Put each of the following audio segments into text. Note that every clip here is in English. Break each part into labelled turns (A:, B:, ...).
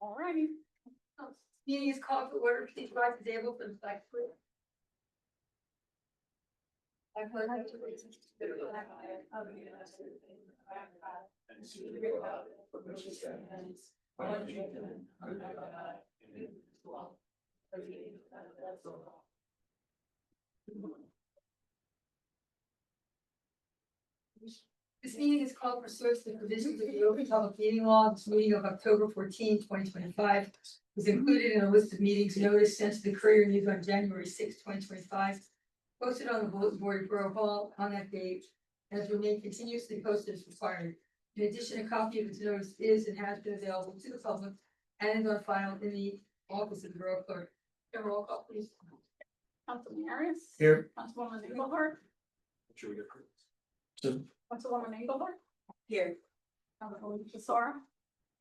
A: All righty. Meeting is called to order. Please rise to the table for the flag salute. I pledge allegiance to the flag of the United States and to the republic for which it stands, one nation under God, indivisible, with liberty and justice for all. This meeting is called pursuant to the provisions of the Open Public Meeting Law. This meeting of October 14, 2025 was included in a list of meetings notice sent to the Courier News on January 6, 2025, posted on the bulletin board at Borough Hall on that date, and has remained continuously posted as required. In addition, a copy of this notice is and has been available to the public and is on file in the office of the Borough Clerk. Roll call, please.
B: Councilman Arias.
C: Here.
B: Councilwoman Engelhardt.
C: Should we get
B: Councilwoman Engelhardt.
A: Here.
B: Councilwoman Fasara.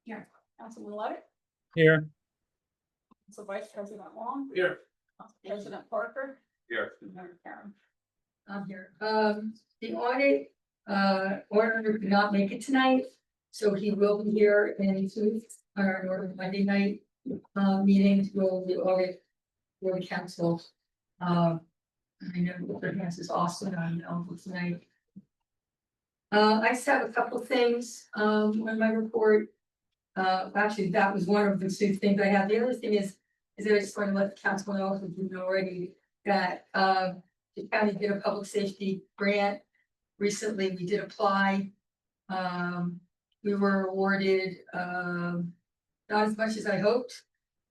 A: Here.
B: Councilman Levitt.
C: Here.
B: Council Vice President Long.
C: Here.
B: Council President Parker.
C: Here.
B: And Mayor Karen.
A: I'm here. The audit, auditor could not make it tonight, so he will be here in 2 weeks, on our normal Monday night, meetings, will the audit for the council. I know the hands is awesome, I know tonight. I just have a couple things, on my report. Actually, that was one of the 2 things I have. The other thing is that I just want to let the council know, if you didn't already, that, the county did a public safety grant. Recently, we did apply. We were awarded, not as much as I hoped.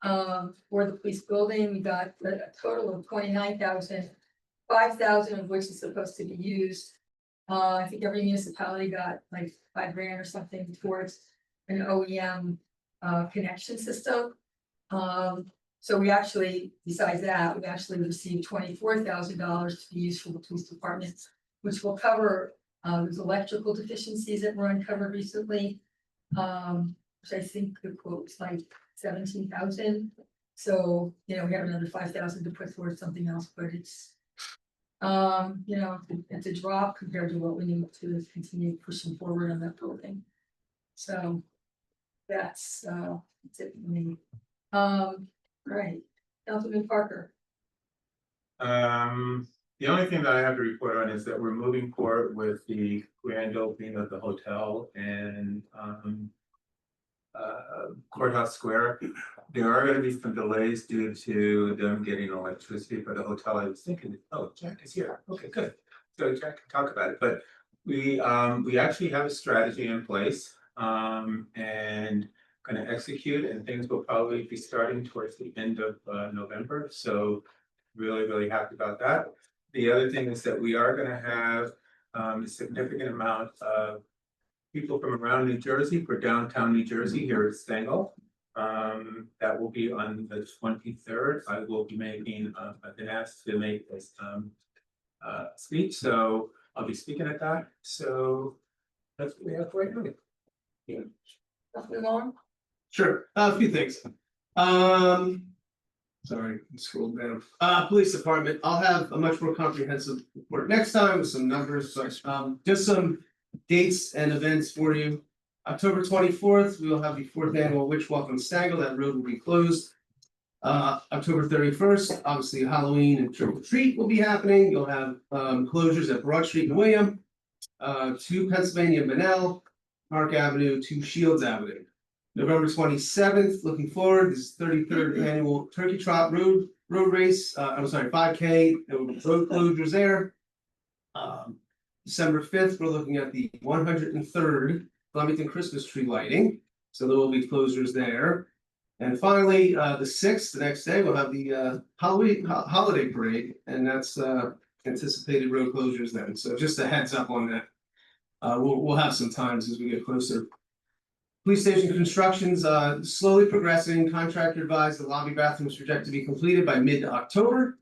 A: For the police building, we got a total of 29,000, 5,000 of which is supposed to be used. I think every municipality got like $5,000 or something towards an OEM connection system. So we actually, besides that, we actually received $24,000 to be used for the police department, which will cover those electrical deficiencies that were uncovered recently. Which I think the quote was like 17,000. So, we have another 5,000 to put towards something else, but it's, it's a drop compared to what we need to continue pushing forward on that building. So that's it for me. Right, Councilman Parker.
D: The only thing that I have to report on is that we're moving forward with the grand opening of the hotel and Courthouse Square. There are going to be some delays due to them getting electricity for the hotel. I was thinking, oh, Jack is here. Okay, good. So Jack can talk about it. But we actually have a strategy in place and going to execute, and things will probably be starting towards the end of November. So really, really happy about that. The other thing is that we are going to have a significant amount of people from around New Jersey for downtown New Jersey here at Stengel. That will be on the 23rd. I will be making, I've been asked to make this speech, so I'll be speaking at that. So that's what we have right now. Yeah.
A: Councilman Long.
C: Sure, a few things. Sorry, scroll down. Police department, I'll have a much more comprehensive report next time with some numbers. Just some dates and events for you. October 24th, we will have the 4th annual Witch Walk on Stengel. That road will be closed. October 31st, obviously Halloween and trick or treat will be happening. You'll have closures at Broad Street and William, 2 Pennsylvania Bunnell, Park Avenue, 2 Shields Avenue. November 27th, looking forward, this is 33rd annual Turkey Trot road race. I'm sorry, 5K, there will be road closures there. December 5th, we're looking at the 103rd Flemington Christmas tree lighting. So there will be closures there. And finally, the 6th, the next day, we'll have the Halloween holiday parade, and that's anticipated road closures then. So just a heads up on that. We'll have some times as we get closer. Police station construction's slowly progressing. Contractor advised the lobby bathrooms projected to be completed by mid-October.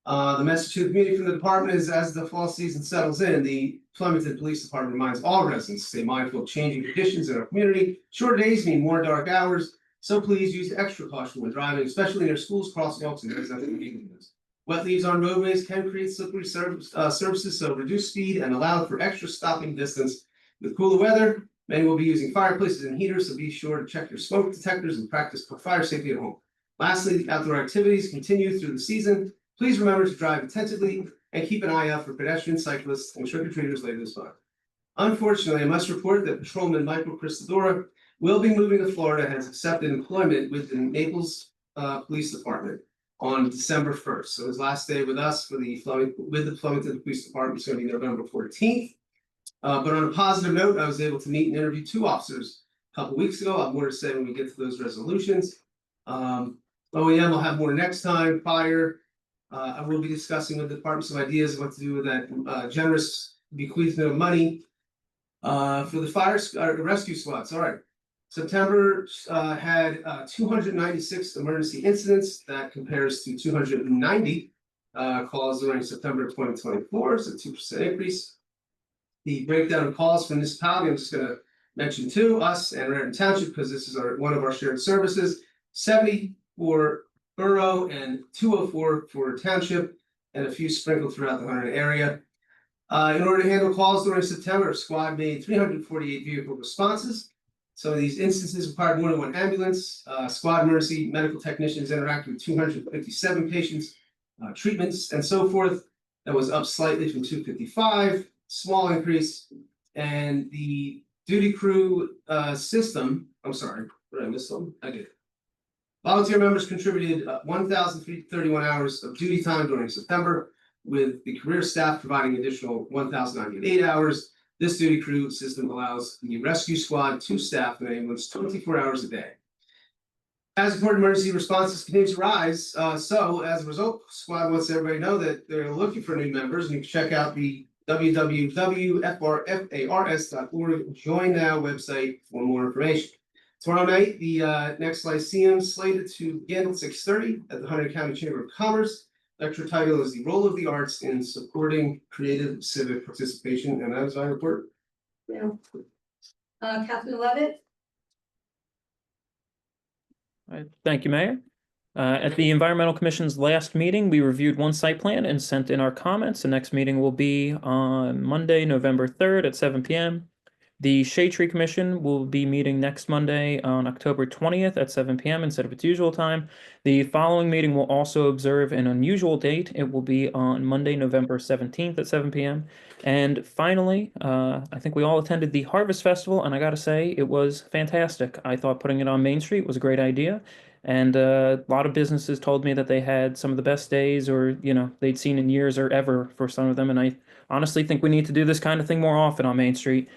C: The message to the community from the department is, as the fall season settles in, the Flemington Police Department reminds all residents to stay mindful of changing conditions in our community. Shorter days mean more dark hours, so please use extra caution when driving, especially near schools, crosswalks, and residential neighborhoods. Wet leaves on roadways can create slippery surfaces, so reduce speed and allow for extra stopping distance. With cooler weather, Many will be using fireplaces and heaters, so be sure to check your smoke detectors and practice fire safety at home. Lastly, outdoor activities continue through the season. Please remember to drive attentively and keep an eye out for pedestrians, cyclists, and trick-or-treaters later this month. Unfortunately, I must report that Patrolman Michael Cristodora will be moving to Florida and has accepted employment with the Naples Police Department on December 1st. So his last day with us with the Flemington Police Department is going to be November 14th. But on a positive note, I was able to meet and interview 2 officers a couple weeks ago. I'll have more to say when we get to those resolutions. OEM will have more next time. Fire, I will be discussing with the department some ideas of what to do with that generous bequeathment of money for the fire rescue squads. All right. September had 296 emergency incidents. That compares to 290 calls during September 2024, so 2% increase. The breakdown of calls from municipality, I'm just going to mention 2, us and Raritan Township, because this is one of our shared services. 70 for borough and 204 for township, and a few sprinkled throughout the Hunter area. In order to handle calls during September, our squad made 348 vehicle responses. Some of these instances required more than 1 ambulance. Squad emergency medical technicians interacted with 257 patients, treatments, and so forth. That was up slightly from 255, small increase. And the duty crew system, I'm sorry, did I miss something? I did. Volunteer members contributed 1,331 hours of duty time during September, with the career staff providing additional 1,098 hours. This duty crew system allows the rescue squad to staff the ambulance 24 hours a day. As important emergency responses continue to rise, so as a result, squad wants everybody to know that they're looking for new members, and you can check out the www.fars.org Join Now website for more information. Tomorrow night, the next Lyceum slated to begin at 6:30 at the Hunter County Chamber of Commerce. Lecture title is The Role of the Arts in Supporting Creative Civic Participation, and that is my report.
A: Yeah. Catherine Levitt?
E: All right, thank you, Mayor. At the Environmental Commission's last meeting, we reviewed 1 site plan and sent in our comments. The next meeting will be on Monday, November 3rd at 7 p.m. The Shade Tree Commission will be meeting next Monday on October 20th at 7 p.m. instead of its usual time. The following meeting will also observe an unusual date. It will be on Monday, November 17th at 7 p.m. And finally, I think we all attended the Harvest Festival, and I gotta say, it was fantastic. I thought putting it on Main Street was a great idea. And a lot of businesses told me that they had some of the best days, or, they'd seen in years or ever for some of them. And I honestly think we need to do this kind of thing more often on Main Street.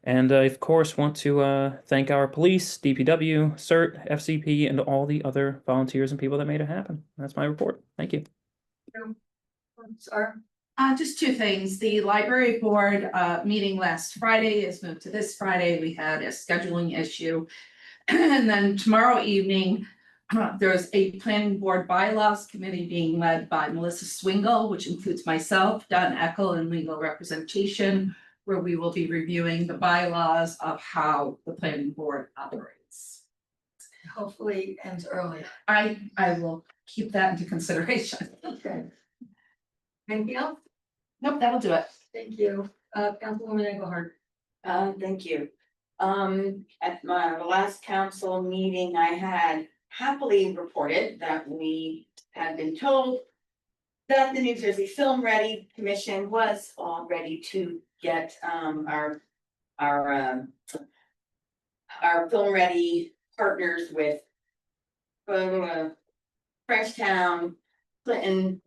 E: And I, of course, want to thank our police, DPW, CERT, FCP, and all the other volunteers and people that made it happen. That's my report. Thank you.
A: Sorry.
F: Just 2 things. The library board meeting last Friday is moved to this Friday. We had a scheduling issue. And then tomorrow evening, there's a planning board bylaws committee being led by Melissa Swingle, which includes myself, Don Eckel, and legal representation, where we will be reviewing the bylaws of how the planning board operates.
A: Hopefully ends early.
F: I will keep that into consideration.
A: Okay. Anything else?
F: Nope, that'll do it.
A: Thank you. Councilwoman Engelhardt.
G: Thank you. At my last council meeting, I had happily reported that we had been told that the New Jersey Film Ready Commission was all ready to get our film ready partners with Frenchtown, Clinton,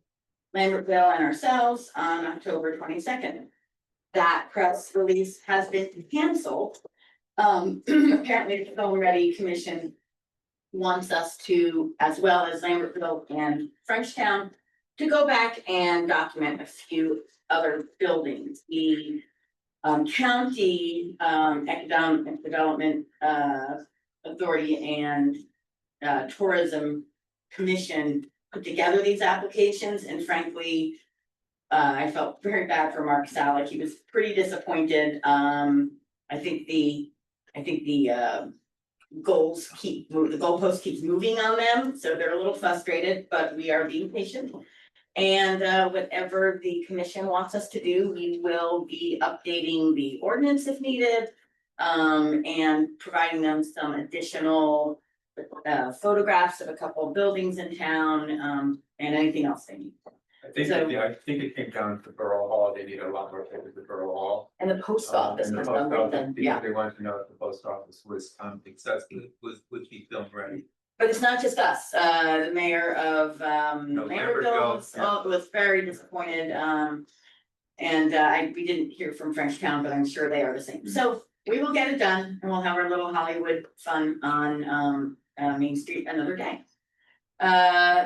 G: Lambertville, and ourselves on October 22nd. That press release has been canceled. Apparently the Film Ready Commission wants us to, as well as Lambertville and Frenchtown, to go back and document a few other buildings. The county economic development authority and tourism commission put together these applications, and frankly, I felt very bad for Mark Salick. He was pretty disappointed. I think the goalpost keeps moving on them, so they're a little frustrated, but we are being patient. And whatever the commission wants us to do, we will be updating the ordinance if needed, and providing them some additional photographs of a couple of buildings in town, and anything else they need.
D: I think,
G: So-
D: I think it came down to Borough Hall, they need a lot more papers at Borough Hall.
G: And the post office
D: And the
G: was
D: post
G: done with
D: office,
G: them,
D: because
G: yeah.
D: they wanted to know if the post office was, accessible, would be film ready.
G: But it's not just us, the mayor of Lambertville was very disappointed, and we didn't hear from Frenchtown, but I'm sure they are the same. So we will get it done and we'll have our little Hollywood fun on Main Street another day.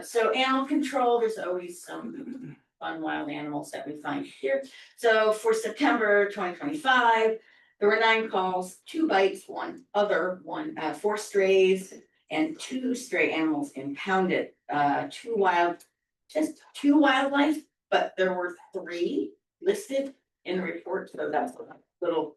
G: So animal control, there's always some fun wild animals that we find here. So for September 2025, there were 9 calls, 2 bites, 4 strays, and 2 stray animals impounded. 2 wildlife, but there were 3 listed in the report, so that's a little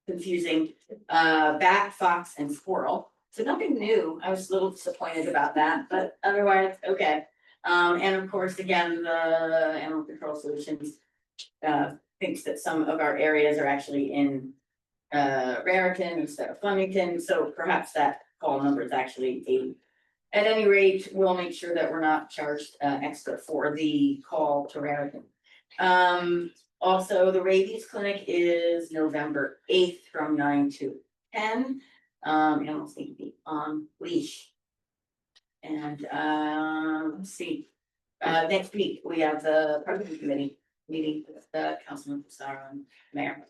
G: confusing. Bat, fox, and squirrel. So nothing new. I was a little disappointed about that, but otherwise, okay. And of course, again, the Animal Control Solutions thinks that some of our areas are actually in Raritan instead of Flemington, so perhaps that call number is actually 8. At any rate, we'll make sure that we're not charged extra for the call to Raritan. Also, the rabies clinic is November 8th from 9 to 10. Animals need to be on leash. And let's see, next week we have the parking committee meeting with Councilman Pissarro and Mayor.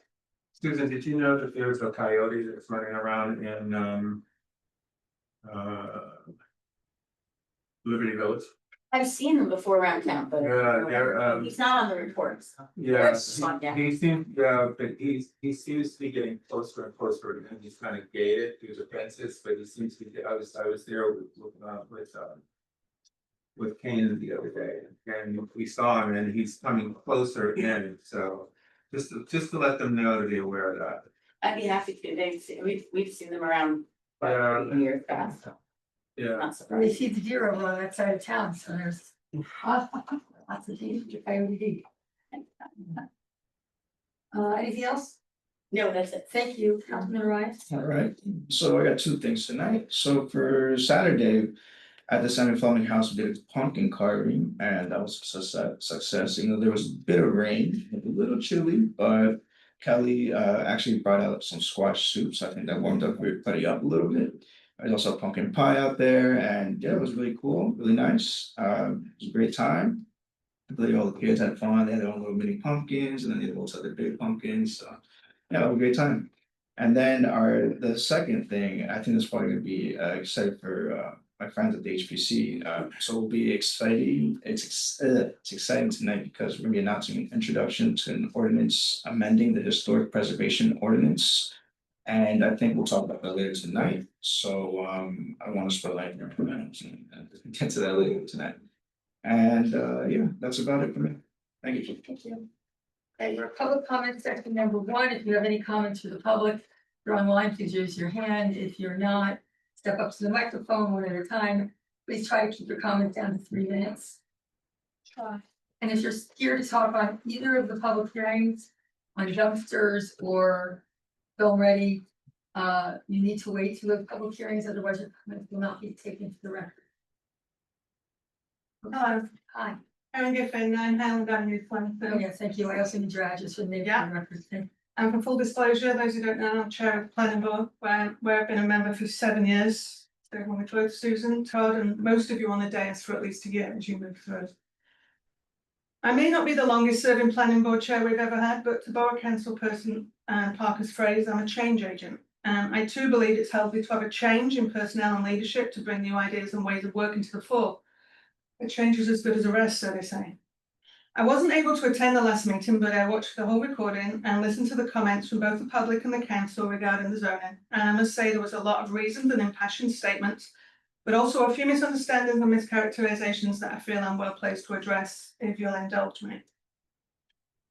D: Susan, did you know that there's a coyote that's running around in Liberty Village?
G: I've seen them before around town, but
D: Yeah, they're,
G: he's not on the reports.
D: Yeah,
G: It's not yet.
D: he seems, yeah, but he seems to be getting closer and closer, and he's kind of gated through the fences, but he seems to be, I was there with Kane the other day, and we saw him, and he's coming closer in, so just to let them know to be aware of that.
G: I'd be happy to, we've seen them around
D: Yeah.
G: a year past, so
D: Yeah,
G: not
A: We
G: surprised.
A: see the deer over on that side of town, so there's lots of deer, coyote. Anything else?
G: No, that's it.
A: Thank you, Councilman Ryan.
H: All right, so I got 2 things tonight. So for Saturday, at the Senator Fleming House, we did pumpkin carving, and that was a success. You know, there was a bit of rain, a little chilly, but Kelly actually brought out some squash soups. I think that warmed up everybody up a little bit. There's also pumpkin pie out there, and yeah, it was really cool, really nice. It was a great time. I believe all the kids had fun. They had their own little mini pumpkins, and then they also had their big pumpkins. So yeah, it was a great time. And then the second thing, I think it's probably gonna be excited for my friends at the HPC. So it'll be exciting. It's exciting tonight because we're gonna be announcing an introduction to an ordinance amending the historic preservation ordinance. And I think we'll talk about that later tonight. So I want to spoil anything for that. Get to that later tonight. And yeah, that's about it for me. Thank you.
A: Thank you. Okay, your public comment section number 1, if you have any comments for the public, if you're online, please raise your hand. If you're not, step up to the microphone 1 at a time. Please try to keep your comments down to 3 minutes. And if you're here to talk on either of the public hearings, on dumpsters or film ready, you need to wait till the public hearings, otherwise your comments will not be taken to the record.
I: Hello,
A: Hi.
I: Erin Giffen, 9 Highland Avenue,
A: Oh,
I: Flemington.
A: yes, thank you. I also need your address for the name
I: Yeah.
A: of the record. Thank-
I: And for full disclosure, those who don't know, I'm chair of the planning board, where I've been a member for 7 years. So when we close Susan, Todd, and most of you on the dais for at least a year as you move through. I may not be the longest serving planning board chair we've ever had, but to borrow council person Parker's phrase, I'm a change agent. I too believe it's healthy to have a change in personnel and leadership to bring new ideas and ways of working to the fore. A change is as good as a rest, so they say. I wasn't able to attend the last meeting, but I watched the whole recording and listened to the comments from both the public and the council regarding the zoning. And I must say there was a lot of reasoned and impassioned statements, but also a few misunderstandings and mischaracterizations that I feel I'm well placed to address, if you'll indulge me.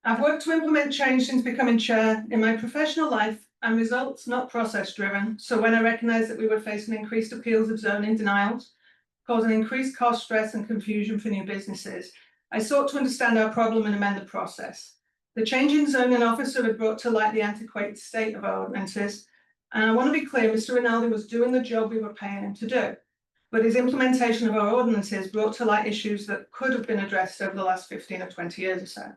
I: I've worked to implement change since becoming chair. In my professional life, I'm results, not process driven. So when I recognised that we were facing increased appeals of zoning denials, causing increased cost, stress and confusion for new businesses, I sought to understand our problem and amend the process. The change in zoning officer had brought to light the antiquated state of our ordinances, And I want to be clear, Mr. Rinaldi was doing the job we were paying him to do. But his implementation of our ordinances brought to light issues that could have been addressed over the last 15 or 20 years or so.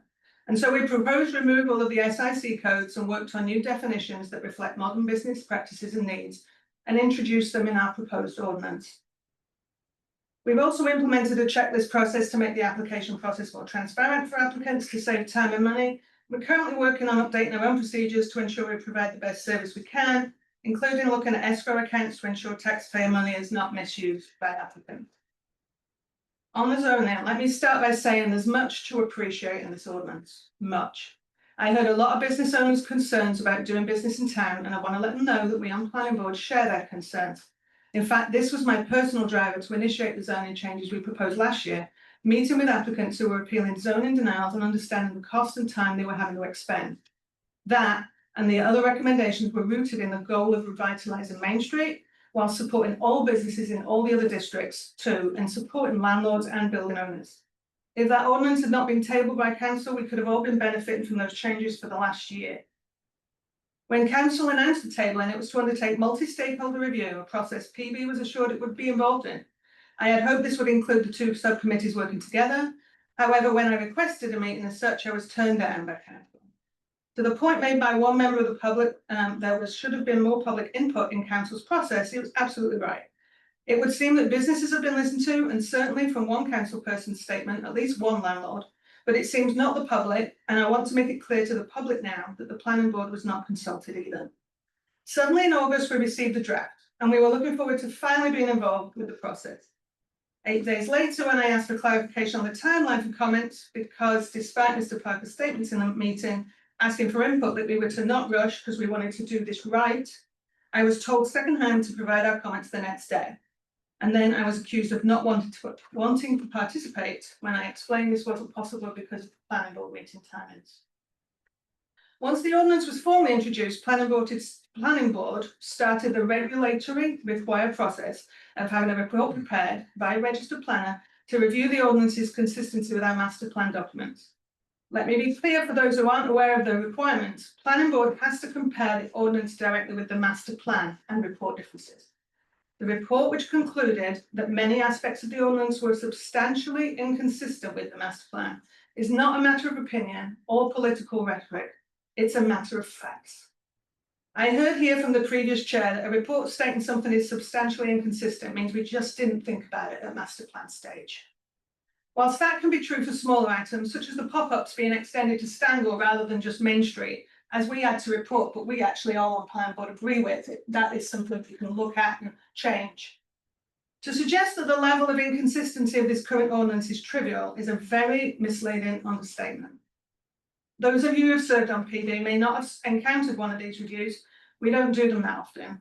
I: And so we proposed removal of the SIC codes and worked on new definitions that reflect modern business practices and needs and introduced them in our proposed ordinance. We've also implemented a checklist process to make the application process more transparent for applicants to save time and money. We're currently working on updating our own procedures to ensure we provide the best service we can, including looking at escrow accounts to ensure taxpayer money is not misused by applicants. On the zoning, let me start by saying there's much to appreciate in this ordinance, much. I heard a lot of business owners' concerns about doing business in town, and I want to let them know that we on planning board share their concerns. In fact, this was my personal driver to initiate the zoning changes we proposed last year, meeting with applicants who were appealing zoning denials and understanding the cost and time they were having to expend. That and the other recommendations were rooted in the goal of revitalising Main Street, while supporting all businesses in all the other districts too, and supporting landlords and building owners. If that ordinance had not been tabled by council, we could have all been benefiting from those changes for the last year. When council announced the tabling, it was to undertake multi-stakeholder review, a process PB was assured it would be involved in. I had hoped this would include the two subcommittees working together. However, when I requested a meeting as such, I was turned down by council. To the point made by one member of the public, should have been more public input in council's process, he was absolutely right. It would seem that businesses have been listened to, and certainly from one council person's statement, at least one landlord, but it seems not the public, and I want to make it clear to the public now that the planning board was not consulted either. Suddenly in August, we received the draft, and we were looking forward to finally being involved with the process. 8 days later, when I asked for clarification on the timeline for comments, because despite Mr. Parker's statements in the meeting, asking for input that we were to not rush because we wanted to do this right, I was told secondhand to provide our comments the next day. And then I was accused of not wanting to participate when I explained this wasn't possible because of the planning board meeting timings. Once the ordinance was formally introduced, planning board started the regulatory required process of having a report prepared by a registered planner to review the ordinance's consistency with our master plan documents. Let me be clear for those who aren't aware of the requirements. Planning board has to compare the ordinance directly with the master plan and report differences. The report, which concluded that many aspects of the ordinance were substantially inconsistent with the master plan, is not a matter of opinion or political rhetoric. It's a matter of facts. I heard here from the previous chair that a report stating something is substantially inconsistent means we just didn't think about it at master plan stage. Whilst that can be true for smaller items, such as the pop-ups being extended to Stangle rather than just Main Street, as we had to report, but we actually all on planning board agree with, that is something we can look at and change. To suggest that the level of inconsistency of this current ordinance is trivial is a very misleading understatement. Those of you who have served on PD may not have encountered one of these reviews. We don't do them that often.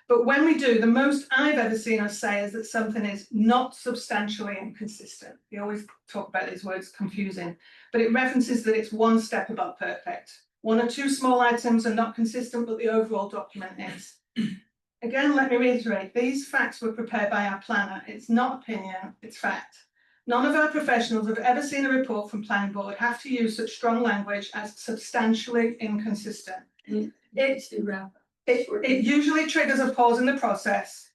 I: But when we do, the most I've ever seen us say is that something is not substantially inconsistent. We always talk about these words confusing, but it references that it's one step above perfect. One or two small items are not consistent, but the overall document is. Again, let me reiterate, these facts were prepared by our planner. It's not opinion, it's fact. None of our professionals have ever seen a report from planning board have to use such strong language as substantially inconsistent. It usually triggers a pause in the process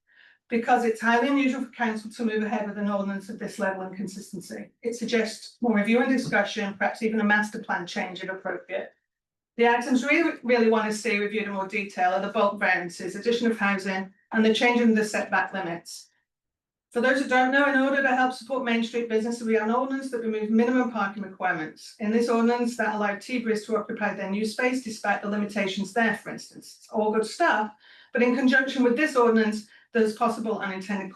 I: because it's highly unusual for council to move ahead with an ordinance of this level and consistency. It suggests more review and discussion, perhaps even a master plan change if appropriate. The items we really want to see reviewed in more detail are the bulk variances, addition of housing, and the change in the setback limits. For those who don't know, in order to help support Main Street business, we have an ordinance that removes minimum parking requirements. In this ordinance, that allowed T-Bris to occupy their new space despite the limitations there, for instance. It's all good stuff, but in conjunction with this ordinance, there's possible unintended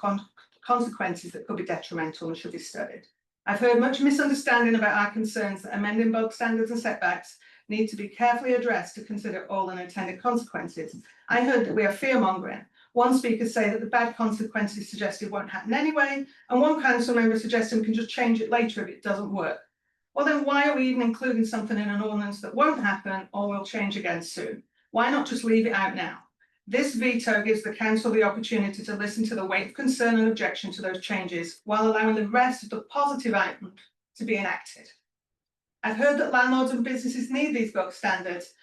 I: consequences that could be detrimental and should be studied. I've heard much misunderstanding about our concerns that amending bulk standards and setbacks need to be carefully addressed to consider all unintended consequences. I heard that we are fear-mongering. One speaker say that the bad consequences suggested won't happen anyway, and one council member suggesting we can just change it later if it doesn't work. Well, then why are we even including something in an ordinance that won't happen or will change again soon? Why not just leave it out now? This veto gives the council the opportunity to listen to the weight of concern and objection to those changes, while allowing the rest of the positive items to be enacted. I've heard that landlords and businesses need these bulk standards,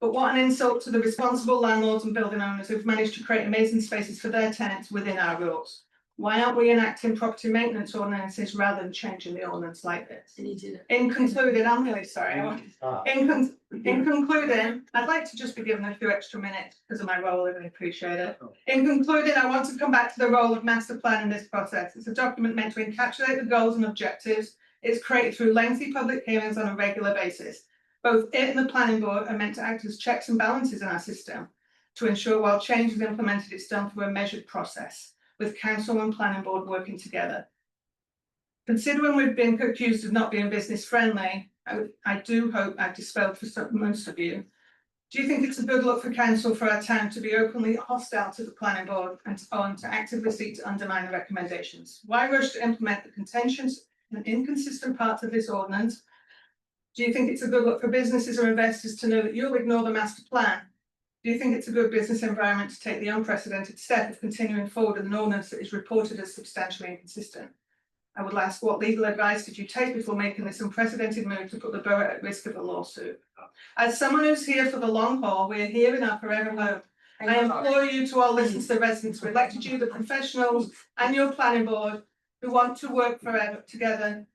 I: But what an insult to the responsible landlords and building owners who've managed to create amazing spaces for their tenants within our rules. Why aren't we enacting property maintenance ordinances rather than changing the ordinance like this?
A: And you did it.
I: In concluding, I'm really sorry. In concluding, I'd like to just be given a few extra minutes because of my role, I really appreciate it. In concluding, I want to come back to the role of master plan in this process. It's a document meant to encapsulate the goals and objectives. It's created through lengthy public hearings on a regular basis. Both it and the planning board are meant to act as checks and balances in our system to ensure while change is implemented, it's done through a measured process, with council and planning board working together. Considering we've been accused of not being business friendly, I do hope I've dispelled for most of you. Do you think it's a good look for council for our town to be openly hostile to the planning board and to actively seek to undermine the recommendations? Why rush to implement the contentious and inconsistent parts of this ordinance? Do you think it's a good look for businesses or investors to know that you'll ignore the master plan? Do you think it's a good business environment to take the unprecedented step of continuing forward with an ordinance that is reported as substantially inconsistent? I would ask, what legal advice did you take before making this unprecedented move to put the borough at risk of a lawsuit? As someone who's here for the long haul, we're here in our forever home. I implore you to all listen to the residents who elected you, the professionals and your planning board who want to work forever together.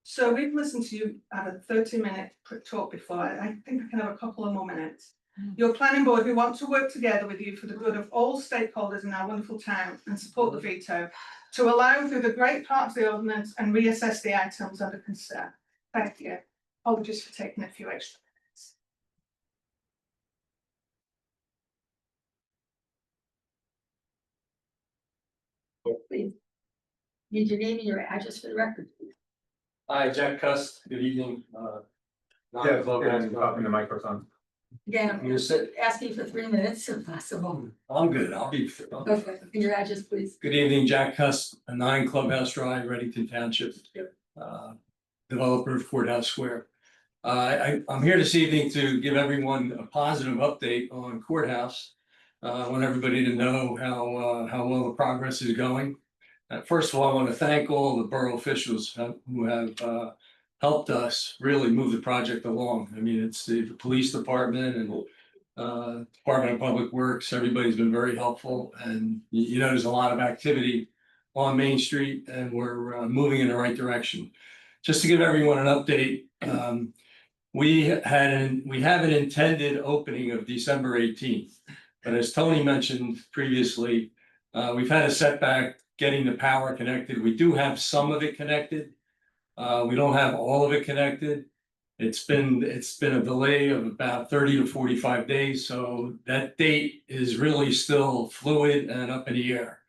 I: So we've listened to you have a 30-minute talk before. I think I can have a couple of more minutes. Your planning board who want to work together with you for the good of all stakeholders in our wonderful town and support the veto to allow through the great part of the ordinance and reassess the items under concern. Thank you. Apologies for taking a few extra minutes.
A: Please. Need your name and your address for the record.
J: Hi, Jack Cuss, good evening.
D: Yeah, talking the microphone.
A: Again, I'm asking for 3 minutes if possible.
J: I'm good, I'll be.
A: Okay, and your address, please.
J: Good evening, Jack Cuss, 9 Clubhouse Drive, Reddington Township.
A: Yep.
J: Developer of Courthouse Square. I'm here this evening to give everyone a positive update on Courthouse. I want everybody to know how well the progress is going. First of all, I want to thank all the borough officials who have helped us really move the project along. I mean, it's the police department and Department of Public Works. Everybody's been very helpful, and you know there's a lot of activity on Main Street, and we're moving in the right direction. Just to give everyone an update, we have an intended opening of December 18th, but as Tony mentioned previously, we've had a setback getting the power connected. We do have some of it connected. We don't have all of it connected. It's been a delay of about 30 to 45 days. So that date is really still fluid and up in the air.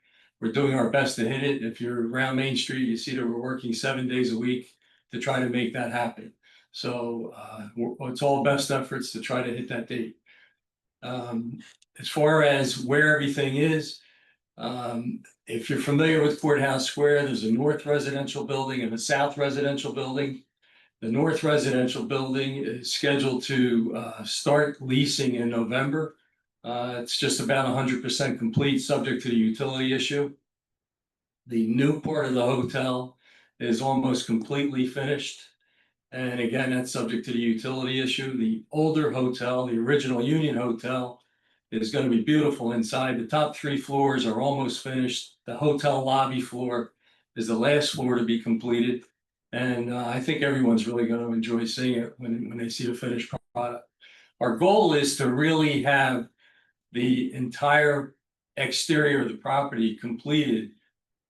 J: We're doing our best to hit it. If you're around Main Street, you see that we're working 7 days a week to try to make that happen. So it's all best efforts to try to hit that date. As far as where everything is, if you're familiar with Courthouse Square, there's a north residential building and a south residential building. The north residential building is scheduled to start leasing in November. It's just about 100% complete, subject to the utility issue. The new part of the hotel is almost completely finished. And again, that's subject to the utility issue. The older hotel, the original Union Hotel, is going to be beautiful inside. The top 3 floors are almost finished. The hotel lobby floor is the last floor to be completed. And I think everyone's really going to enjoy seeing it when they see the finished product. Our goal is to really have the entire exterior of the property completed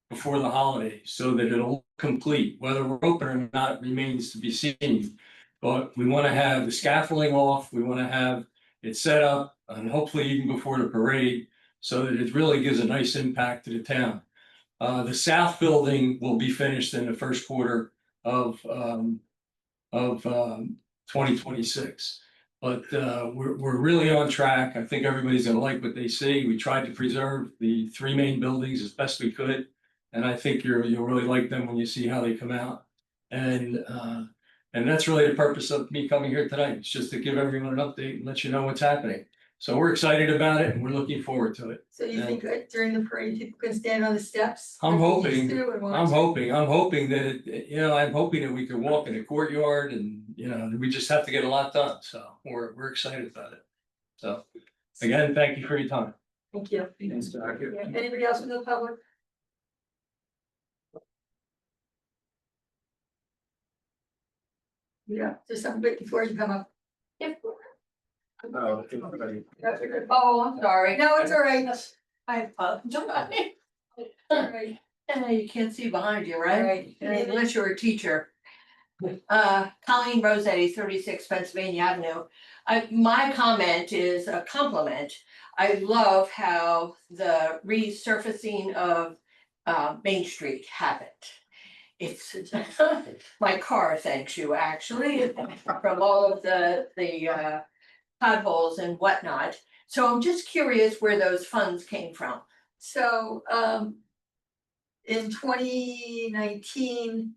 J: before the holidays so that it'll complete. Whether we're open or not remains to be seen. But we want to have the scaffolding off. We want to have it set up, and hopefully even before the parade, so that it really gives a nice impact to the town. The south building will be finished in the first quarter of 2026. But we're really on track. I think everybody's gonna like what they see. We tried to preserve the 3 main buildings as best we could, and I think you'll really like them when you see how they come out. And that's really the purpose of me coming here tonight. It's just to give everyone an update and let you know what's happening. So we're excited about it and we're looking forward to it.
A: So you think that during the parade, people can stand on the steps?
J: I'm
A: like they used
J: hoping,
A: to and watch?
J: I'm hoping that, I'm hoping that we can walk in the courtyard and, we just have to get a lot done, so we're excited about it. So, again, thank you for your time.
A: Thank you.
C: Thanks, Doc.
A: Yeah, anybody else from the public? Yeah, there's something big before you come up.
C: Oh, everybody.
A: Oh, I'm sorry. No, it's all right.
F: I apologize.
A: All right.
K: You can't see behind you,
A: All
K: right?
A: right.
K: Unless you're a teacher. Colleen Rossetti, 36 Pennsylvania Avenue. My comment is a compliment. I love how the resurfacing of Main Street happened. It's my car thanks you, actually, from all of the potholes and whatnot. So I'm just curious where those funds came from.
A: So, in 2019,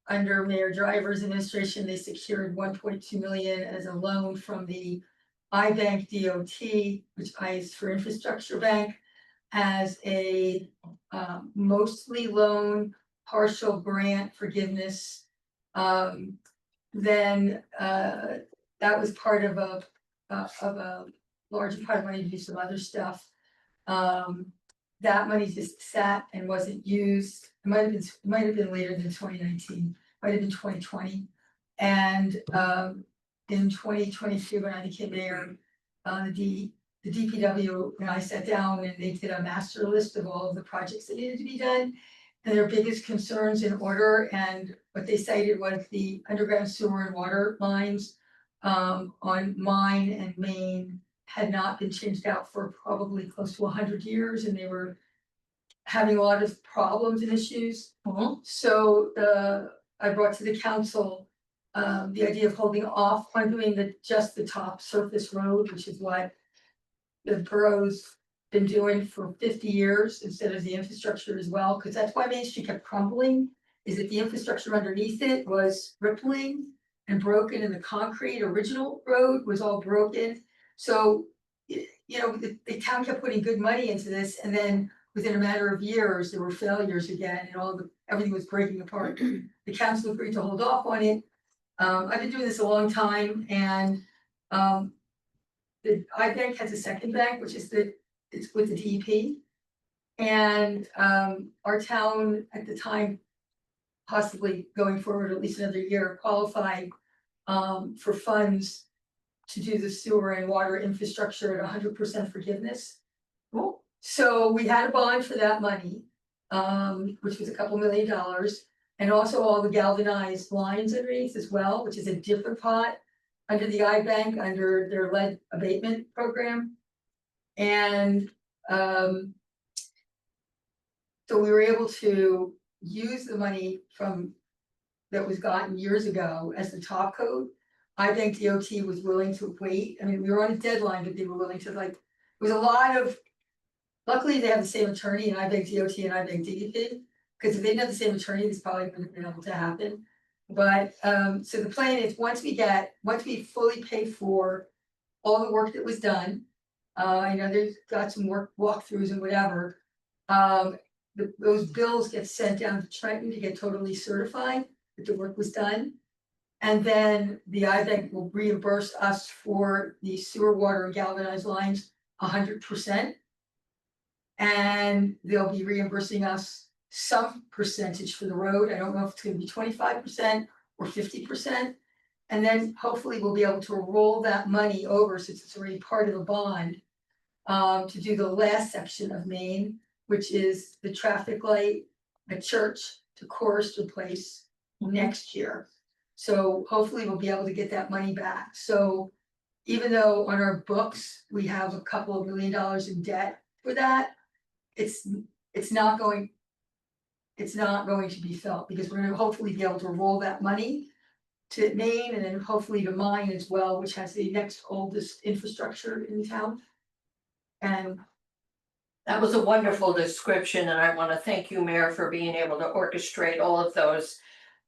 A: under Mayor Driver's administration, they secured 1.2 million as a loan from the iBank DOT, which is for Infrastructure Bank, as a mostly loan, partial grant forgiveness. Then that was part of a larger part of money to do some other stuff. That money just sat and wasn't used. It might have been later than 2019, might have been 2020. And in 2022, when I became mayor, the DPW and I sat down and they did a master list of all of the projects that needed to be done. And their biggest concerns in order, and what they cited was the underground sewer and water lines on Mine and Main had not been changed out for probably close to 100 years, and they were having a lot of problems and issues. So I brought to the council the idea of holding off on doing just the top surface road, which is what the borough's been doing for 50 years instead of the infrastructure as well, because that's why Main Street kept crumbling, is that the infrastructure underneath it was rippling and broken, and the concrete original road was all broken. So, the town kept putting good money into this, and then within a matter of years, there were failures again, and everything was breaking apart. The council agreed to hold off on it. I've been doing this a long time, and the iBank has a second bank, which is it's with the DEP. And our town at the time, possibly going forward at least another year, qualified for funds to do the sewer and water infrastructure at 100% forgiveness.
K: Cool.
A: So we had a bond for that money, which was a couple $1 million, and also all the galvanized lines underneath as well, which is a different pot under the iBank, under their lead abatement program. And so we were able to use the money that was gotten years ago as the top coat. iBank DOT was willing to wait. I mean, we were on a deadline, but they were willing to it was a lot of, luckily they have the same attorney in iBank DOT and iBank DEP, because if they didn't have the same attorney, this probably wouldn't have been able to happen. But so the plan is once we fully pay for all the work that was done, there's got some work walkthroughs and whatever. Those bills get sent down to Trenton to get totally certified that the work was done. And then the iBank will reimburse us for the sewer, water, and galvanized lines 100%. And they'll be reimbursing us some percentage for the road. I don't know if it's gonna be 25% or 50%. And then hopefully we'll be able to roll that money over, since it's already part of the bond, to do the last section of Main, which is the traffic light, a church to Chorister Place next year. So hopefully we'll be able to get that money back. So even though on our books, we have a couple of $1 million in debt for that, it's not going to be felt, because we're gonna hopefully be able to roll that money to Maine, and then hopefully to Mine as well, which has the next oldest infrastructure in town. And
K: That was a wonderful description, and I want to thank you, Mayor, for being able to orchestrate all of those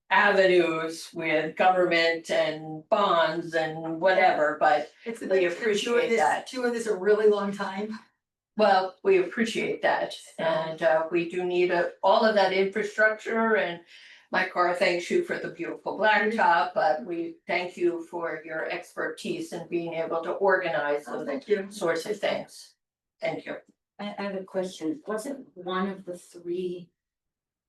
K: avenues with government and bonds and whatever, but
A: It's
K: we
A: been
K: appreciate that.
A: doing this a really long time.
K: Well, we appreciate that, and we do need all of that infrastructure, and my car thanks you for the beautiful blacktop, but we thank you for your expertise in being able to organize
A: Oh,
K: those
A: thank you.
K: sorts of things. Thank you.
G: I have a question. Wasn't one of the three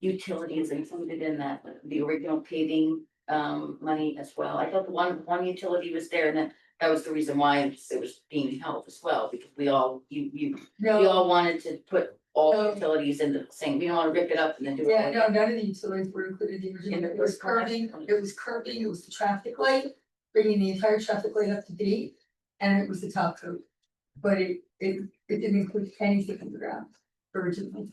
G: utilities included in that, the original paving money as well? I thought one utility was there, and then that was the reason why it was being held as well, because we all, we
A: No,
G: all wanted to put all
A: No.
G: utilities in the same, we don't wanna rip it up and then do it.
A: yeah,
G: all
A: no,
G: again.
A: none of the utilities were included in the original.
G: In the
A: It was
G: first class?
A: curbing, it was the traffic light, bringing the entire traffic light up to date, and it was the top coat. But it didn't include anything in the ground originally.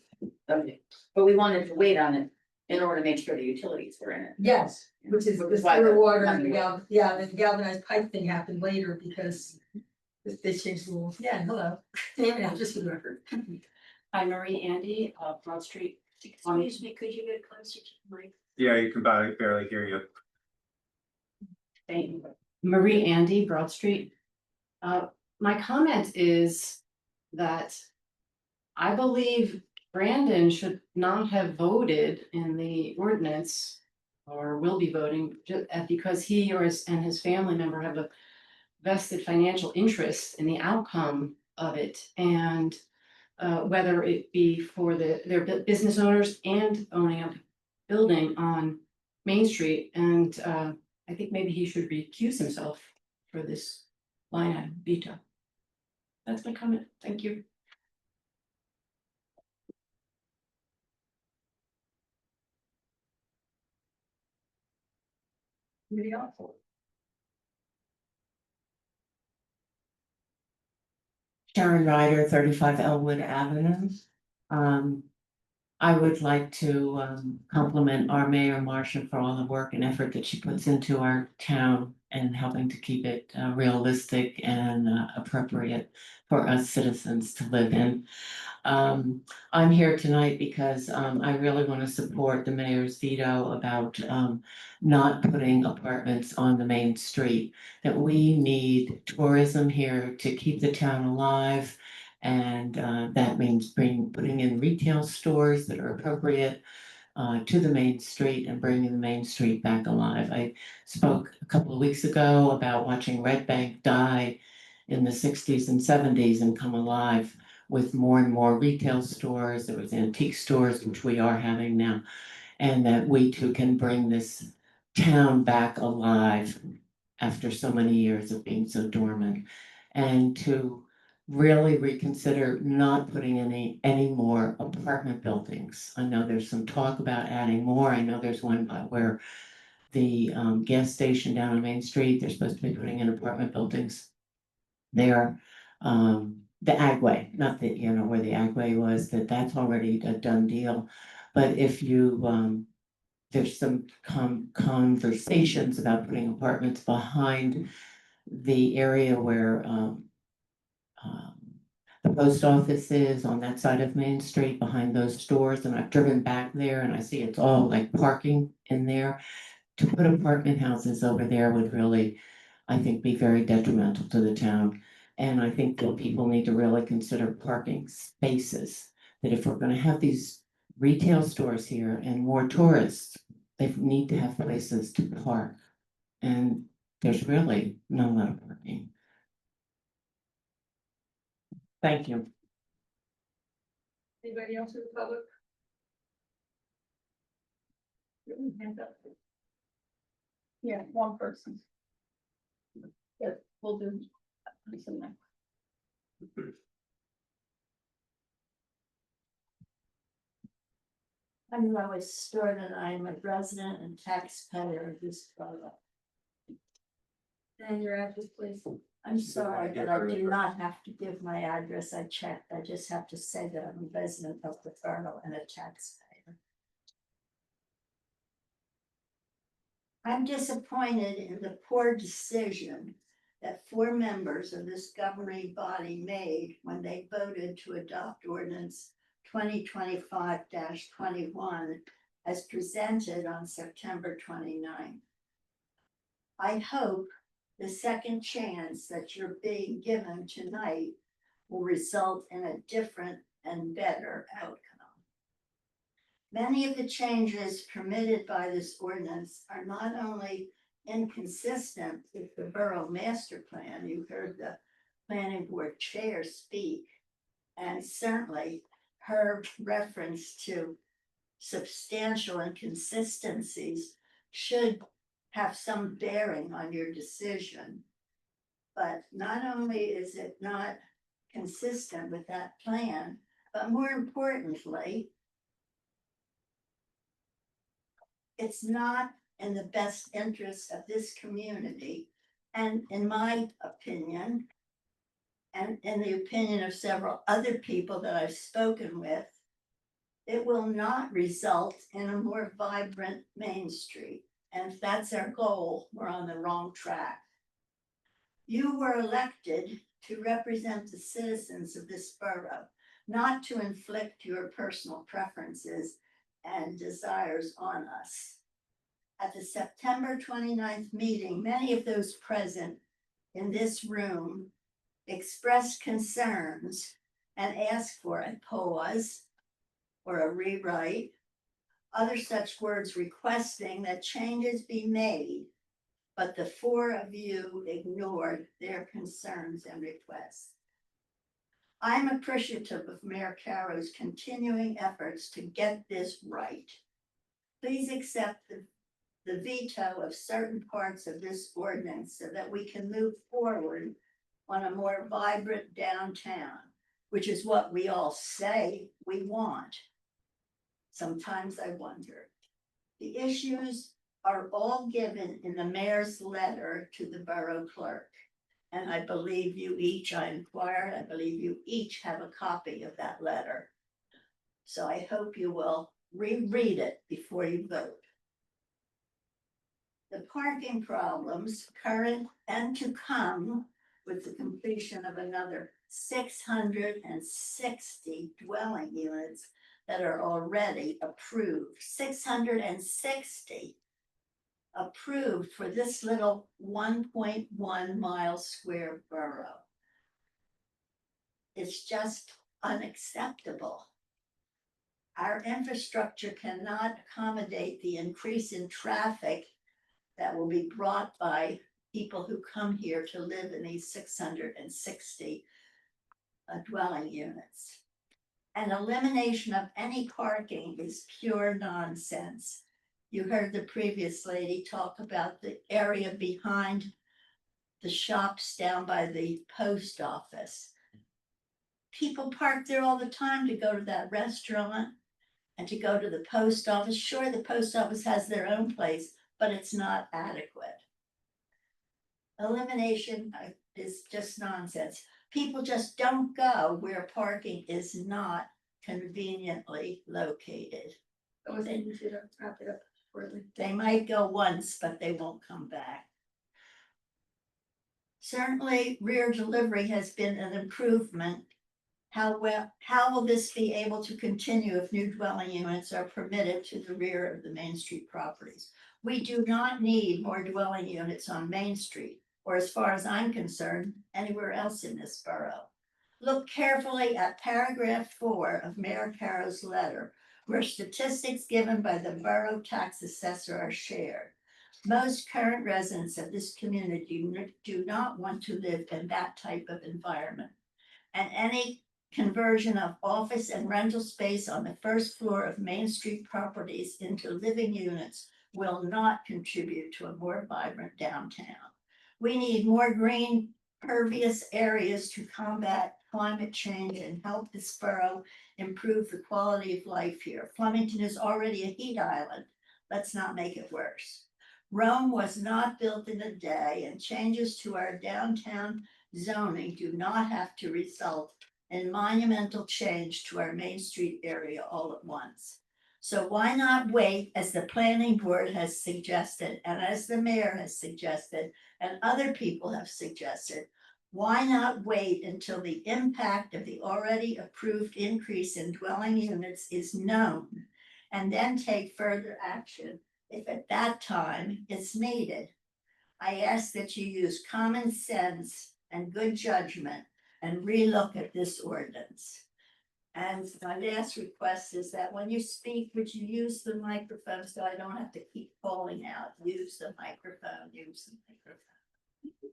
G: Okay, but we wanted to wait on it in order to make sure the utilities were in it.
A: Yes, which is
G: Which
A: the
G: is why
A: sewer
G: the
A: water and
G: money
A: the
G: was-
A: the galvanized pipe thing happened later because they changed the rules. Yeah, hello. Yeah, just for the record.
B: I'm Marie Andy, Broad Street. Excuse me, could you get closer to the mic?
D: Yeah, you can barely hear you.
B: Thank you. Marie Andy, Broad Street. My comment is that I believe Brandon should not have voted in the ordinance or will be voting because he or his family member have a vested financial interest in the outcome of it, and whether it be for their business owners and owning a building on Main Street, and I think maybe he should recuse himself for this line item veto. That's my comment, thank you.
A: Really awful.
L: Sharon Ryder, 35 Elwood Avenue. I would like to compliment our mayor, Marcia, for all the work and effort that she puts into our town and helping to keep it realistic and appropriate for us citizens to live in. I'm here tonight because I really want to support the mayor's veto about not putting apartments on the main street. That we need tourism here to keep the town alive. And that means putting in retail stores that are appropriate to the main street and bringing the main street back alive. I spoke a couple of weeks ago about watching Red Bank die in the 60s and 70s and come alive with more and more retail stores. There was antique stores, which we are having now, and that we too can bring this town back alive after so many years of being so dormant, and to really reconsider not putting any more apartment buildings. I know there's some talk about adding more. I know there's one where the gas station down on Main Street, they're supposed to be putting in apartment buildings there. The Agway, not that, you know, where the Agway was, that's already a done deal. But if you, there's some conversations about putting apartments behind the area where the post office is on that side of Main Street behind those stores, and I've driven back there and I see it's all like parking in there. To put apartment houses over there would really, I think, be very detrimental to the town. And I think that people need to really consider parking spaces, that if we're gonna have these retail stores here and more tourists, they need to have places to park. And there's really not a lot of parking. Thank you.
A: Anybody else in the public? Hands up.
B: Yeah, one person. Yeah, we'll do. Something.
M: I'm Lois Stewart, and I'm a resident and taxpayer of this borough.
A: And your address, please.
M: I'm sorry, but I do not have to give my address. I checked. I just have to say that I'm a resident of the borough and a taxpayer. I'm disappointed in the poor decision that 4 members of this governing body made when they voted to adopt ordinance 2025-21 as presented on September 29th. I hope the second chance that you're being given tonight will result in a different and better outcome. Many of the changes permitted by this ordinance are not only inconsistent with the borough master plan, you heard the planning board chair speak, and certainly her reference to substantial inconsistencies should have some bearing on your decision. But not only is it not consistent with that plan, but more importantly, it's not in the best interest of this community. And in my opinion, and in the opinion of several other people that I've spoken with, it will not result in a more vibrant Main Street. And if that's our goal, we're on the wrong track. You were elected to represent the citizens of this borough, not to inflict your personal preferences and desires on us. At the September 29th meeting, many of those present in this room expressed concerns and asked for a pause or a rewrite, other such words requesting that changes be made, but the four of you ignored their concerns and requests. I'm appreciative of Mayor Caro's continuing efforts to get this right. Please accept the veto of certain parts of this ordinance so that we can move forward on a more vibrant downtown, which is what we all say we want. Sometimes I wonder. The issues are all given in the mayor's letter to the borough clerk. And I believe you each, I inquired, I believe you each have a copy of that letter. So I hope you will reread it before you vote. The parking problems, current and to come, with the completion of another 660 dwelling units that are already approved, 660 approved for this little 1.1 mile square borough. It's just unacceptable. Our infrastructure cannot accommodate the increase in traffic that will be brought by people who come here to live in these 660 dwelling units. An elimination of any parking is pure nonsense. You heard the previous lady talk about the area behind the shops down by the post office. People park there all the time to go to that restaurant and to go to the post office. Sure, the post office has their own place, but it's not adequate. Elimination is just nonsense. People just don't go where parking is not conveniently located. They might go once, but they won't come back. Certainly, rear delivery has been an improvement. How will this be able to continue if new dwelling units are permitted to the rear of the Main Street properties? We do not need more dwelling units on Main Street, or as far as I'm concerned, anywhere else in this borough. Look carefully at paragraph 4 of Mayor Caro's letter, where statistics given by the borough tax assessor are shared. Most current residents of this community do not want to live in that type of environment. And any conversion of office and rental space on the first floor of Main Street properties into living units will not contribute to a more vibrant downtown. We need more green, pervious areas to combat climate change and help this borough improve the quality of life here. Flemington is already a heat island. Let's not make it worse. Rome was not built in a day, and changes to our downtown zoning do not have to result in monumental change to our Main Street area all at once. So why not wait, as the planning board has suggested, and as the mayor has suggested, and other people have suggested, why not wait until the impact of the already approved increase in dwelling units is known and then take further action if at that time it's needed. I ask that you use common sense and good judgment and relook at this ordinance. And my last request is that when you speak, would you use the microphone so I don't have to keep calling out, use the microphone, use the microphone.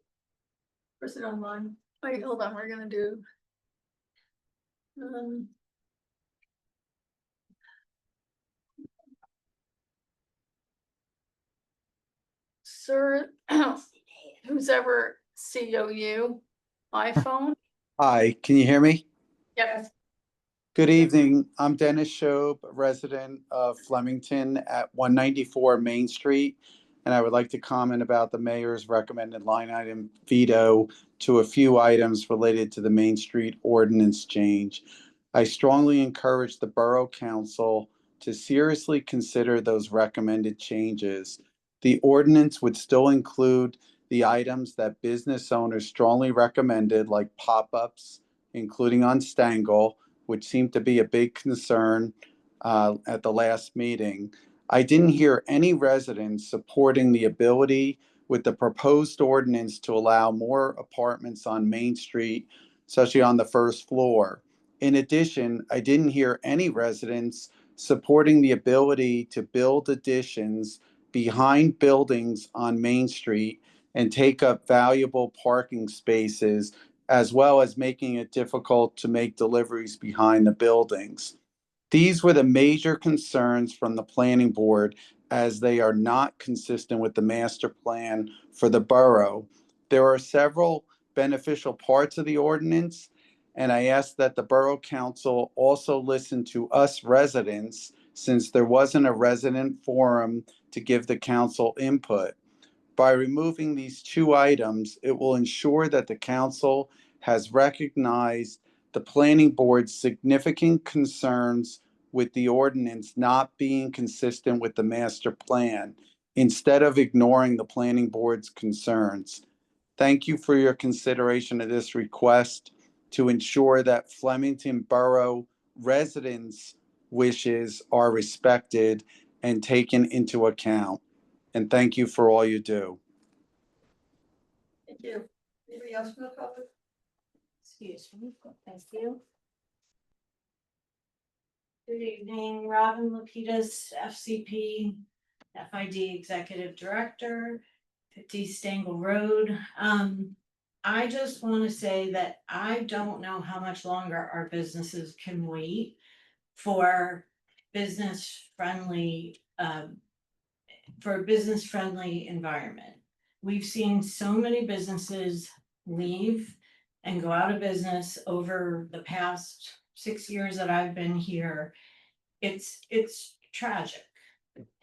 A: Person online.
I: Wait, hold on, we're gonna do. Sir, who's ever COU iPhone?
N: Hi, can you hear me?
I: Yes.
N: Good evening. I'm Dennis Shobe, resident of Flemington at 194 Main Street. And I would like to comment about the mayor's recommended line item veto to a few items related to the Main Street ordinance change. I strongly encourage the Borough Council to seriously consider those recommended changes. The ordinance would still include the items that business owners strongly recommended, like pop-ups, including on Stangl, which seemed to be a big concern at the last meeting. I didn't hear any residents supporting the ability with the proposed ordinance to allow more apartments on Main Street, especially on the first floor. In addition, I didn't hear any residents supporting the ability to build additions behind buildings on Main Street and take up valuable parking spaces, as well as making it difficult to make deliveries behind the buildings. These were the major concerns from the planning board, as they are not consistent with the master plan for the borough. There are several beneficial parts of the ordinance, and I ask that the borough council also listen to us residents, since there wasn't a resident forum to give the council input. By removing these two items, it will ensure that the council has recognized the planning board's significant concerns with the ordinance not being consistent with the master plan, instead of ignoring the planning board's concerns. Thank you for your consideration of this request to ensure that Flemington Borough residents' wishes are respected and taken into account. And thank you for all you do.
A: Thank you. Anybody else from the public?
O: Excuse me, thank you. Good evening, Robin Lapidus, FCP, FID Executive Director, 50 Stangl Road. I just want to say that I don't know how much longer our businesses can wait for business-friendly environment. We've seen so many businesses leave and go out of business over the past 6 years that I've been here. It's tragic.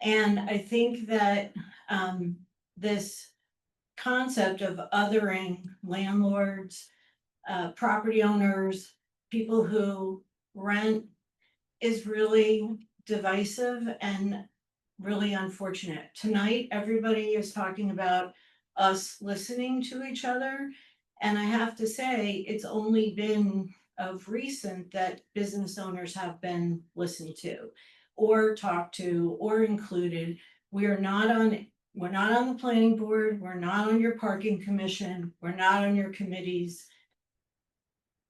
O: And I think that this concept of othering landlords, property owners, people who rent is really divisive and really unfortunate. Tonight, everybody is talking about us listening to each other. And I have to say, it's only been of recent that business owners have been listened to or talked to or included. We're not on the planning board, we're not on your parking commission, we're not on your committees.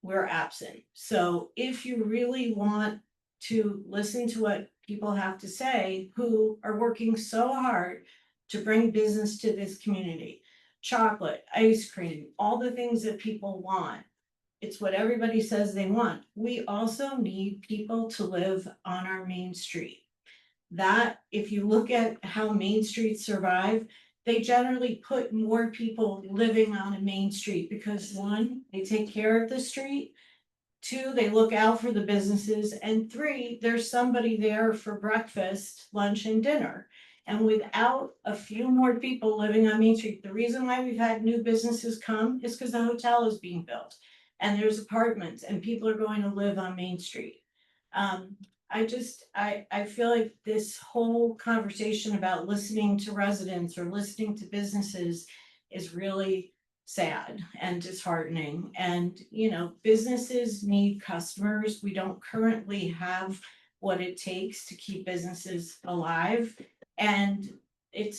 O: We're absent. So if you really want to listen to what people have to say, who are working so hard to bring business to this community, chocolate, ice cream, all the things that people want. It's what everybody says they want. We also need people to live on our main street. That, if you look at how Main Street survive, they generally put more people living on a main street because 1, they take care of the street. 2, they look out for the businesses, and 3, there's somebody there for breakfast, lunch, and dinner. And without a few more people living on Main Street, the reason why we've had new businesses come is because the hotel is being built. And there's apartments and people are going to live on Main Street. I feel like this whole conversation about listening to residents or listening to businesses is really sad and disheartening. And, businesses need customers. We don't currently have what it takes to keep businesses alive. And they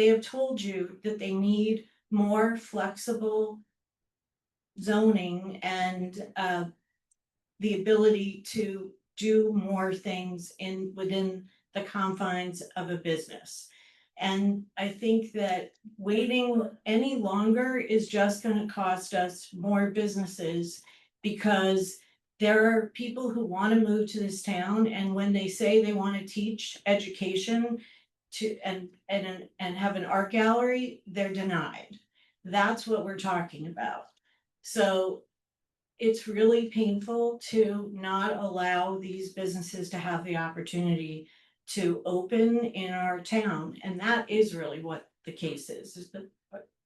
O: have told you that they need more flexible zoning and the ability to do more things within the confines of a business. And I think that waiting any longer is just gonna cost us more businesses, because there are people who wanna move to this town, and when they say they wanna teach education and have an art gallery, they're denied. That's what we're talking about. So it's really painful to not allow these businesses to have the opportunity to open in our town, and that is really what the case is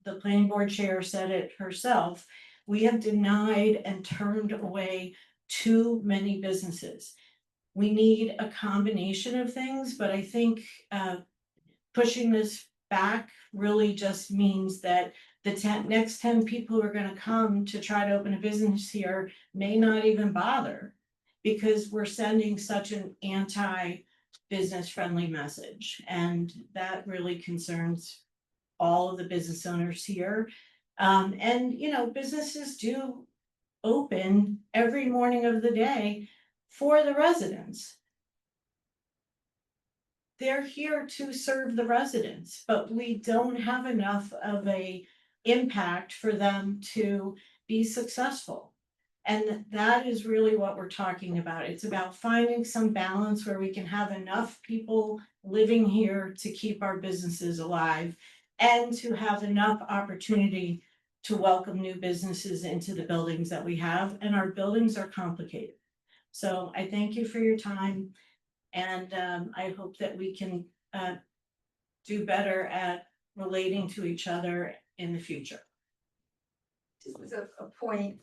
O: the planning board chair said it herself. We have denied and turned away too many businesses. We need a combination of things, but I think pushing this back really just means that the next 10 people who are gonna come to try to open a business here may not even bother, because we're sending such an anti-business friendly message, and that really concerns all of the business owners here. And you know, businesses do open every morning of the day for the residents. They're here to serve the residents, but we don't have enough of a impact for them to be successful. And that is really what we're talking about. It's about finding some balance where we can have enough people living here to keep our businesses alive, and to have enough opportunity to welcome new businesses into the buildings that we have, and our buildings are complicated. So I thank you for your time, and I hope that we can do better at relating to each other in the future.
A: Just as a point,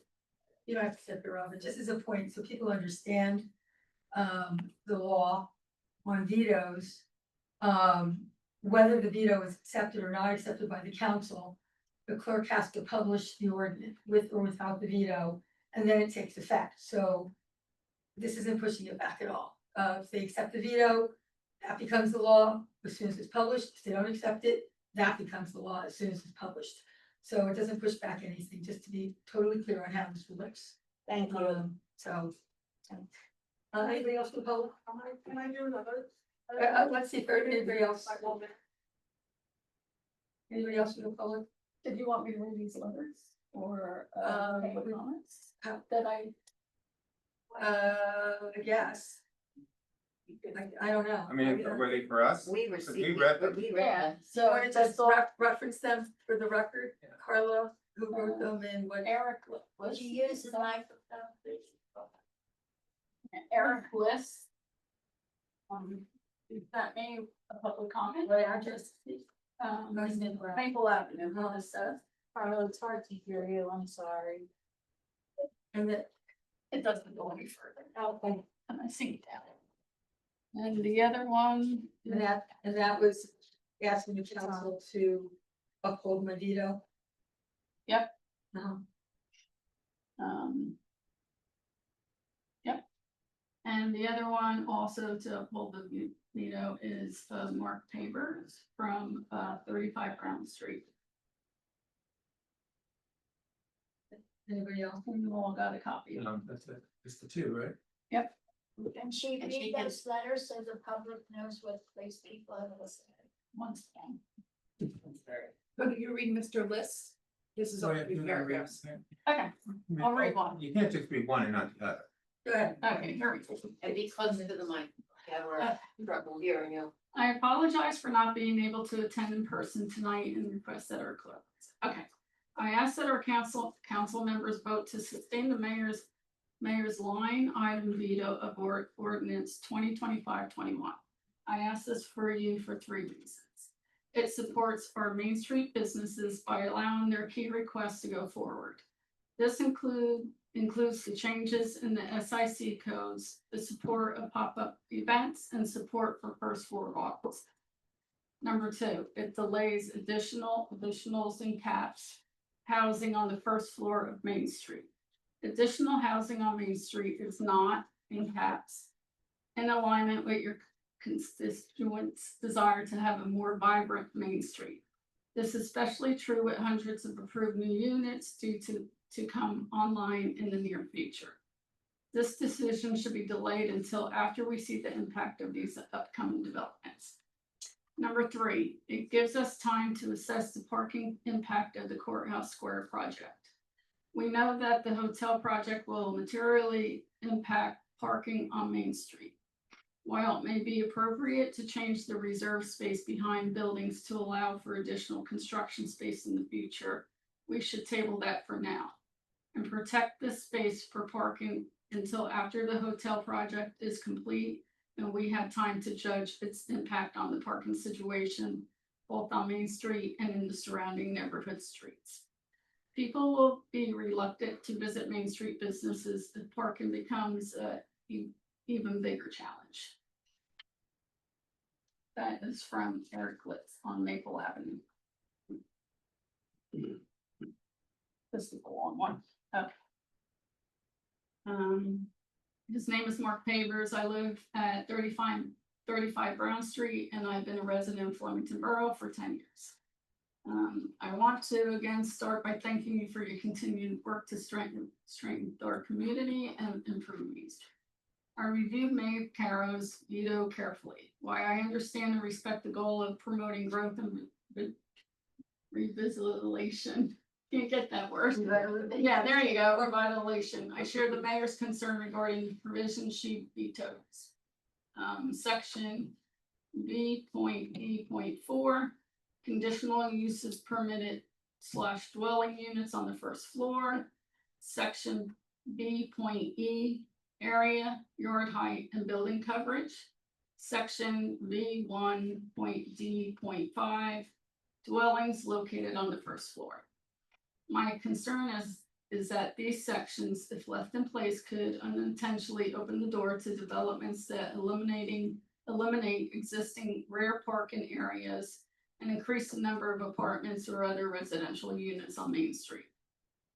A: you don't have to step around, but just as a point, so people understand the law on vetoes. Whether the veto is accepted or not accepted by the council, the clerk has to publish the ordinance with or without the veto, and then it takes effect. So this isn't pushing it back at all. If they accept the veto, that becomes the law as soon as it's published. If they don't accept it, that becomes the law as soon as it's published. So it doesn't push back anything, just to be totally clear on how this works.
O: Thank you.
A: Anybody else from the public?
I: Can I do another?
A: Let's see if anybody else. Anybody else from the public?
P: Did you want me to read these letters or public comments
A: How-
P: that I?
A: Yes. I don't know.
D: I mean, were they for us?
G: We
D: Because
G: received,
D: read them.
P: Yeah,
A: So
P: so
A: want to just reference them for the record, Carla, who wrote them and what?
P: Eric,
M: Would you use the microphone, please?
P: Eric Bliss. He sent me a public comment.
A: What address?
P: Maple Avenue, Melissa. Carla, it's hard to hear you, I'm sorry.
A: And that,
P: It doesn't go any further. Okay. And I sing it down. And the other one.
A: and that was asking the council to uphold my veto.
P: Yep.
A: Uh-huh.
P: Yep. And the other one also to uphold the veto is Mark Tabers from 35 Brown Street.
A: Anybody else?
P: And you all got a copy of it.
D: That's it. It's the two, right?
P: Yep.
M: And she
G: And she
M: read
G: can-
M: those letters so the public knows what place people are listening.
P: Once again.
F: But you read Mr. List? This is
D: Oh,
F: all
D: yeah,
F: three
D: you know,
F: paragraphs.
P: Okay, I'll read one.
D: You can't just read one and not the other.
A: Go ahead.
P: Okay, here we go.
G: and be close to the mic. Yeah, we're trouble hearing you.
P: I apologize for not being able to attend in person tonight and request that our clerk. Okay. I ask that our council members vote to sustain the mayor's line item veto of ordinance 2025-21. I ask this for you for 3 reasons. It supports our Main Street businesses by allowing their key requests to go forward. This includes the changes in the SIC codes, the support of pop-up events, and support for first floor office. Number 2, it delays additionals and caps housing on the first floor of Main Street. Additional housing on Main Street is not in caps, in alignment with your constituents' desire to have a more vibrant Main Street. This is especially true with hundreds of approved new units due to come online in the near future. This decision should be delayed until after we see the impact of these upcoming developments. Number 3, it gives us time to assess the parking impact of the Courthouse Square project. We know that the hotel project will materially impact parking on Main Street. While it may be appropriate to change the reserve space behind buildings to allow for additional construction space in the future, we should table that for now and protect this space for parking until after the hotel project is complete and we have time to judge its impact on the parking situation, both on Main Street and in the surrounding neighborhood streets. People will be reluctant to visit Main Street businesses if parking becomes an even bigger challenge. That is from Eric Litz on Maple Avenue. This is a long one. Okay. His name is Mark Pavers. I live at 35 Brown Street, and I've been a resident of Flemington Borough for 10 years. I want to again start by thanking you for your continued work to strengthen our community and improve Main Street. I reviewed Mayor Caro's veto carefully. While I understand and respect the goal of promoting growth and revitalization. Can't get that word. Yeah, there you go, revitalization. I share the mayor's concern regarding the provision she vetoes. Section B.E.4, conditional uses permitted / dwelling units on the first floor. Section B.E, area, yard height, and building coverage. Section V1.D.5, dwellings located on the first floor. My concern is that these sections, if left in place, could unintentionally open the door to developments that eliminate existing rear parking areas and increase the number of apartments or other residential units on Main Street.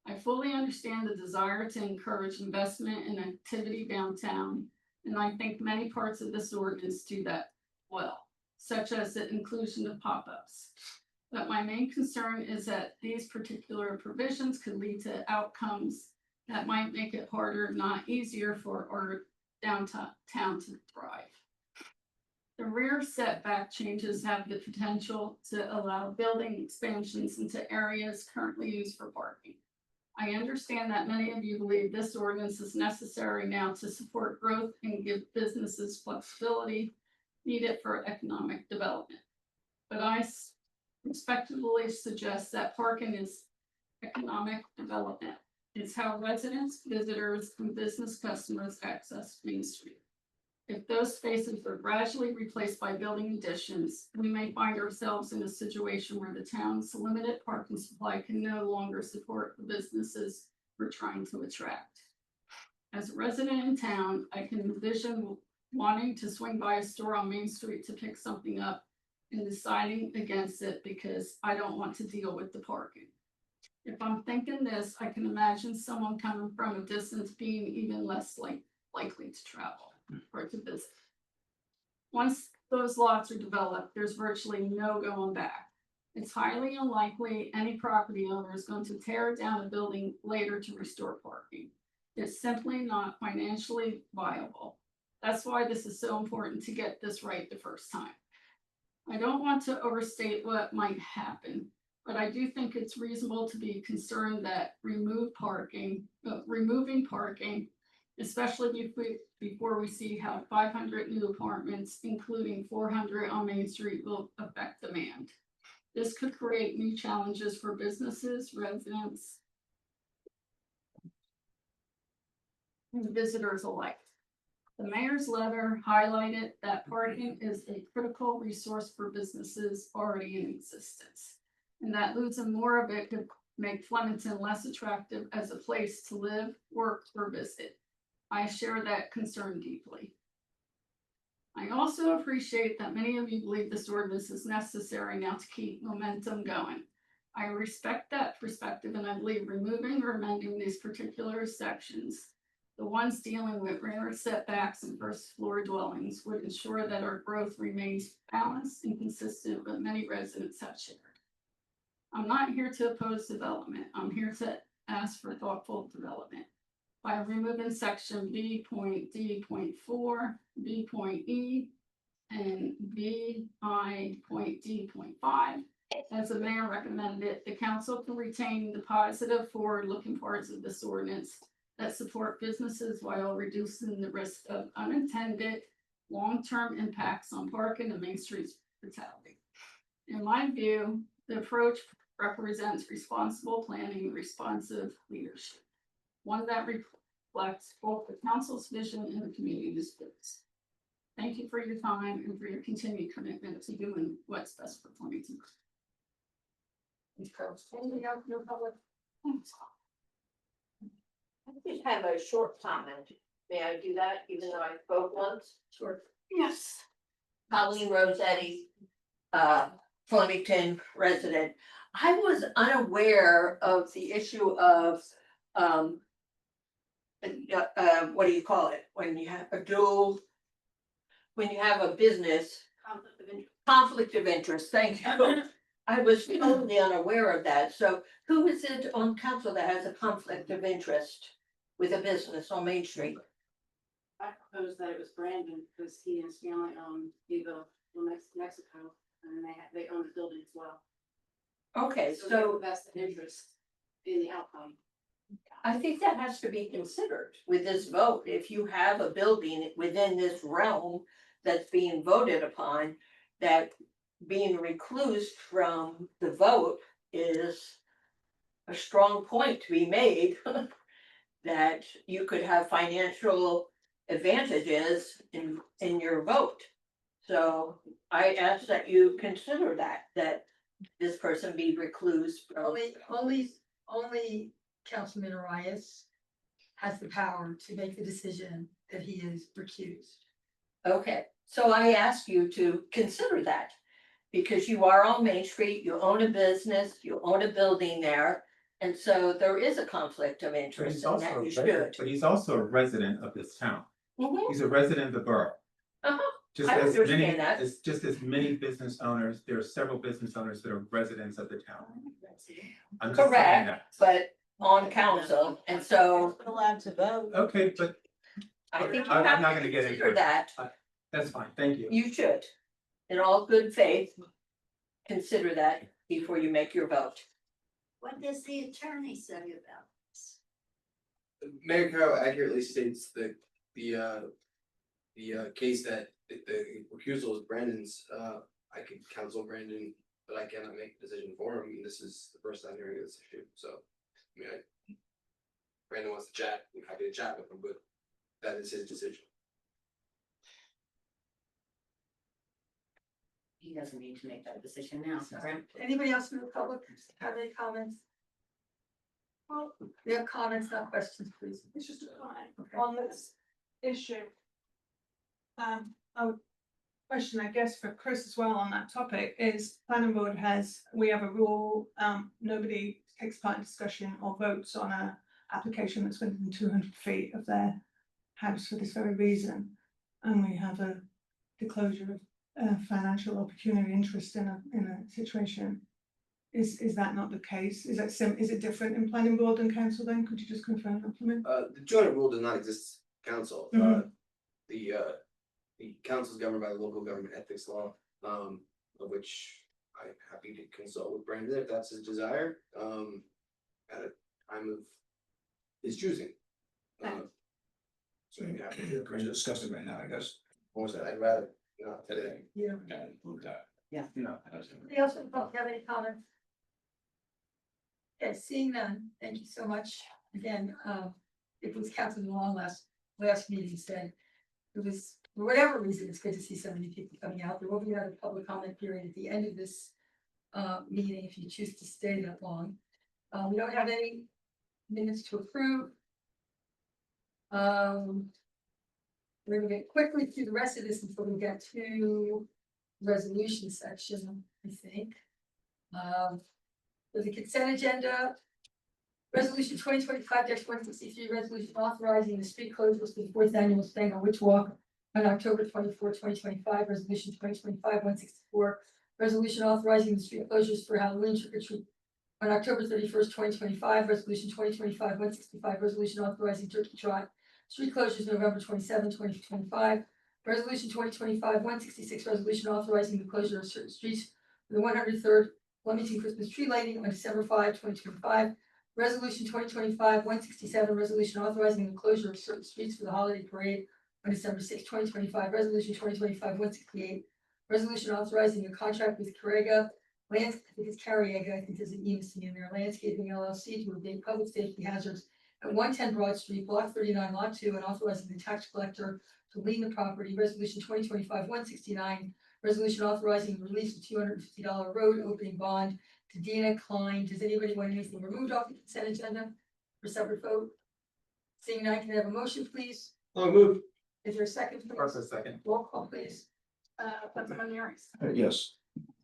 P: I fully understand the desire to encourage investment and activity downtown, and I think many parts of this ordinance do that well, such as the inclusion of pop-ups. But my main concern is that these particular provisions could lead to outcomes that might make it harder, not easier, for our downtown to thrive. The rear setback changes have the potential to allow building expansions into areas currently used for parking. I understand that many of you believe this ordinance is necessary now to support growth and give businesses flexibility needed for economic development. But I respectfully suggest that parking is economic development. It's how residents, visitors, and business customers access Main Street. If those spaces are gradually replaced by building additions, we may find ourselves in a situation where the town's limited parking supply can no longer support the businesses we're trying to attract. As a resident in town, I can envision wanting to swing by a store on Main Street to pick something up and deciding against it because I don't want to deal with the parking. If I'm thinking this, I can imagine someone coming from a distance being even less likely to travel or to visit. Once those lots are developed, there's virtually no going back. It's highly unlikely any property owner is going to tear down a building later to restore parking. It's simply not financially viable. That's why this is so important to get this right the first time. I don't want to overstate what might happen, but I do think it's reasonable to be concerned that removing parking, especially before we see how 500 new apartments, including 400 on Main Street, will affect demand. This could create new challenges for businesses, residents, and visitors alike. The mayor's letter highlighted that parking is a critical resource for businesses already in existence, and that losing more of it could make Flemington less attractive as a place to live, work, or visit. I share that concern deeply. I also appreciate that many of you believe this ordinance is necessary now to keep momentum going. I respect that perspective, and I believe removing or amending these particular sections, The ones dealing with rear setbacks and first floor dwellings would ensure that our growth remains balanced and consistent with many residents have shared. I'm not here to oppose development. I'm here to ask for thoughtful development. By removing section B.D.4, B.E, and B.I.D.5, as the mayor recommended, the council can retain the positive forward-looking parts of this ordinance that support businesses while reducing the risk of unintended long-term impacts on parking and Main Street's brutality. In my view, the approach represents responsible planning and responsive leadership, one that reflects both the council's vision and the community's goals. Thank you for your time and for your continued commitment to doing what's best for Flemington. Anybody else in the public? Thanks.
K: I just have a short comment. May I do that, even though I spoke once?
P: Sure.
K: Yes. Colleen Rossetti, Flemington resident. I was unaware of the issue of, what do you call it? When you have a dual, when you have a business. Conflict of interest, thank you. I was totally unaware of that. So who is it on council that has a conflict of interest with a business on Main Street?
B: I proposed that it was Brandon, because he and his family own Vivo, Mexico, and they own the building as well.
K: Okay,
B: So
K: so
B: that's the interest in the outcome.
K: I think that has to be considered with this vote. If you have a building within this realm that's being voted upon, that being reclused from the vote is a strong point to be made that you could have financial advantages in your vote. So I ask that you consider that this person be reclused from.
A: Only Councilman Arias has the power to make the decision that he is recused.
K: Okay, so I ask you to consider that, because you are on Main Street, you own a business, you own a building there. And so there is a conflict of
D: But
K: interest
D: he's
K: in
D: also
K: that
D: a
K: you
D: resident,
K: should.
D: but he's also a resident of this town.
K: Mhm.
D: He's a resident of the borough. Just
K: I
D: as
K: understand
D: many,
K: that.
D: just as many business owners, there are several business owners that are residents of the town. I'm just saying
K: Correct,
D: that.
K: but on council, and so
M: Allowed to vote.
D: Okay, but
K: I think you
D: I'm
K: have
D: not
K: to
D: gonna get into
K: consider
D: it.
K: that.
D: That's fine, thank you.
K: You should, in all good faith, consider that before you make your vote.
M: What does the attorney say about this?
Q: Mayor Carroll accurately states the case that the recusal is Brandon's. I could counsel Brandon, but I cannot make a decision for him. I mean, this is the first time hearing this issue, so. I mean, Brandon wants to chat, I'm happy to chat with him, but that is his decision.
B: He doesn't need to make that decision now.
A: Anybody else from the public have any comments? Well, we have comments, not questions, please.
I: It's just a comment
A: Okay.
I: on this issue. I would question, I guess, for Chris as well on that topic is planning board we have a rule, nobody takes part in discussion or votes on a application that's within 200 feet of their house for this very reason. And we have a disclosure of financial or pecuniary interest in a situation. Is that not the case? Is it different in planning board and council then? Could you just confirm that for me?
Q: The joint rule does not exist, council. The council is governed by the local government ethics law, of which I'm happy to consult with Brandon if that's his desire, at a time of his choosing. So you have to
H: We're discussing right now, I guess.
Q: what was that? I'd rather not today.
A: Yeah.
H: And move that.
B: Yeah.
H: No.
A: Anybody else from the public have any comments? Okay, seeing none, thank you so much. Again, it was Councilman Long last meeting said, it was, for whatever reason, it's good to see so many people coming out. There will be another public comment period at the end of this meeting if you choose to stay that long. We don't have any minutes to approve. We're gonna get quickly through the rest of this before we get to resolution section, I think. For the consent agenda, Resolution 2025-163, resolution authorizing the street closures for the fourth annual Spang on Witch Walk on October 24, 2025. Resolution 2025-164, resolution authorizing the street closures for Halloween trick or treat on October 31st, 2025. Resolution 2025-165, resolution authorizing turkey trot street closures November 27, 2025. Resolution 2025-166, resolution authorizing the closure of certain streets for the 103rd Flemington Christmas tree lighting on December 5, 2025. Resolution 2025-167, resolution authorizing the closure of certain streets for the holiday parade on December 6, 2025. Resolution 2025-168, resolution authorizing a contract with Carrega I think it's Carriega, I think there's an E missing in there, Landscaping LLC to abate public safety hazards at 110 Broad Street, Block 39, Lot 2, and authorizing the tax collector to lien the property. Resolution 2025-169, resolution authorizing the release of $250 road opening bond to Dina Klein. Does anybody want anything removed off the consent agenda for separate vote? Seeing none, can I have a motion, please?
C: Oh, move.
A: Is there a second, please?
D: First, a second.
A: Roll call, please.
P: Councilman Nares.
H: Yes.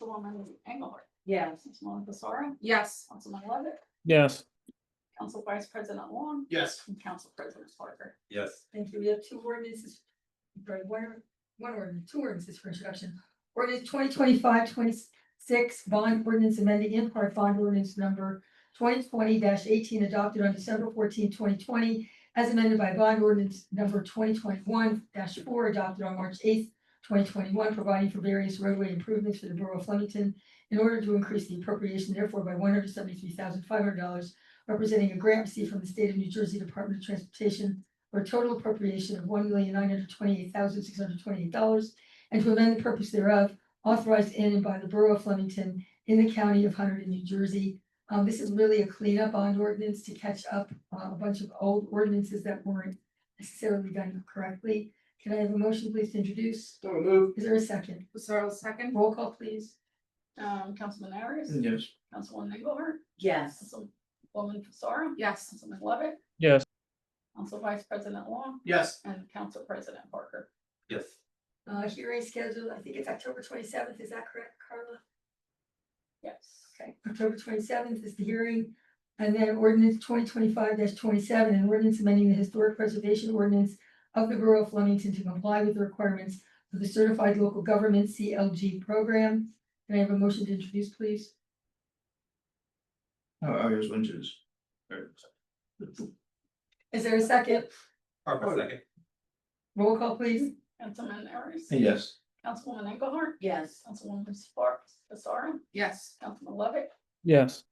P: Councilwoman Engelhardt.
K: Yes.
P: Councilwoman Fasara.
F: Yes.
P: Councilman Levitt.
E: Yes.
P: Council Vice President Long.
C: Yes.
P: And Council President Parker.
D: Yes.
A: Thank you. We have two ordinances. Sorry, one ordinance, two ordinances for introduction. Ordinance 2025-26, bond ordinance amending in part bond ordinance number 2020-18 adopted on December 14, 2020, as amended by bond ordinance number 2021-4 adopted on March 8th, 2021, providing for various roadway improvements for the borough of Flemington in order to increase the appropriation therefore by $173,500, representing a grant received from the state of New Jersey Department of Transportation for a total appropriation of $1,928,628, and to amend the purpose thereof, authorized in and by the borough of Flemington in the county of Hunterdon, New Jersey. This is really a cleanup on ordinance to catch up a bunch of old ordinances that weren't necessarily done correctly. Can I have a motion, please, to introduce?
C: So move.
A: Is there a second?
F: Fasara, second.
A: Roll call, please.
P: Councilman Nares.
H: Yes.
P: Councilwoman Engelhardt.
K: Yes.
P: Councilwoman Fasara.
F: Yes.
P: Councilman Levitt.
E: Yes.
P: Council Vice President Long.
C: Yes.
P: And Council President Parker.
D: Yes.
A: Hearing scheduled, I think it's October 27th, is that correct, Carla?
P: Yes.
A: Okay, October 27th is the hearing. And then ordinance 2025-27, an ordinance amending the historic preservation ordinance of the borough of Flemington to comply with the requirements of the Certified Local Government CLG program. Can I have a motion to introduce, please?
H: I just went to this.
A: Is there a second?
D: Parker, second.
A: Roll call, please.
P: Councilman Nares.
H: Yes.
P: Councilwoman Engelhardt.
K: Yes.
P: Councilwoman Fasara.
F: Yes.
P: Councilman Levitt.
E: Yes.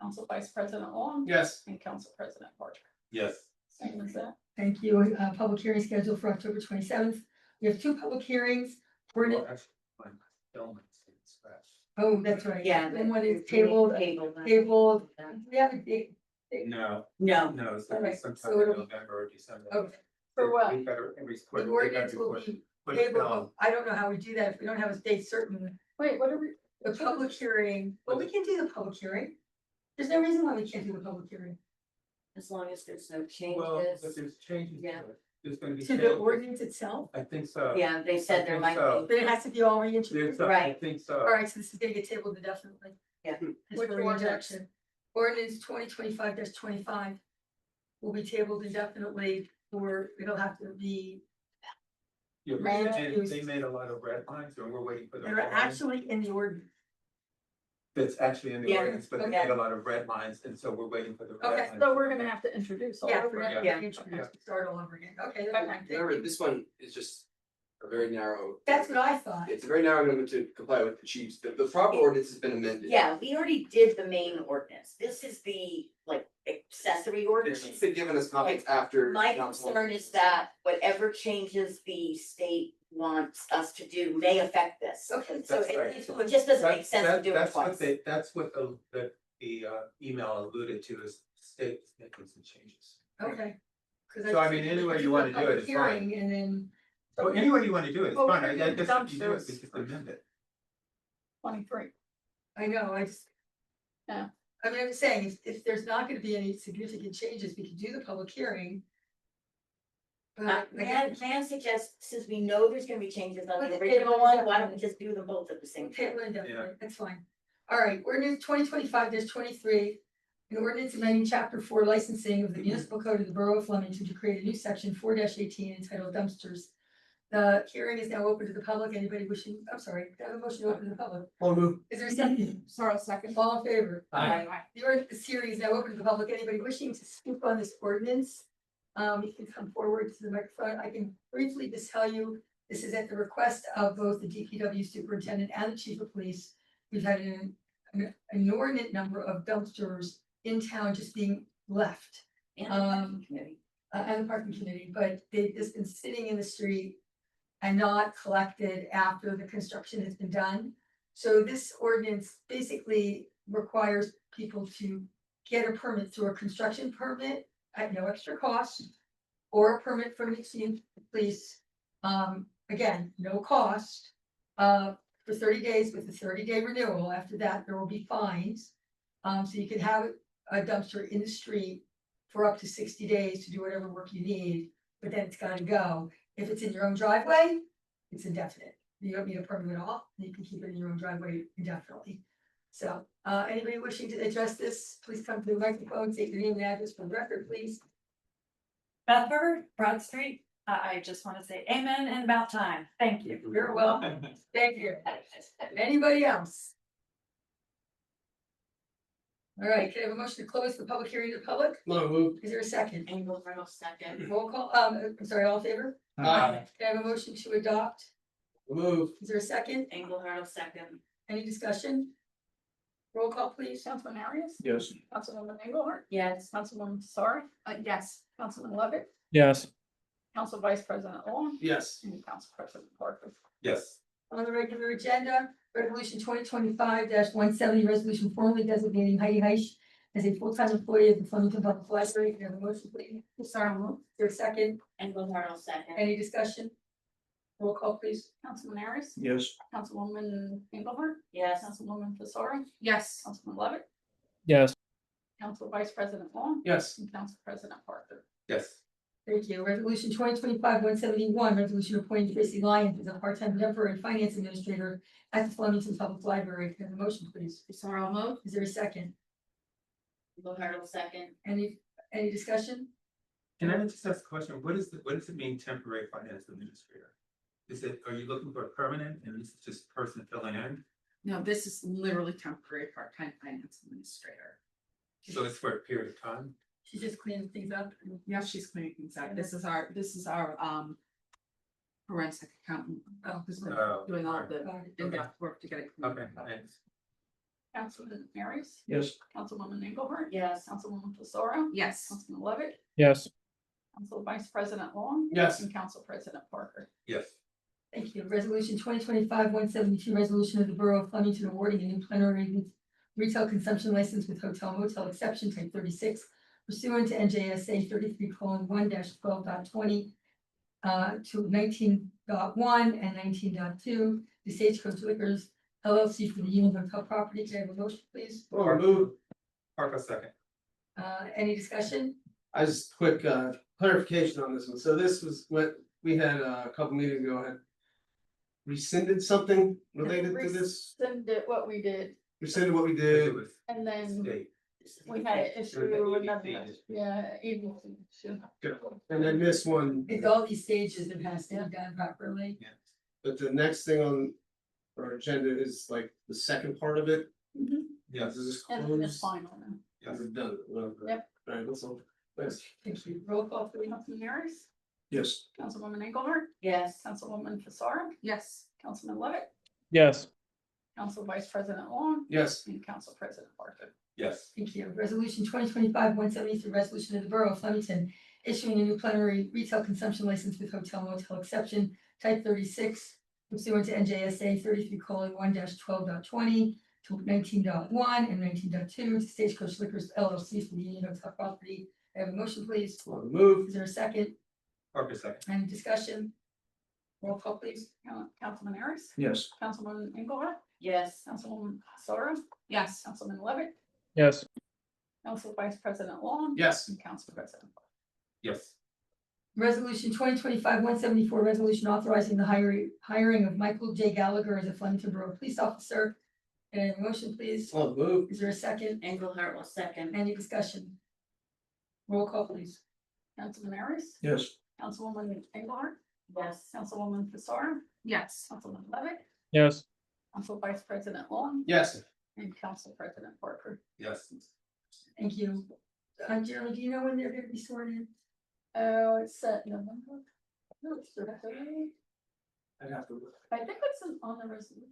P: Council Vice President Long.
C: Yes.
P: And Council President Parker.
D: Yes.
P: Same as that.
A: Thank you. Public hearing scheduled for October 27th. We have two public hearings. Ordinance,
D: Well, actually, my film is scratched.
A: oh, that's right.
K: Yeah.
A: Then one is tabled,
K: Table.
A: we have a date.
D: No,
K: No.
D: no, it's
A: Okay,
D: gonna be
A: so
D: sometime in
A: it'll-
D: November or December.
A: Okay.
P: For what?
D: We better,
A: The
D: we
A: ordinance
D: better
A: will
D: put-
A: be
D: put
A: tabled,
D: film.
A: I don't know how we do that if we don't have a date certain.
P: Wait, what are we?
A: The public hearing, well, we can do the public hearing. There's no reason why we can't do the public hearing.
K: As long as there's no
D: Well, if
K: changes.
D: there's changes to
K: Yeah.
D: it, there's gonna be
A: To the
D: changes.
A: ordinance itself,
D: I think so.
K: Yeah, they said there
D: think
K: might
D: so.
A: but it has to be all
D: There's
A: reintroduced.
D: I
K: Right.
D: think so.
A: All right, so this is gonna get tabled indefinitely.
K: Yeah.
A: It's
F: Which
A: for
F: ordinance?
A: reintroduction. Ordinance 2025-25 will be tabled indefinitely, or it'll have to be,
D: Yeah,
A: Right.
D: and they made a lot of red lines, and we're waiting for the.
A: they're
D: red lines.
A: actually in the ordinance.
D: That's actually in the
K: Yeah.
D: ordinance, but they
A: Okay.
D: made a lot of red lines, and so we're waiting for the red
A: Okay,
D: lines.
P: So we're gonna have to introduce all
A: Yeah,
P: over
A: we're
P: again.
A: gonna
K: Yeah.
A: have to introduce, start all over again. Okay, that's fine. Thank
Q: Remember,
A: you.
Q: this one is just a very narrow.
A: That's what I thought.
Q: It's a very narrow limit to comply with the chiefs. The proper ordinance has been amended.
G: Yeah, we already did the main ordinance. This is the like accessory
Q: The
G: ordinance.
Q: chiefs had given us copies after.
G: My
Q: council-
G: concern is that whatever changes the state wants us to do may affect this.
A: Okay,
G: So
D: That's right.
G: it just doesn't make sense to do it
D: That's what
G: twice.
D: that's what the email alluded to, is state making some changes.
A: Okay. 'Cause
D: So, I mean, any way you wanna do it, it's fine.
A: Hearing and then.
D: So any way you wanna do it, it's
P: Well,
D: fine,
P: we're
D: I
P: doing
D: guess if you do it,
P: dumpsters.
D: we just amend it.
P: 23.
A: I know, I just.
P: Yeah.
A: I mean, I'm saying, if there's not gonna be any significant changes, we could do the public hearing. But
G: May I suggest, since we know there's gonna be changes on
A: Let's
G: the
A: table
G: original
A: it
G: one, why
A: indefinitely.
G: don't we just do them both at the same time?
A: table indefinitely, that's fine. All right, ordinance 2025-23, An ordinance amending chapter 4 licensing of the municipal code of the Borough of Flemington to create a new section 4-18 entitled dumpsters. The hearing is now open to the public. Anybody wishing, I'm sorry, can I have a motion to open to the public?
C: I'll move.
A: Is there a second?
F: Sorry, second.
A: All in favor?
C: Aye.
A: This hearing is now open to the public. Anybody wishing to speak on this ordinance? You can come forward to the microphone. I can briefly just tell you, this is at the request of both the DPW superintendent and the chief of police. We've had an inordinate number of dumpsters in town just being left.
G: And the parking committee.
A: And the parking committee, but they've just been sitting in the street and not collected after the construction has been done. So this ordinance basically requires people to get a permit through a construction permit at no extra cost, or a permit from the chief of police, again, no cost, for 30 days with a 30-day renewal. After that, there will be fines. So you can have a dumpster in the street for up to 60 days to do whatever work you need, but then it's gotta go. If it's in your own driveway, it's indefinite. You don't need a permit at all. You can keep it in your own driveway indefinitely. So, anybody wishing to address this, please come to the microphone, state your name and address for the record, please.
R: Beth Berger, Broad Street. I just want to say amen and about time. Thank you.
A: You're welcome. Thank you. Anybody else? All right, can I have a motion to close the public hearing to the public?
C: I'll move.
A: Is there a second?
G: Engel Reynolds second.
A: Roll call, I'm sorry, all in favor?
C: Aye.
A: Can I have a motion to adopt?
C: I'll move.
A: Is there a second?
G: Engel Reynolds second.
A: Any discussion? Roll call, please.
P: Councilman Arias?
H: Yes.
P: Councilwoman Engelhardt?
G: Yes.
P: Councilwoman Fasari? Yes. Councilman Levitt?
E: Yes.
P: Council Vice President Long?
C: Yes.
P: And Council President Parker?
D: Yes.
A: On the regular agenda, resolution 2025-170, resolution formally designating Heidi Heish as a full-time employee of the Flemington Public Library. Can I have a motion, please?
F: Sorry, move.
A: Is there a second?
G: Engel Reynolds second.
A: Any discussion? Roll call, please.
P: Councilman Arias?
H: Yes.
P: Councilwoman Engelhardt?
G: Yes.
P: Councilwoman Fasari?
F: Yes.
P: Councilman Levitt?
E: Yes.
P: Council Vice President Long?
C: Yes.
P: And Council President Parker?
D: Yes.
A: Thank you. Resolution 2025-171, resolution appointing Tracy Lyons as a part-time temporary finance administrator at the Flemington Public Library. Can I have a motion, please?
F: Sorry, I'll move.
A: Is there a second?
G: Engel Reynolds second.
A: Any discussion?
D: Can I just ask a question? What does it mean temporary finance administrator? Are you looking for a permanent and this is just a person filling in?
F: No, this is literally temporary part-time finance administrator.
D: So it's for a period of time?
A: She's just cleaning things up.
F: Yeah, she's cleaning things up. This is our forensic accountant, who's been
D: Oh,
F: doing all the
A: Alright.
F: in-depth work to get it. cleaned
D: Okay,
F: up.
D: thanks.
P: Councilman Arias?
H: Yes.
P: Councilwoman Engelhardt?
G: Yes.
P: Councilwoman Fasari?
F: Yes.
P: Councilman Levitt?
E: Yes.
P: Council Vice President Long?
C: Yes.
P: And Council President Parker?
D: Yes.
A: Thank you. Resolution 2025-172, resolution of the Borough of Flemington awarding a new plenary retail consumption license with hotel motel exception type 36 pursuant to NJSA 33:1-12.20 to 19.1 and 19.2, the Stagecoach Liquors LLC for the Union Hotel property. Can I have a motion, please?
C: I'll move.
D: Parker second.
A: Any discussion?
C: I just quick clarification on this one. So this was what we had a couple meetings ago, had rescinded something related to this,
P: Rescinded what we did,
C: rescinded what we
D: It
C: did.
D: was
P: and then
D: state.
P: we had an issue with another, yeah, even.
C: And then this one,
A: It's all these stages that has to be done properly.
C: but the next thing on our agenda is like the second part of it.
D: Yes.
C: Is this
P: And
C: closed?
P: it's final now.
C: Yes, it's done. Whatever.
P: Yep.
C: All right, that's all. Thanks.
A: Thank you. Roll call, please.
P: Councilman Arias?
H: Yes.
P: Councilwoman Engelhardt?
G: Yes.
P: Councilwoman Fasari?
F: Yes.
P: Councilman Levitt?
E: Yes.
P: Council Vice President Long?
C: Yes.
P: And Council President Parker?
D: Yes.
A: Thank you. Resolution 2025-173, resolution of the Borough of Flemington issuing a new plenary retail consumption license with hotel motel exception type 36 pursuant to NJSA 33:1-12.20 to 19.1 and 19.2 to Stagecoach Liquors LLC for the Union Hotel property. I have a motion, please.
C: I'll move.
A: Is there a second?
D: Parker second.
A: Any discussion? Roll call, please.
P: Councilman Arias?
H: Yes.
P: Councilwoman Engelhardt?
G: Yes.
P: Councilwoman Fasari?
F: Yes.
P: Councilman Levitt?
E: Yes.
P: Council Vice President Long?
C: Yes.
P: And Council President Parker?
D: Yes.
A: Resolution 2025-174, resolution authorizing the hiring of Michael J. Gallagher as a Flemington Borough Police Officer. And motion, please.
C: I'll move.
A: Is there a second?
G: Engelhardt will second.
A: Any discussion? Roll call, please.
P: Councilman Harris,
H: Yes.
P: Councilwoman Engelhardt,
G: Yes.
P: Councilwoman Fasar,
F: Yes.
P: Councilman Levitt,
E: Yes.
P: Council Vice President Long,
C: Yes.
P: and Council President Parker.
D: Yes.
A: Thank you. Jeremy, do you know when they're gonna be sworn in?
P: Oh, it's set November. No, it's Thursday.
C: I'd have to look.
P: I think it's on the resolution.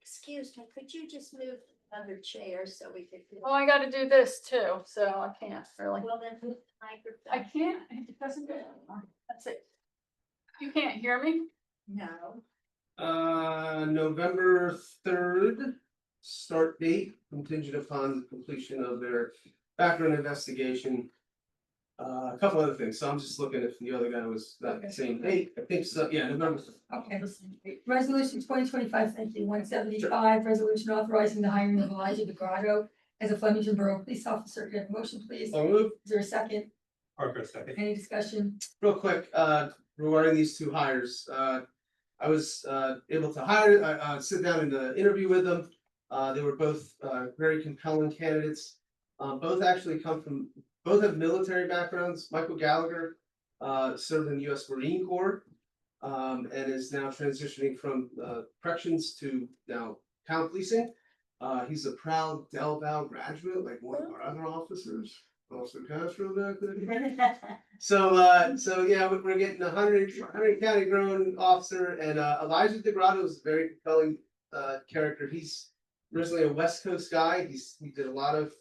M: Excuse me, could you just move another chair so we could?
P: Well, I gotta do this too, so I can't really.
M: Well, then move the microphone.
P: I can't, it doesn't go anymore. That's it. You can't hear me?
M: No.
C: November 3rd, start date contingent upon completion of their background investigation. A couple other things, so I'm just looking if the other guy was that same date, I think so, yeah, November.
A: Okay. Resolution 2025, thank you, 175, resolution authorizing the hiring of Elijah DeGrotto as a Flemington Borough Police Officer. Can I have a motion, please?
C: I'll move.
A: Is there a second?
D: Parker second.
A: Any discussion?
C: Real quick, regarding these two hires, I was able to hire, sit down and interview with them. They were both very compelling candidates. Both actually both have military backgrounds. Michael Gallagher served in the U.S. Marine Corps and is now transitioning from corrections to now town policing. He's a proud Del Val graduate, like one of our other officers. Also Castro back there. So yeah, we're getting a 100 county grown officer, and Elijah DeGrotto is a very compelling character. He's originally a West Coast guy. He did a lot of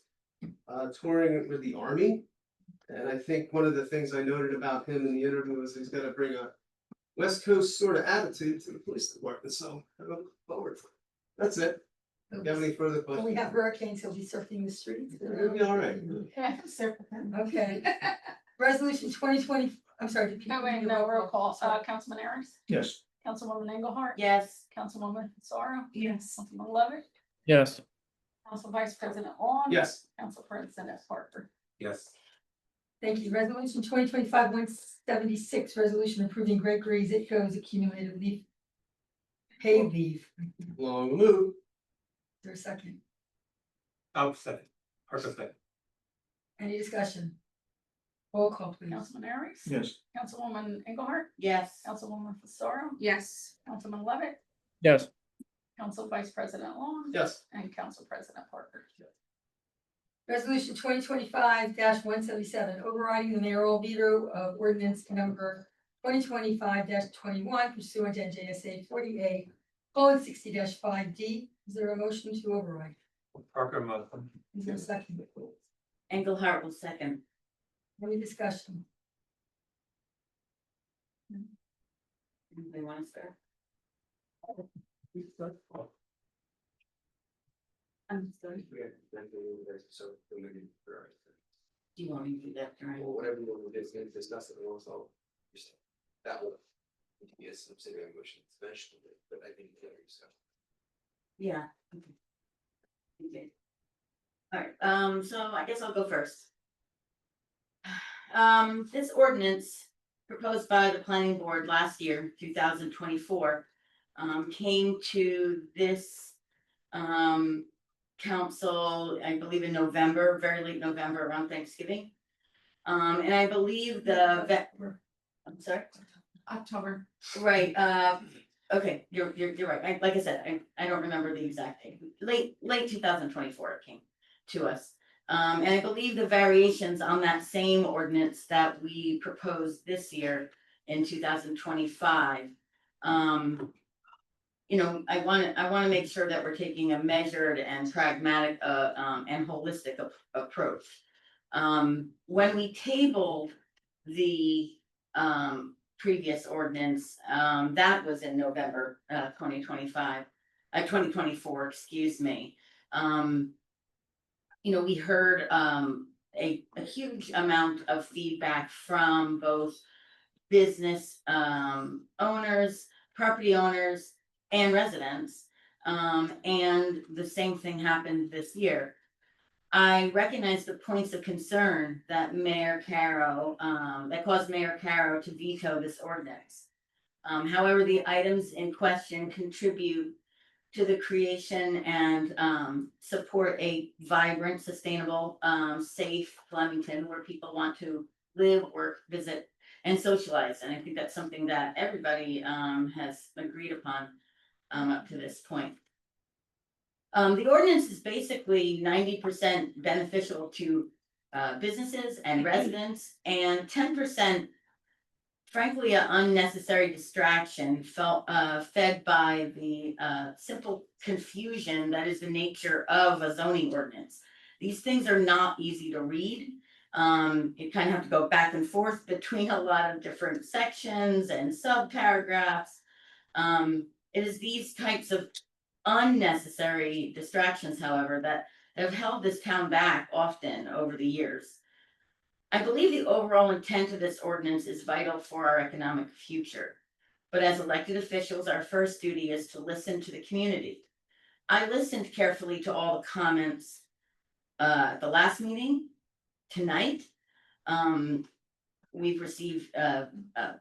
C: touring with the Army, and I think one of the things I noted about him in the interview was he's gonna bring a West Coast sort of attitude to the police department. So I look forward to it. That's it. Do you have any further
A: When
C: questions?
A: we have hurricanes, he'll be surfing the streets.
C: It'll be all right.
P: Yeah, circle them.
A: Okay. Resolution 2020, I'm sorry. did people
P: No, wait,
A: do
P: no, roll
A: roll
P: call.
A: Sorry.
P: Councilman Harris,
H: Yes.
P: Councilwoman Engelhardt.
G: Yes.
P: Councilwoman Fasar.
F: Yes.
P: Councilman Levitt,
E: Yes.
P: Council Vice President Long.
C: Yes.
P: Council President Parker.
D: Yes.
A: Thank you. Resolution 2025-176, resolution approving Gregory Zitko's accumulated leave. Paid leave. Is
C: Long move.
A: there a second?
D: Second. Parker second.
A: Any discussion? Roll call, please.
P: Councilman Harris.
H: Yes.
P: Councilwoman Engelhardt,
G: Yes.
P: Councilwoman Fasar,
F: Yes.
P: Councilman Levitt,
E: Yes.
P: Council Vice President Long.
C: Yes.
P: And Council President Parker.
A: Resolution 2025-177, overriding the mayoral veto of ordinance number 2025-21 pursuant to NJSA 40A:60-5D. Is there a motion to override?
D: Parker motion.
A: Is there a second?
G: Engelhardt will second.
A: Any discussion?
G: Anybody want to start? I'm sorry. Do you want me to do that, Karen?
Q: Well, whatever you want to discuss it, also, that will. Be a subsidiary motion, eventually, but I think there you go.
G: Yeah. Okay. All right, so I guess I'll go first. This ordinance proposed by the planning board last year, 2024, came to this council, I believe in November, very late November, around Thanksgiving. And I believe I'm sorry?
F: October.
G: Right, okay, you're right, like I said, I don't remember the exact date, late 2024 it came to us. And I believe the variations on that same ordinance that we proposed this year in 2025. You know, I wanna make sure that we're taking a measured and pragmatic and holistic approach. When we tabled the previous ordinance, that was in November 2024, excuse me. You know, we heard a huge amount of feedback from both business owners, property owners, and residents. And the same thing happened this year. I recognize the points of concern that Mayor Caro, that caused Mayor Caro to veto this ordinance. However, the items in question contribute to the creation and support a vibrant, sustainable, safe Flemington where people want to live, work, visit, and socialize. And I think that's something that everybody has agreed upon up to this point. The ordinance is basically 90% beneficial to businesses and residents, and 10%, frankly, an unnecessary distraction fed by the simple confusion that is the nature of a zoning ordinance. These things are not easy to read. You kind of have to go back and forth between a lot of different sections and subparagraphs. It is these types of unnecessary distractions, however, that have held this town back often over the years. I believe the overall intent of this ordinance is vital for our economic future. But as elected officials, our first duty is to listen to the community. I listened carefully to all the comments at the last meeting, tonight. We've received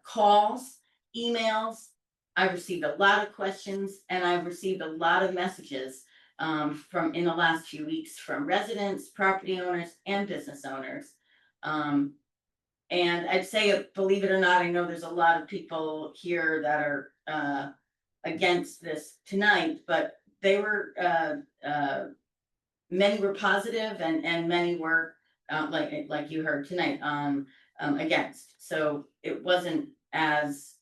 G: calls, emails. I've received a lot of questions, and I've received a lot of messages from in the last few weeks from residents, property owners, and business owners. And I'd say, believe it or not, I know there's a lot of people here that are against this tonight, but they were many were positive and many were like you heard tonight against. So it wasn't as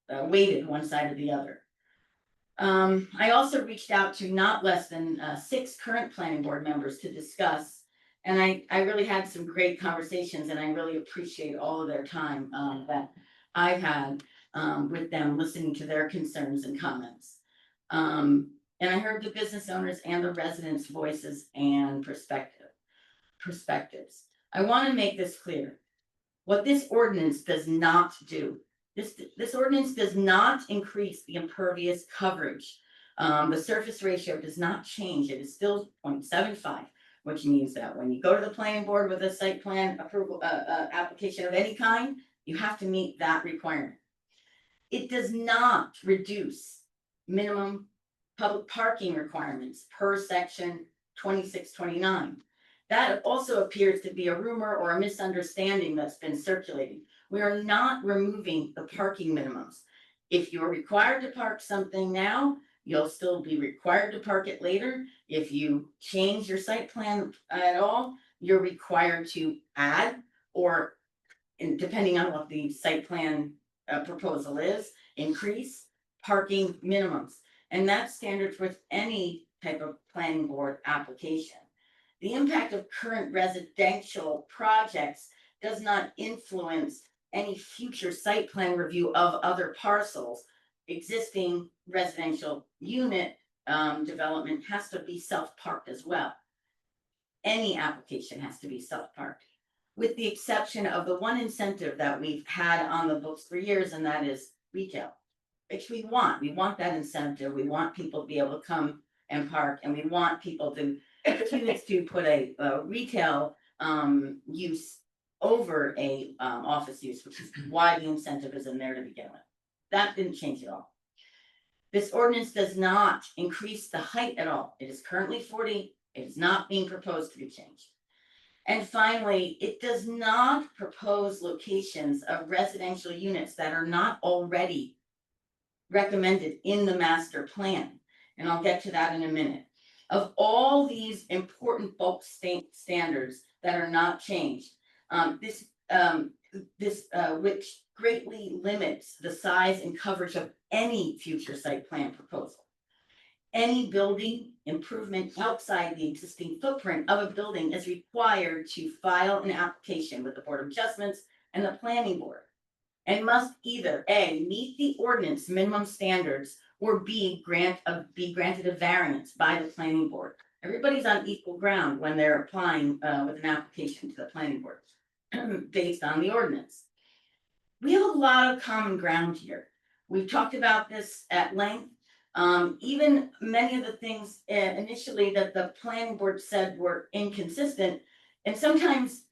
G: weighted one side or the other. I also reached out to not less than 6 current planning board members to discuss, and I really had some great conversations, and I really appreciate all of their time that I've had with them, listening to their concerns and comments. And I heard the business owners and the residents' voices and perspectives. I want to make this clear. What this ordinance does not do, this ordinance does not increase the impervious coverage. The surface ratio does not change. It is still 0.75, which means that when you go to the planning board with a site plan approval application of any kind, you have to meet that requirement. It does not reduce minimum public parking requirements per section 2629. That also appears to be a rumor or a misunderstanding that's been circulating. We are not removing the parking minimums. If you're required to park something now, you'll still be required to park it later. If you change your site plan at all, you're required to add, or depending on what the site plan proposal is, increase parking minimums. And that's standard with any type of planning board application. The impact of current residential projects does not influence any future site plan review of other parcels. Existing residential unit development has to be self-parked as well. Any application has to be self-parked, with the exception of the one incentive that we've had on the books for years, and that is retail, which we want. We want that incentive. We want people to be able to come and park, and we want people to put a retail use over a office use, which is why the incentive is in there to begin with. That didn't change at all. This ordinance does not increase the height at all. It is currently 40. It is not being proposed to be changed. And finally, it does not propose locations of residential units that are not already recommended in the master plan. And I'll get to that in a minute. Of all these important bulk standards that are not changed, which greatly limits the size and coverage of any future site plan proposal. Any building improvement outside the existing footprint of a building is required to file an application with the Board of Adjustments and the Planning Board, and must either A, meet the ordinance minimum standards, or B, be granted a variance by the Planning Board. Everybody's on equal ground when they're applying with an application to the Planning Board based on the ordinance. We have a lot of common ground here. We've talked about this at length. Even many of the things initially that the Planning Board said were inconsistent, and sometimes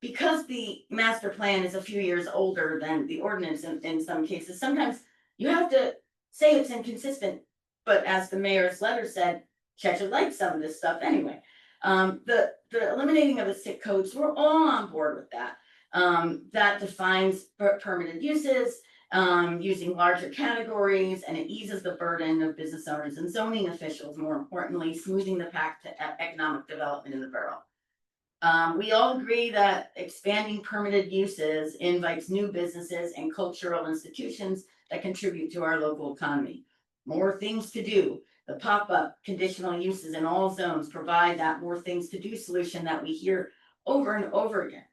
G: because the master plan is a few years older than the ordinance in some cases, sometimes you have to say it's inconsistent, but as the mayor's letter said, Cheshire likes some of this stuff anyway. The eliminating of the SIC codes, we're all on board with that. That defines permitted uses, using larger categories, and it eases the burden of business owners and zoning officials, more importantly, smoothing the path to economic development in the borough. We all agree that expanding permitted uses invites new businesses and cultural institutions that contribute to our local economy. More things to do. The pop-up conditional uses in all zones provide that more things to do solution that we hear over and over again.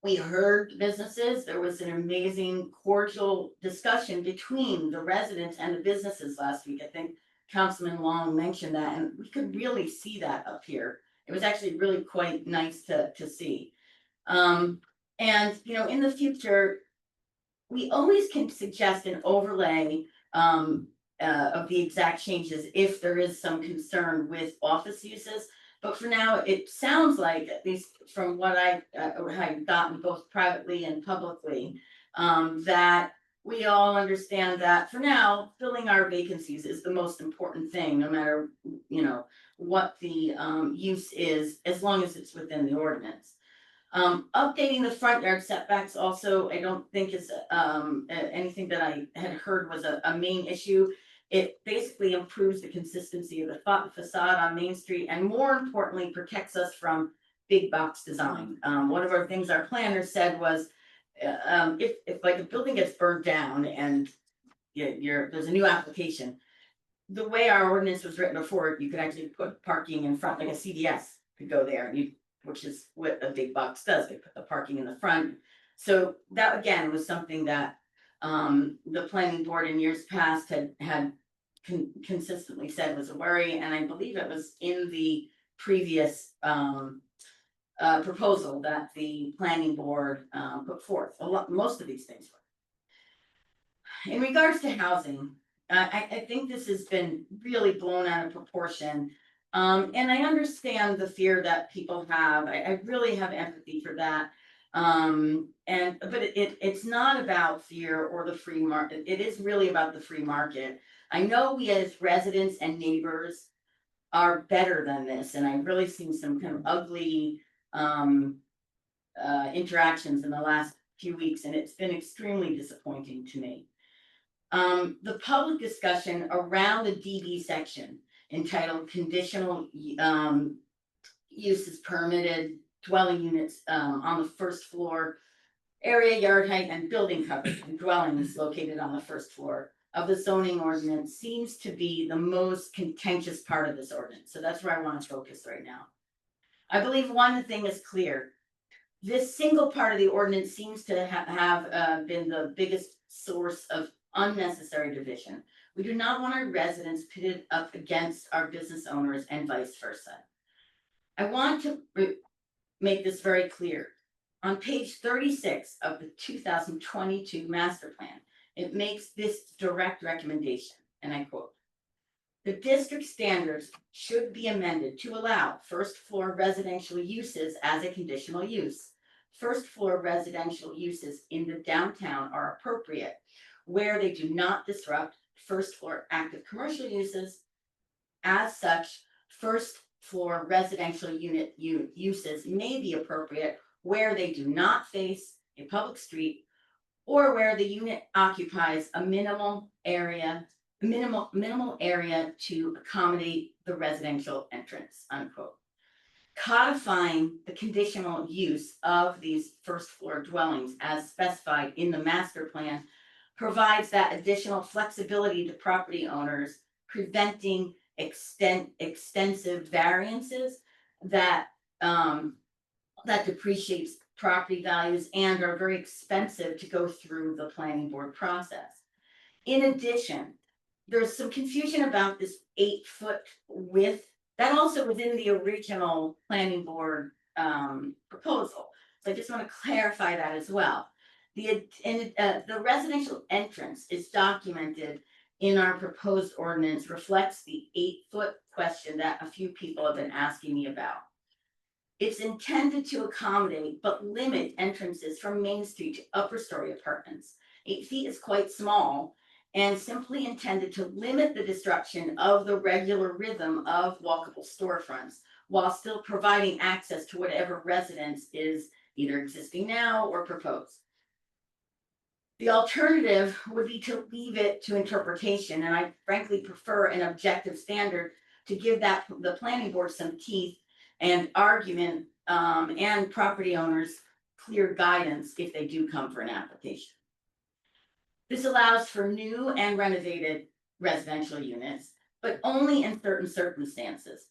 G: We heard businesses. There was an amazing cordial discussion between the residents and the businesses last week. I think Councilman Long mentioned that, and we could really see that up here. It was actually really quite nice to see. And you know, in the future, we always can suggest an overlay of the exact changes if there is some concern with office uses. But for now, it sounds like, at least from what I've gotten both privately and publicly, that we all understand that for now, filling our vacancies is the most important thing, no matter, you know, what the use is, as long as it's within the ordinance. Updating the front yard setbacks also, I don't think is anything that I had heard was a main issue. It basically improves the consistency of the facade on Main Street, and more importantly, protects us from big box design. One of our things our planner said was, if like a building gets burned down and there's a new application, the way our ordinance was written before, you could actually put parking in front, like a CVS could go there, which is what a big box does. They put the parking in the front. So that again was something that the planning board in years past had consistently said was a worry, and I believe it was in the previous proposal that the planning board put forth. Most of these things were. In regards to housing, I think this has been really blown out of proportion. And I understand the fear that people have. I really have empathy for that. But it's not about fear or the free market. It is really about the free market. I know we as residents and neighbors are better than this, and I've really seen some kind of ugly interactions in the last few weeks, and it's been extremely disappointing to me. The public discussion around the DB section entitled conditional uses permitted dwelling units on the first floor, area, yard height, and building coverage and dwellings located on the first floor of the zoning ordinance seems to be the most contentious part of this ordinance. So that's where I want to focus right now. I believe one thing is clear. This single part of the ordinance seems to have been the biggest source of unnecessary division. We do not want our residents pitted up against our business owners and vice versa. I want to make this very clear. On page 36 of the 2022 master plan, it makes this direct recommendation, and I quote, "The district standards should be amended to allow first floor residential uses as a conditional use. First floor residential uses in the downtown are appropriate where they do not disrupt first floor active commercial uses. As such, first floor residential unit uses may be appropriate where they do not face a public street or where the unit occupies a minimal area to accommodate the residential entrance," unquote. Codifying the conditional use of these first floor dwellings as specified in the master plan provides that additional flexibility to property owners, preventing extensive variances that depreciates property values and are very expensive to go through the planning board process. In addition, there's some confusion about this 8-foot width that also was in the original planning board proposal. So I just want to clarify that as well. The residential entrance is documented in our proposed ordinance, reflects the 8-foot question that a few people have been asking me about. It's intended to accommodate but limit entrances from Main Street to upper story apartments 8 feet is quite small and simply intended to limit the disruption of the regular rhythm of walkable storefronts while still providing access to whatever residence is either existing now or proposed. The alternative would be to leave it to interpretation, and I frankly prefer an objective standard to give that the planning board some teeth and argument, and property owners clear guidance if they do come for an application. This allows for new and renovated residential units, but only in certain circumstances.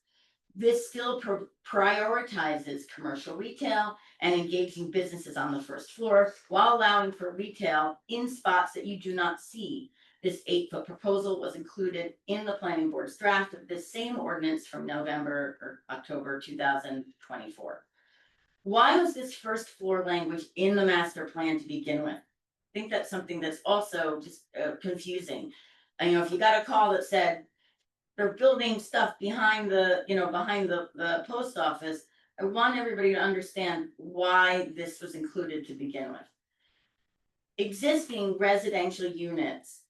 G: This still prioritizes commercial retail and engaging businesses on the first floor while allowing for retail in spots that you do not see. This 8-foot proposal was included in the planning board's draft of this same ordinance from November or October 2024. Why was this first floor language in the master plan to begin with? I think that's something that's also just confusing. And, if you got a call that said they're building stuff behind the post office, I want everybody to understand why this was included to begin with. Existing residential units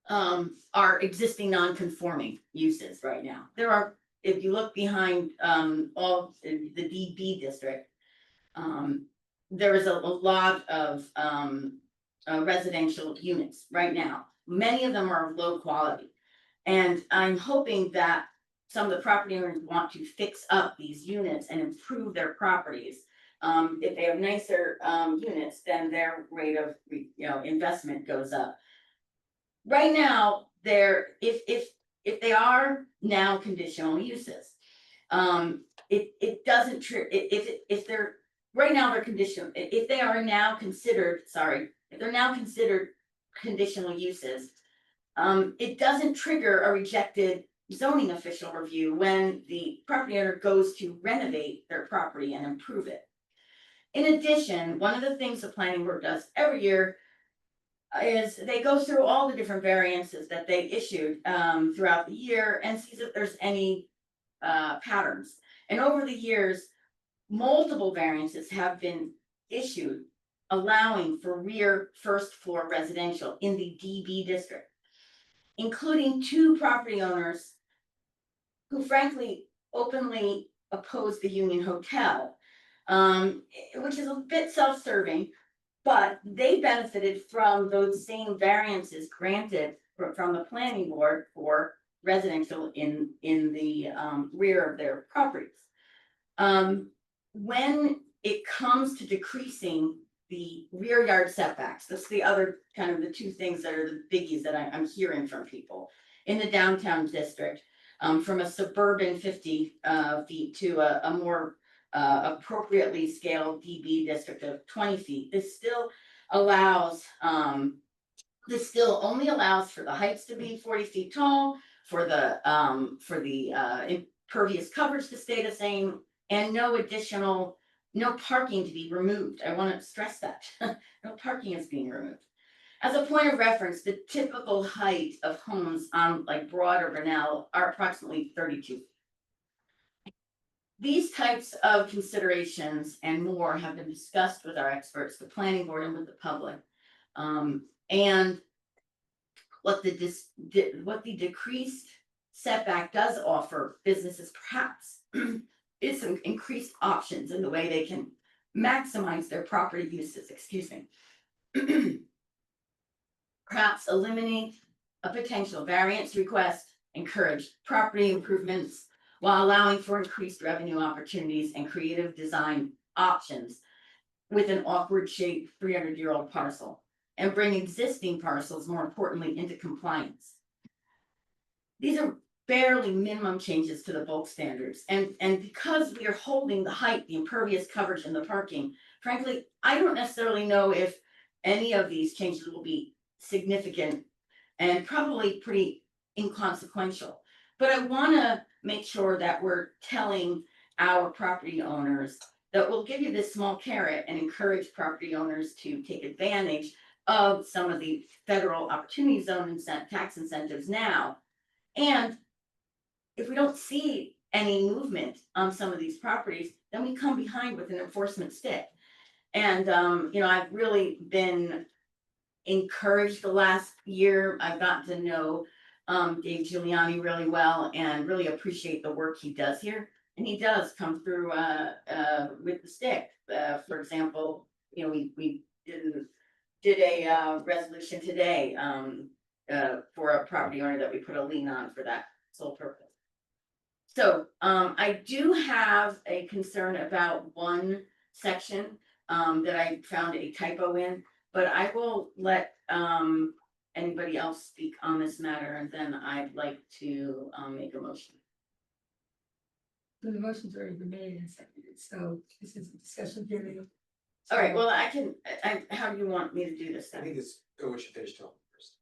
G: are existing non-conforming uses right now. There are, if you look behind all the DB district, there is a lot of residential units right now. Many of them are of low quality. And I'm hoping that some of the property owners want to fix up these units and improve their properties. If they have nicer units, then their rate of investment goes up. Right now, if they are now conditional uses, it doesn't if they're right now they're conditional. If they are now considered, if they're now considered conditional uses, it doesn't trigger a rejected zoning official review when the property owner goes to renovate their property and improve it. In addition, one of the things the planning board does every year is they go through all the different variances that they issued throughout the year and sees if there's any patterns. And over the years, multiple variances have been issued allowing for rear first floor residential in the DB district, including 2 property owners who frankly openly oppose the Union Hotel, which is a bit self-serving, but they benefited from those same variances granted from the planning board for residential in the rear of their properties. When it comes to decreasing the rear yard setbacks, that's the other kind of the 2 things that are the biggies that I'm hearing from people in the downtown district, from a suburban 50 feet to a more appropriately scaled DB district of 20 feet. This still allows, this still only allows for the heights to be 40 feet tall, for the impervious coverage to stay the same, and no parking to be removed. I want to stress that. No parking is being removed. As a point of reference, the typical height of homes on like Broad or Grinnell are approximately 32 feet. These types of considerations and more have been discussed with our experts, the planning board, and with the public. And what the decreased setback does offer businesses perhaps is some increased options in the way they can maximize their property uses, perhaps eliminate a potential variance request, encourage property improvements while allowing for increased revenue opportunities and creative design options with an awkward shaped 300-year-old parcel, and bring existing parcels, more importantly, into compliance. These are barely minimum changes to the bulk standards. And because we are holding the height, the impervious coverage, and the parking, frankly, I don't necessarily know if any of these changes will be significant and probably pretty inconsequential. But I want to make sure that we're telling our property owners that we'll give you this small carrot and encourage property owners to take advantage of some of the federal opportunity zone tax incentives now. And if we don't see any movement on some of these properties, then we come behind with an enforcement stick. And I've really been encouraged the last year. I've gotten to know Dave Giuliani really well and really appreciate the work he does here. And he does come through with the stick. For example, you know, we did a resolution today for a property owner that we put a lien on for that sole purpose. So I do have a concern about one section that I found a typo in, but I will let anybody else speak on this matter, and then I'd like to make a motion.
A: So the motion's already been made and seconded, so this is a discussion period.
G: All right, well, how do you want me to do this
Q: I
G: then?
Q: think it's, everyone should finish talking first.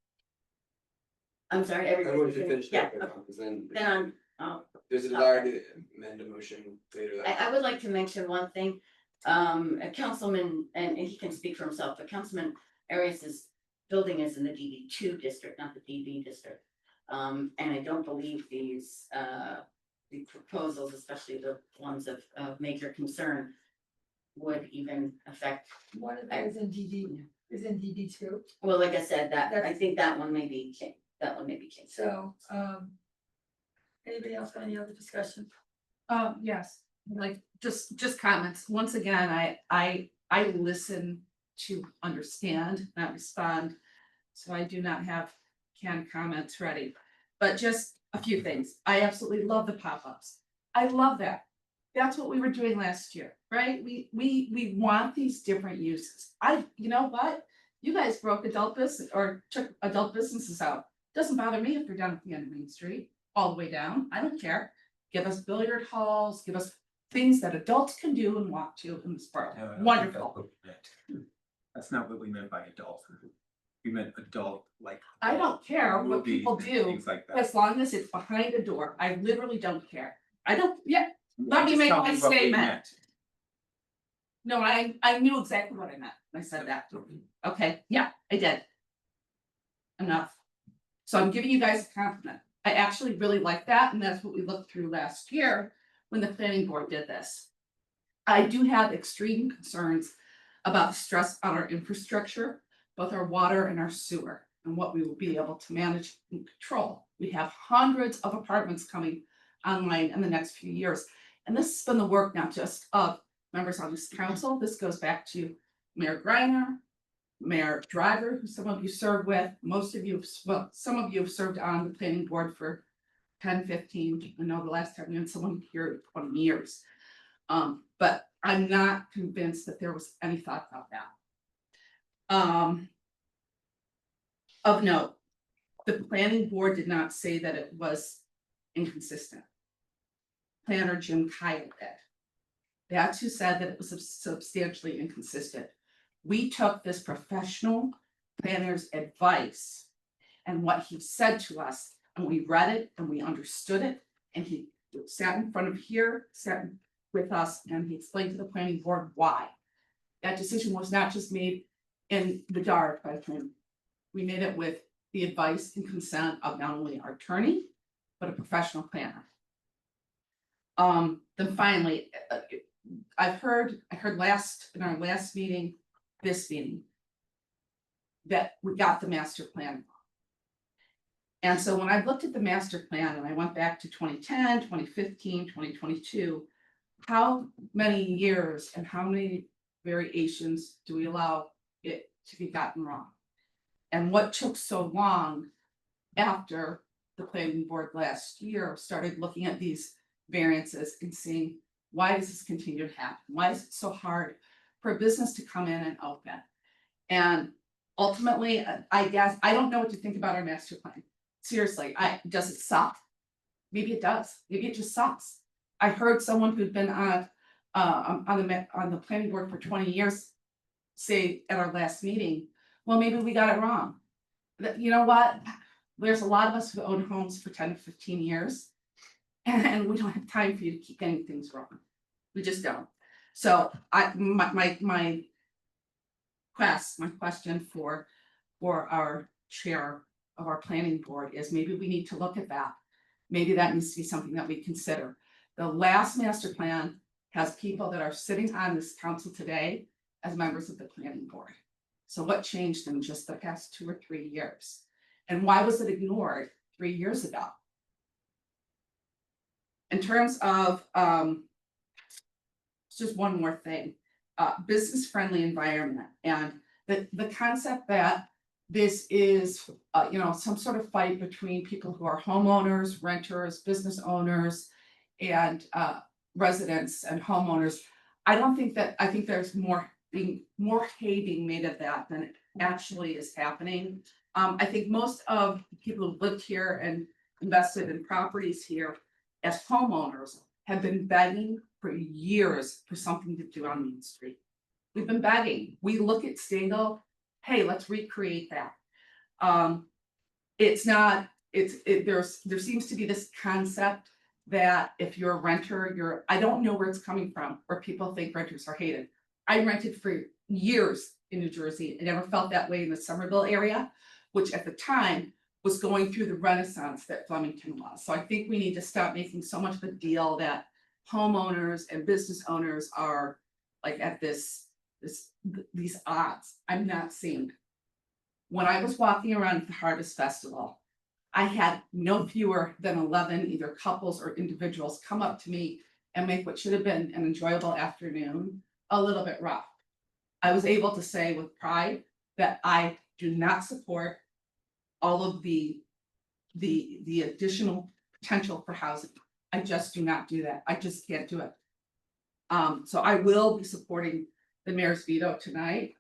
G: I'm sorry,
Q: Everyone
G: everybody.
Q: should finish
G: Yeah,
Q: talking,
G: okay.
Q: because then
G: Then I'll
Q: there's a desire to amend a motion later.
G: I would like to mention one thing, a councilman, and he can speak for himself, but Councilman Arias's building is in the DB2 district, not the DB district. And I don't believe these, the proposals, especially the ones of major concern, would even affect.
A: One of those in DD, is in DD2.
G: Well, like I said, I think that one may be changed,
A: So, anybody else got any other discussion?
F: Yes, like, just comments. Once again, I listen to understand, not respond. So I do not have canned comments ready, but just a few things. I absolutely love the pop-ups. I love that. That's what we were doing last year, right? We want these different uses. You know what? You guys broke adult business or took adult businesses out. Doesn't bother me if they're down at the end of Main Street, all the way down. I don't care. Give us billiard halls, give us things that adults can do and walk to in this borough.
D: No, I don't think
F: Wonderful.
D: that's what we meant. That's not what we meant by adult. We meant adult, like.
F: I don't care what
D: movies
F: people
D: and
F: do,
D: Things like that.
F: as long as it's behind a door. I literally don't care. I don't, yeah, let me
D: Just
F: make
D: tell
F: my
D: me what we
F: statement.
D: meant.
F: No, I knew exactly what I meant when I said that. Okay, yeah, I did. Enough. So I'm giving you guys a compliment. I actually really like that, and that's what we looked through last year when the planning board did this. I do have extreme concerns about the stress on our infrastructure, both our water and our sewer, and what we will be able to manage and control. We have hundreds of apartments coming online in the next few years. And this has been the work not just of members on this council. This goes back to Mayor Greiner, Mayor Driver, who some of you served with, most of you, well, some of you have served on the planning board for 10, 15, I know the last time we had someone here 20 years. But I'm not convinced that there was any thought about that. Of note, the planning board did not say that it was inconsistent. Planner Jim Kyle did. That's who said that it was substantially inconsistent. We took this professional planner's advice and what he said to us, and we read it and we understood it, and he sat in front of here, sat with us, and he explained to the planning board why. That decision was not just made in the dark by the planning. We made it with the advice and consent of not only our attorney, but a professional planner. Then finally, I heard in our last meeting, this meeting, that we got the master plan wrong. And so when I looked at the master plan and I went back to 2010, 2015, 2022, how many years and how many variations do we allow it to be gotten wrong? And what took so long after the planning board last year started looking at these variances and seeing, why does this continue to happen? Why is it so hard for a business to come in and open? And ultimately, I guess, I don't know what to think about our master plan. Seriously, does it suck? Maybe it does. Maybe it just sucks. I heard someone who'd been on the planning board for 20 years say at our last meeting, well, maybe we got it wrong. You know what? There's a lot of us who own homes for 10 to 15 years. And we don't have time for you to keep getting things wrong. We just don't. So my question for our chair of our planning board is, maybe we need to look at that. Maybe that needs to be something that we consider. The last master plan has people that are sitting on this council today as members of the planning board. So what changed in just the past 2 or 3 years? And why was it ignored 3 years ago? In terms of, just one more thing, business-friendly environment, and the concept that this is, some sort of fight between people who are homeowners, renters, business owners, and residents and homeowners. I don't think that, I think there's more hay being made of that than actually is happening. I think most of the people who lived here and invested in properties here as homeowners have been begging for years for something to do on Main Street. We've been begging. We look at Stengel, hey, let's recreate that. It's not, there seems to be this concept that if you're a renter, I don't know where it's coming from, where people think renters are hated. I rented for years in New Jersey. I never felt that way in the Somerville area, which at the time was going through the renaissance that Flemington was. So I think we need to stop making so much of a deal that homeowners and business owners are like at these odds. I'm not seeing. When I was walking around at the Harvest Festival, I had no fewer than 11 either couples or individuals come up to me and make what should have been an enjoyable afternoon a little bit rough. I was able to say with pride that I do not support all of the additional potential for housing. I just do not do that. I just can't do it. So I will be supporting the mayor's veto tonight.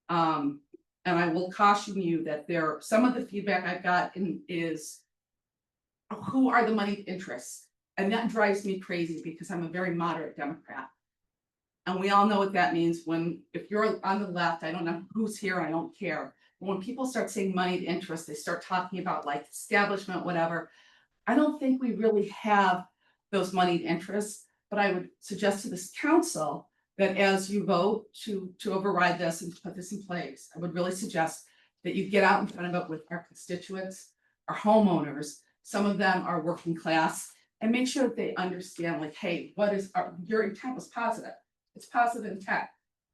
F: And I will caution you that some of the feedback I've gotten is who are the moneyed interests? And that drives me crazy because I'm a very moderate Democrat. And we all know what that means if you're on the left, I don't know who's here, I don't care. But when people start saying moneyed interests, they start talking about like establishment, whatever. I don't think we really have those moneyed interests, but I would suggest to this council that as you vote to override this and put this in place, I would really suggest that you get out in front of it with our constituents, our homeowners. Some of them are working class, and make sure that they understand like, hey, your intent was positive. It's positive intent.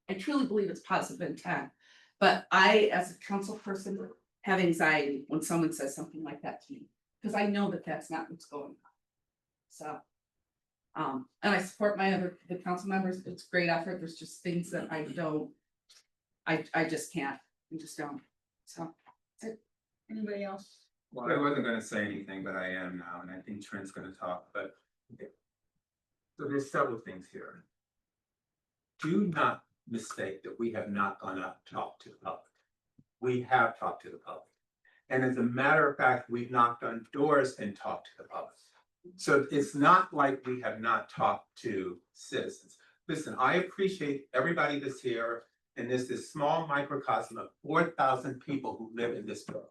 F: I truly believe it's positive intent. But I, as a council person, have anxiety when someone says something like that to me, because I know that that's not what's going on. So. And I support the council members. It's a great effort. There's just things that I just can't, I just don't. So, that's it.
A: Anybody else?
D: Well, I wasn't gonna say anything, but I am now, and I think Trent's gonna talk, but. So there's several things here. Do not mistake that we have not gone out and talked to the public. We have talked to the public. And as a matter of fact, we've knocked on doors and talked to the public. So it's not like we have not talked to citizens. Listen, I appreciate everybody that's here, and there's this small microcosm of 4,000 people who live in this borough,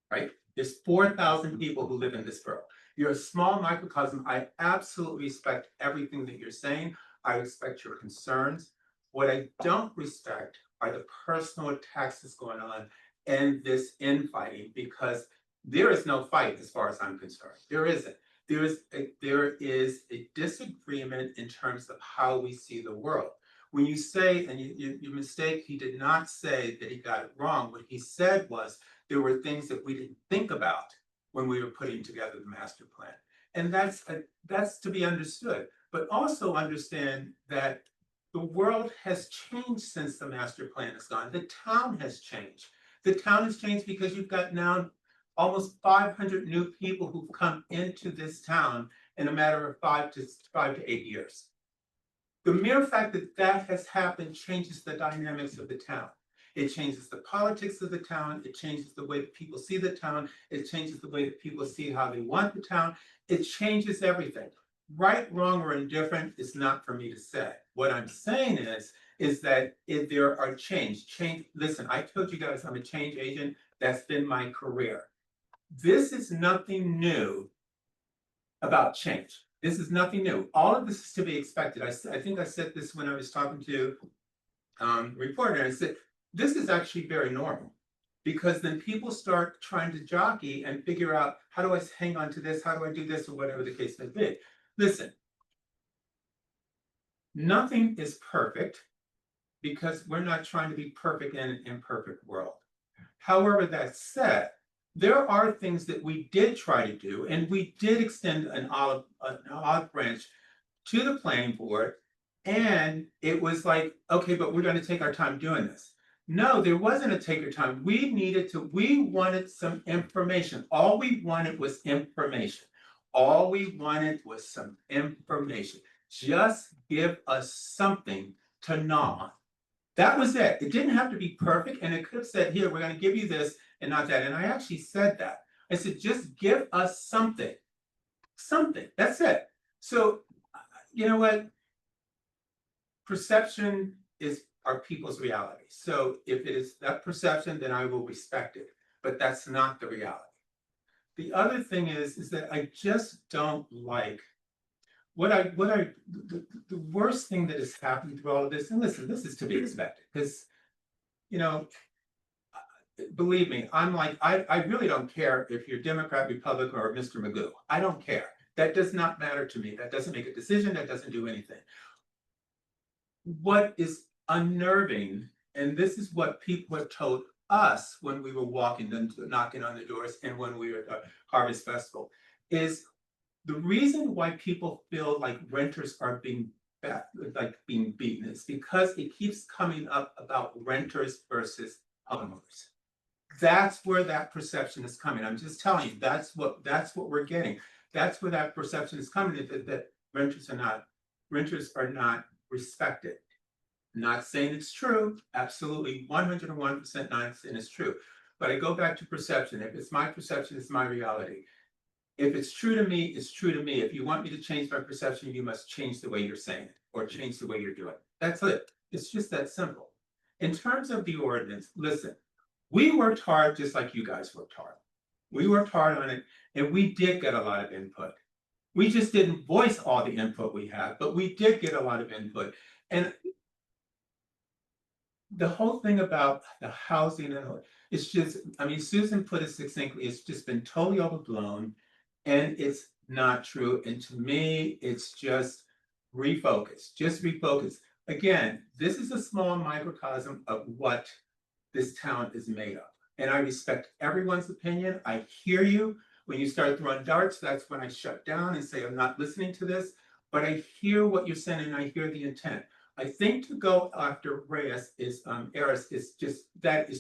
D: right? There's 4,000 people who live in this borough. You're a small microcosm. I absolutely respect everything that you're saying. I respect your concerns. What I don't respect are the personal attacks that's going on and this infighting, because there is no fight as far as I'm concerned. There isn't. There is a disagreement in terms of how we see the world. When you say, and you mistake, he did not say that he got it wrong. What he said was there were things that we didn't think about when we were putting together the master plan. And that's to be understood. But also understand that the world has changed since the master plan is gone. The town has changed. The town has changed because you've got now almost 500 new people who've come into this town in a matter of 5 to 8 years. The mere fact that that has happened changes the dynamics of the town. It changes the politics of the town. It changes the way that people see the town. It changes the way that people see how they want the town. It changes everything. Right, wrong, or indifferent is not for me to say. What I'm saying is that if there are change, listen, I told you guys I'm a change agent. That's been my career. This is nothing new about change. This is nothing new. All of this is to be expected. I think I said this when I was talking to reporter. I said, this is actually very normal, because then people start trying to jockey and figure out, how do I hang on to this? How do I do this? Or whatever the case may be. Listen, nothing is perfect. because we're not trying to be perfect in an imperfect world. However, that said, there are things that we did try to do, and we did extend an olive branch to the planning board. And it was like, okay, but we're gonna take our time doing this. No, there wasn't a take your time. We wanted some information. All we wanted was information. All we wanted was some information. Just give us something to gnaw on. That was it. It didn't have to be perfect, and it could have said, here, we're gonna give you this and not that. And I actually said that. I said, just give us something. Something. That's it. So, you know what? Perception is our people's reality. So if it is that perception, then I will respect it. But that's not the reality. The other thing is that I just don't like the worst thing that has happened through all of this. And listen, this is to be expected because, you know, believe me, I'm like, I really don't care if you're Democrat, Republican, or Mr. Magoo. I don't care. That does not matter to me. That doesn't make a decision. That doesn't do anything. What is unnerving, and this is what people have told us when we were walking and knocking on the doors and when we were at the Harvest Festival, is the reason why people feel like renters are being beaten is because it keeps coming up about renters versus homeowners. That's where that perception is coming. I'm just telling you, that's what we're getting. That's where that perception is coming, that renters are not respected. Not saying it's true, absolutely 101% not saying it's true. But I go back to perception. If it's my perception, it's my reality. If it's true to me, it's true to me. If you want me to change my perception, you must change the way you're saying it or change the way you're doing it. That's it. It's just that simple. In terms of the ordinance, listen, we worked hard just like you guys worked hard. We worked hard on it, and we did get a lot of input. We just didn't voice all the input we had, but we did get a lot of input. And the whole thing about the housing, it's just, I mean, Susan put it succinctly, it's just been totally overblown, and it's not true. And to me, it's just refocus, Again, this is a small microcosm of what this town is made of. And I respect everyone's opinion. I hear you. When you start throwing darts, that's when I shut down and say, I'm not listening to this. But I hear what you're saying and I hear the intent. I think to go after Aris is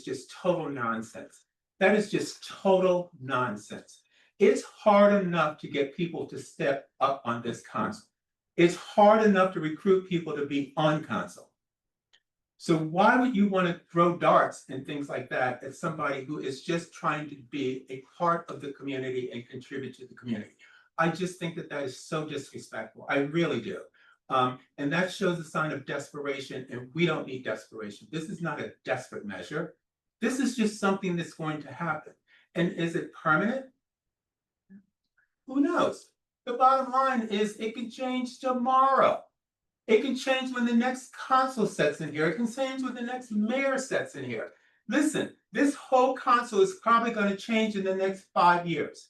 D: just total nonsense. That is just total nonsense. It's hard enough to get people to step up on this council. It's hard enough to recruit people to be on council. So why would you want to throw darts and things like that at somebody who is just trying to be a part of the community and contribute to the community? I just think that that is so disrespectful. I really do. And that shows a sign of desperation, and we don't need desperation. This is not a desperate measure. This is just something that's going to happen. And is it permanent? Who knows? The bottom line is it can change tomorrow. It can change when the next council sets in here. It can change when the next mayor sets in here. Listen, this whole council is probably going to change in the next 5 years.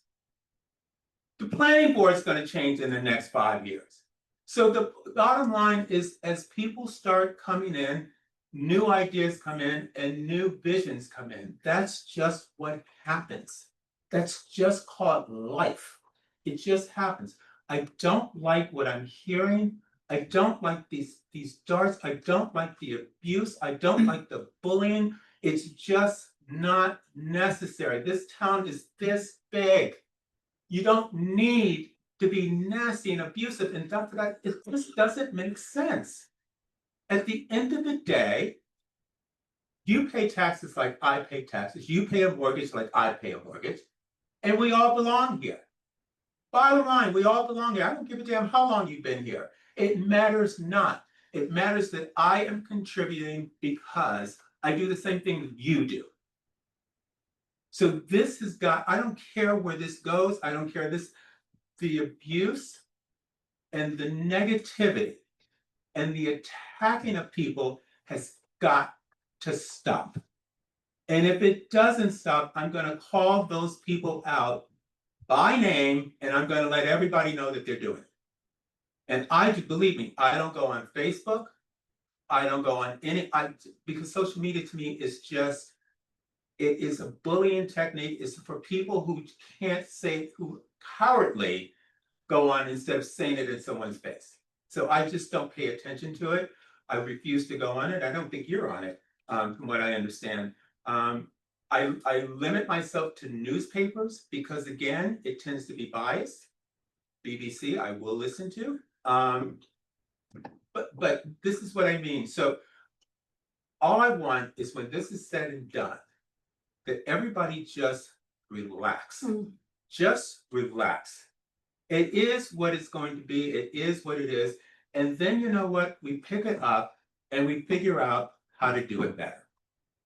D: The planning board is going to change in the next 5 years. So the bottom line is, as people start coming in, new ideas come in and new visions come in. That's just what happens. That's just called life. It just happens. I don't like what I'm hearing. I don't like these darts. I don't like the abuse. I don't like the bullying. It's just not necessary. This town is this big. You don't need to be nasty and abusive and stuff like that. It just doesn't make sense. At the end of the day, you pay taxes like I pay taxes. You pay a mortgage like I pay a mortgage. And we all belong here. Bottom line, we all belong here. I don't give a damn how long you've been here. It matters not. It matters that I am contributing because I do the same thing that you do. So this has got, I don't care where this goes. I don't care the abuse and the negativity and the attacking of people has got to stop. And if it doesn't stop, I'm going to call those people out by name, and I'm going to let everybody know that they're doing it. And believe me, I don't go on Facebook. I don't go on because social media to me is just. It is a bullying technique, it's for people who can't say, who cowardly go on instead of saying it in someone's face. So I just don't pay attention to it. I refuse to go on it. I don't think you're on it, from what I understand. I limit myself to newspapers because again, it tends to be biased. BBC, I will listen to. But this is what I mean. So all I want is when this is said and done, that everybody just relax. Just relax. It is what it's going to be. It is what it is. And then you know what? We pick it up and we figure out how to do it better.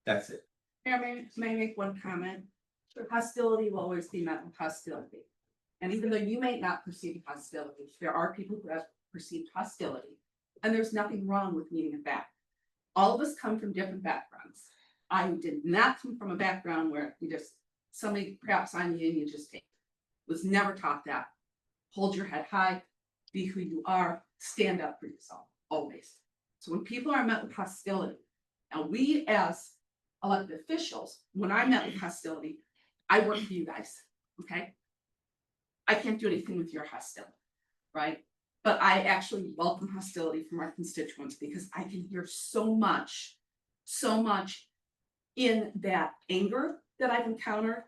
D: That's it.
F: May I make one comment? Hostility will always be met with hostility. And even though you may not perceive hostility, there are people who have perceived hostility. And there's nothing wrong with meeting it back. All of us come from different backgrounds. I did not come from a background where you just, somebody perhaps on you and you just take. Was never taught that. Hold your head high, be who you are, stand up for yourself, always. So when people are met with hostility, and we as elected officials, when I met with hostility, I work for you guys, okay? I can't do anything with your hostility, right? But I actually welcome hostility from our constituents because I can hear so much in that anger that I've encountered.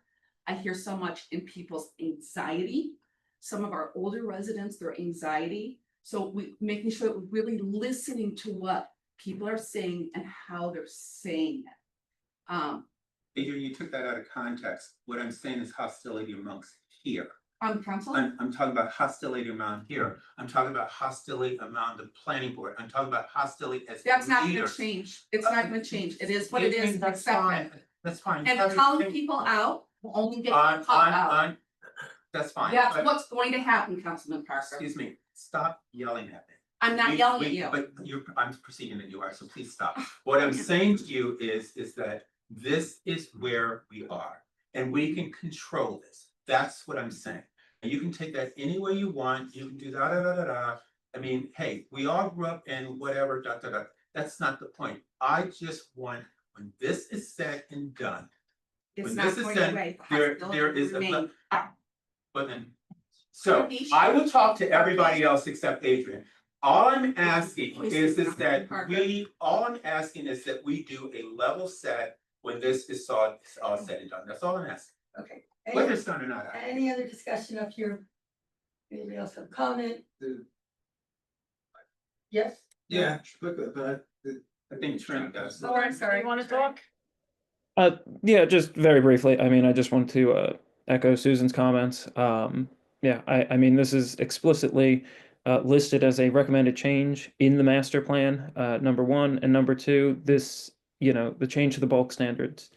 F: I hear so much in people's anxiety. Some of our older residents, their anxiety. So making sure that we're really listening to what people are saying and how they're saying it.
D: You took that out of context. What I'm saying is hostility amongst here.
F: On council?
D: I'm talking about hostility among here. I'm talking about hostility among the planning board. I'm talking about hostility as
F: That's not gonna
D: leaders.
F: change. It's not gonna change. It is what it is.
D: That's
F: Accept
D: fine.
F: it.
D: That's fine.
F: And calling people out will only get you caught out.
D: That's fine.
F: That's
D: but-
F: what's going to happen, Councilman Parker.
D: Excuse me, stop yelling at me.
F: I'm not yelling at you.
D: But I'm perceiving that you are, so please stop. What I'm saying to you is that this is where we are and we can control this. That's what I'm saying. And you can take that any way you want. You can do da da da da da. I mean, hey, we all grew up in whatever, da da da. That's not the point. I just want, when this is said and done.
F: It's
D: When
F: not
D: this is
F: going
D: said,
F: away.
D: there is a,
F: Remain.
D: but then, so I will talk to everybody else except Adrian. All I'm asking is that all I'm asking is that we do a level set when this is all said and done. That's all I'm asking.
A: Okay.
D: Whether it's done or not.
A: Any other discussion up here? Anybody else have a comment? Yes?
C: Yeah, but
D: I think Trent does.
F: Oh, I'm sorry.
R: You wanna talk?
E: Yeah, just very briefly. I mean, I just want to echo Susan's comments. Yeah, I mean, this is explicitly listed as a recommended change in the master plan, number one, and number two, this, the change to the bulk standards.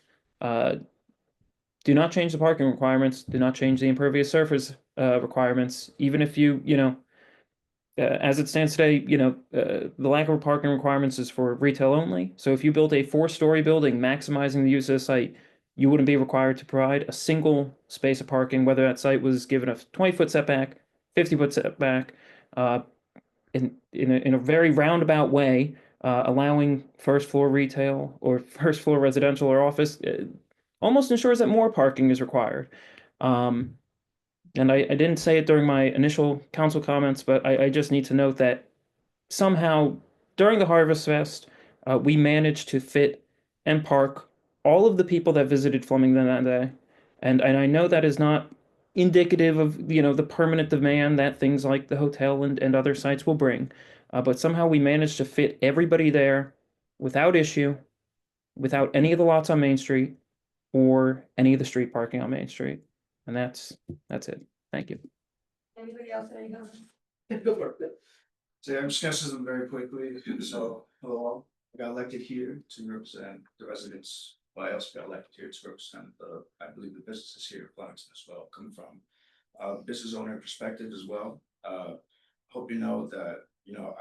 E: Do not change the parking requirements, do not change the impervious surface requirements, even if as it stands today, the lack of parking requirements is for retail only. So if you build a 4-story building maximizing the use of the site, you wouldn't be required to provide a single space of parking, whether that site was given a 20-foot setback, 50-foot setback, in a very roundabout way, allowing first floor retail or first floor residential or office almost ensures that more parking is required. And I didn't say it during my initial council comments, but I just need to note that somehow during the Harvest Fest, we managed to fit and park all of the people that visited Flemington that day. And I know that is not indicative of, the permanent demand that things like the hotel and other sites will bring. But somehow we managed to fit everybody there without issue, without any of the lots on Main Street or any of the street parking on Main Street. And that's it. Thank you.
A: Anybody else have any comments?
H: So I'm just gonna say them very quickly. So, hello, I got elected here to represent the residents. Well, I also got elected here to represent I believe the businesses here in Flemington as well, coming from business owner perspective as well. Hope you know that,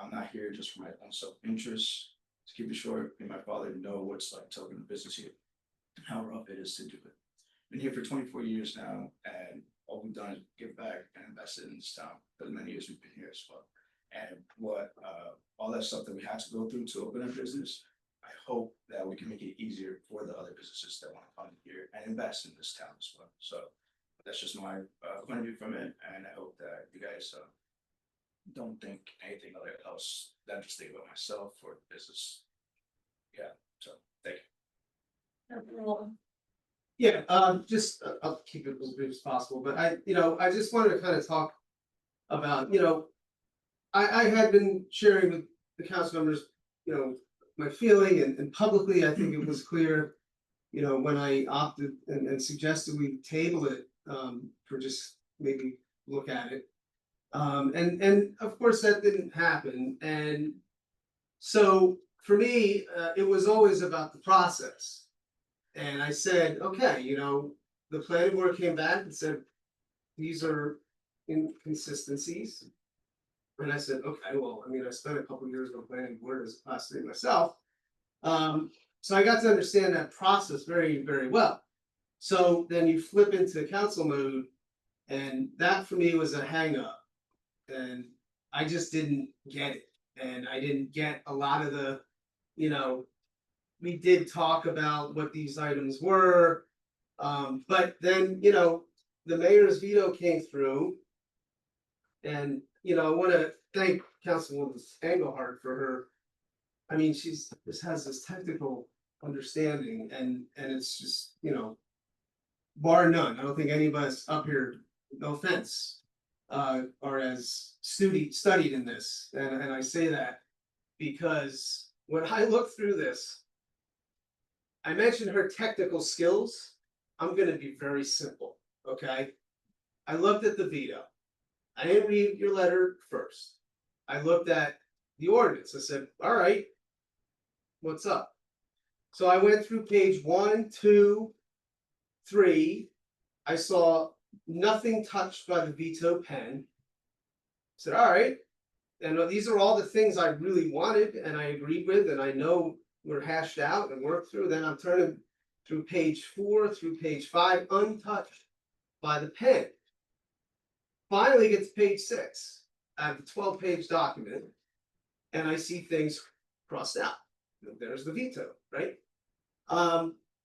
H: I'm not here just for my own self-interest. To keep it short, me and my father know what it's like to open a business here, and how rough it is to do it. Been here for 24 years now, and all we've done is give back and invested in this town for the many years we've been here as well. and what, all that stuff that we had to go through to open a business. I hope that we can make it easier for the other businesses that want to come here and invest in this town as well. So that's just my point of view from it, and I hope that you guys don't think anything else than just think about myself or the business. Yeah, so thank you.
C: Yeah, just, I'll keep it as brief as possible, but I just wanted to kind of talk about, I had been sharing with the council members, my feeling and publicly, I think it was clear, when I opted and suggested we table it, for just maybe look at it. And of course, that didn't happen, and so for me, it was always about the process. And I said, okay, the planning board came back and said, these are inconsistencies. And I said, okay, well, I mean, I spent a couple of years on planning board as a class 3 myself. So I got to understand that process very, very well. So then you flip into council mode, and that for me was a hang up. And I just didn't get it. And I didn't get a lot of the, we did talk about what these items were. But then, the mayor's veto came through. And, I want to thank Councilwoman Engelhardt for her. I mean, just has this technical understanding, and it's just, bar none. I don't think any of us up here, no offense, are as studied in this. And I say that because when I look through this, I mentioned her technical skills. I'm gonna be very simple, okay? I looked at the veto. I didn't read your letter first. I looked at the ordinance. I said, all right, what's up? So I went through page 1, 2, 3. I saw nothing touched by the veto pen. I said, all right. And these are all the things I really wanted and I agreed with, and I know were hashed out and worked through. Then I'm turning through page 4 through page 5, untouched by the pen. Finally get to page 6. I have a 12-page document, and I see things crossed out. There's the veto, right?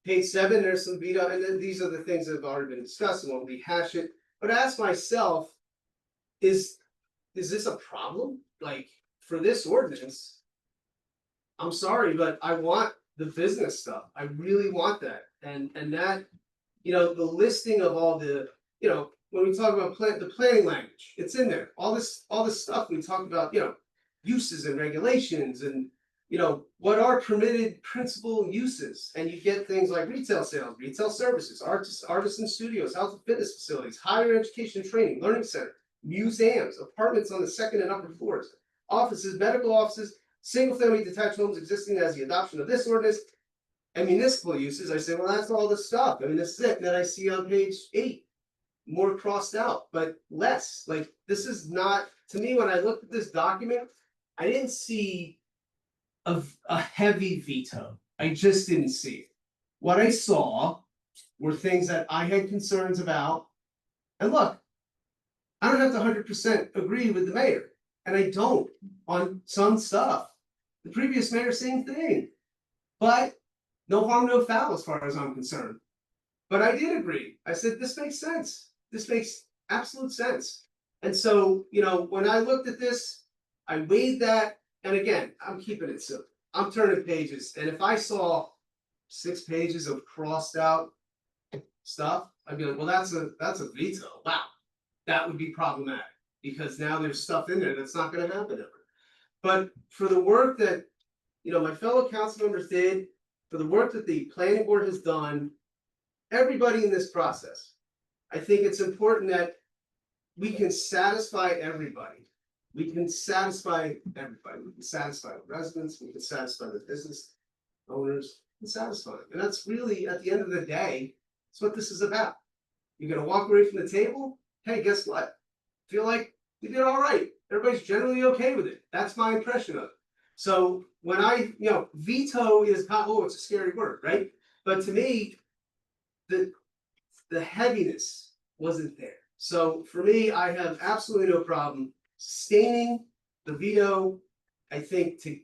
C: Page 7, there's some veto, and then these are the things that have already been discussed, and won't rehash it. But I ask myself, is this a problem? Like, for this ordinance, I'm sorry, but I want the business stuff. I really want that. And that, the listing of all the, when we talk about the planning language, it's in there. All this stuff we talk about, uses and regulations and, what are permitted principal uses. And you get things like retail sales, retail services, artisan studios, health and fitness facilities, higher education and training, learning center, museums, apartments on the 2nd and upper floors, offices, medical offices, single-family detached homes existing as the adoption of this ordinance, and municipal uses. I say, well, that's all the stuff. I mean, this is it. And then I see on page 8, more crossed out, but less. Like, this is not, to me, when I looked at this document, I didn't see a heavy veto. I just didn't see it. What I saw were things that I had concerns about. And look, I don't have to 100% agree with the mayor, and I don't on some stuff. The previous mayor, same thing. But no harm, no foul as far as I'm concerned. But I did agree. I said, this makes sense. This makes absolute sense. And so, when I looked at this, I weighed that. And again, I'm keeping it simple. I'm turning pages. And if I saw 6 pages of crossed out stuff, I'd be like, well, that's a veto. Wow. That would be problematic because now there's stuff in there that's not going to happen ever. But for the work that, my fellow council members did, for the work that the planning board has done, everybody in this process, I think it's important that we can satisfy everybody. We can satisfy everybody. We can satisfy the residents. We can satisfy the business owners. We can satisfy them. And that's really, at the end of the day, that's what this is about. You're going to walk away from the table. Hey, guess what? Feel like you did all right. Everybody's generally okay with it. That's my impression of it. So when I, veto is, it's a scary word, right? But to me, the heaviness wasn't there. So for me, I have absolutely no problem sustaining the veto, I think to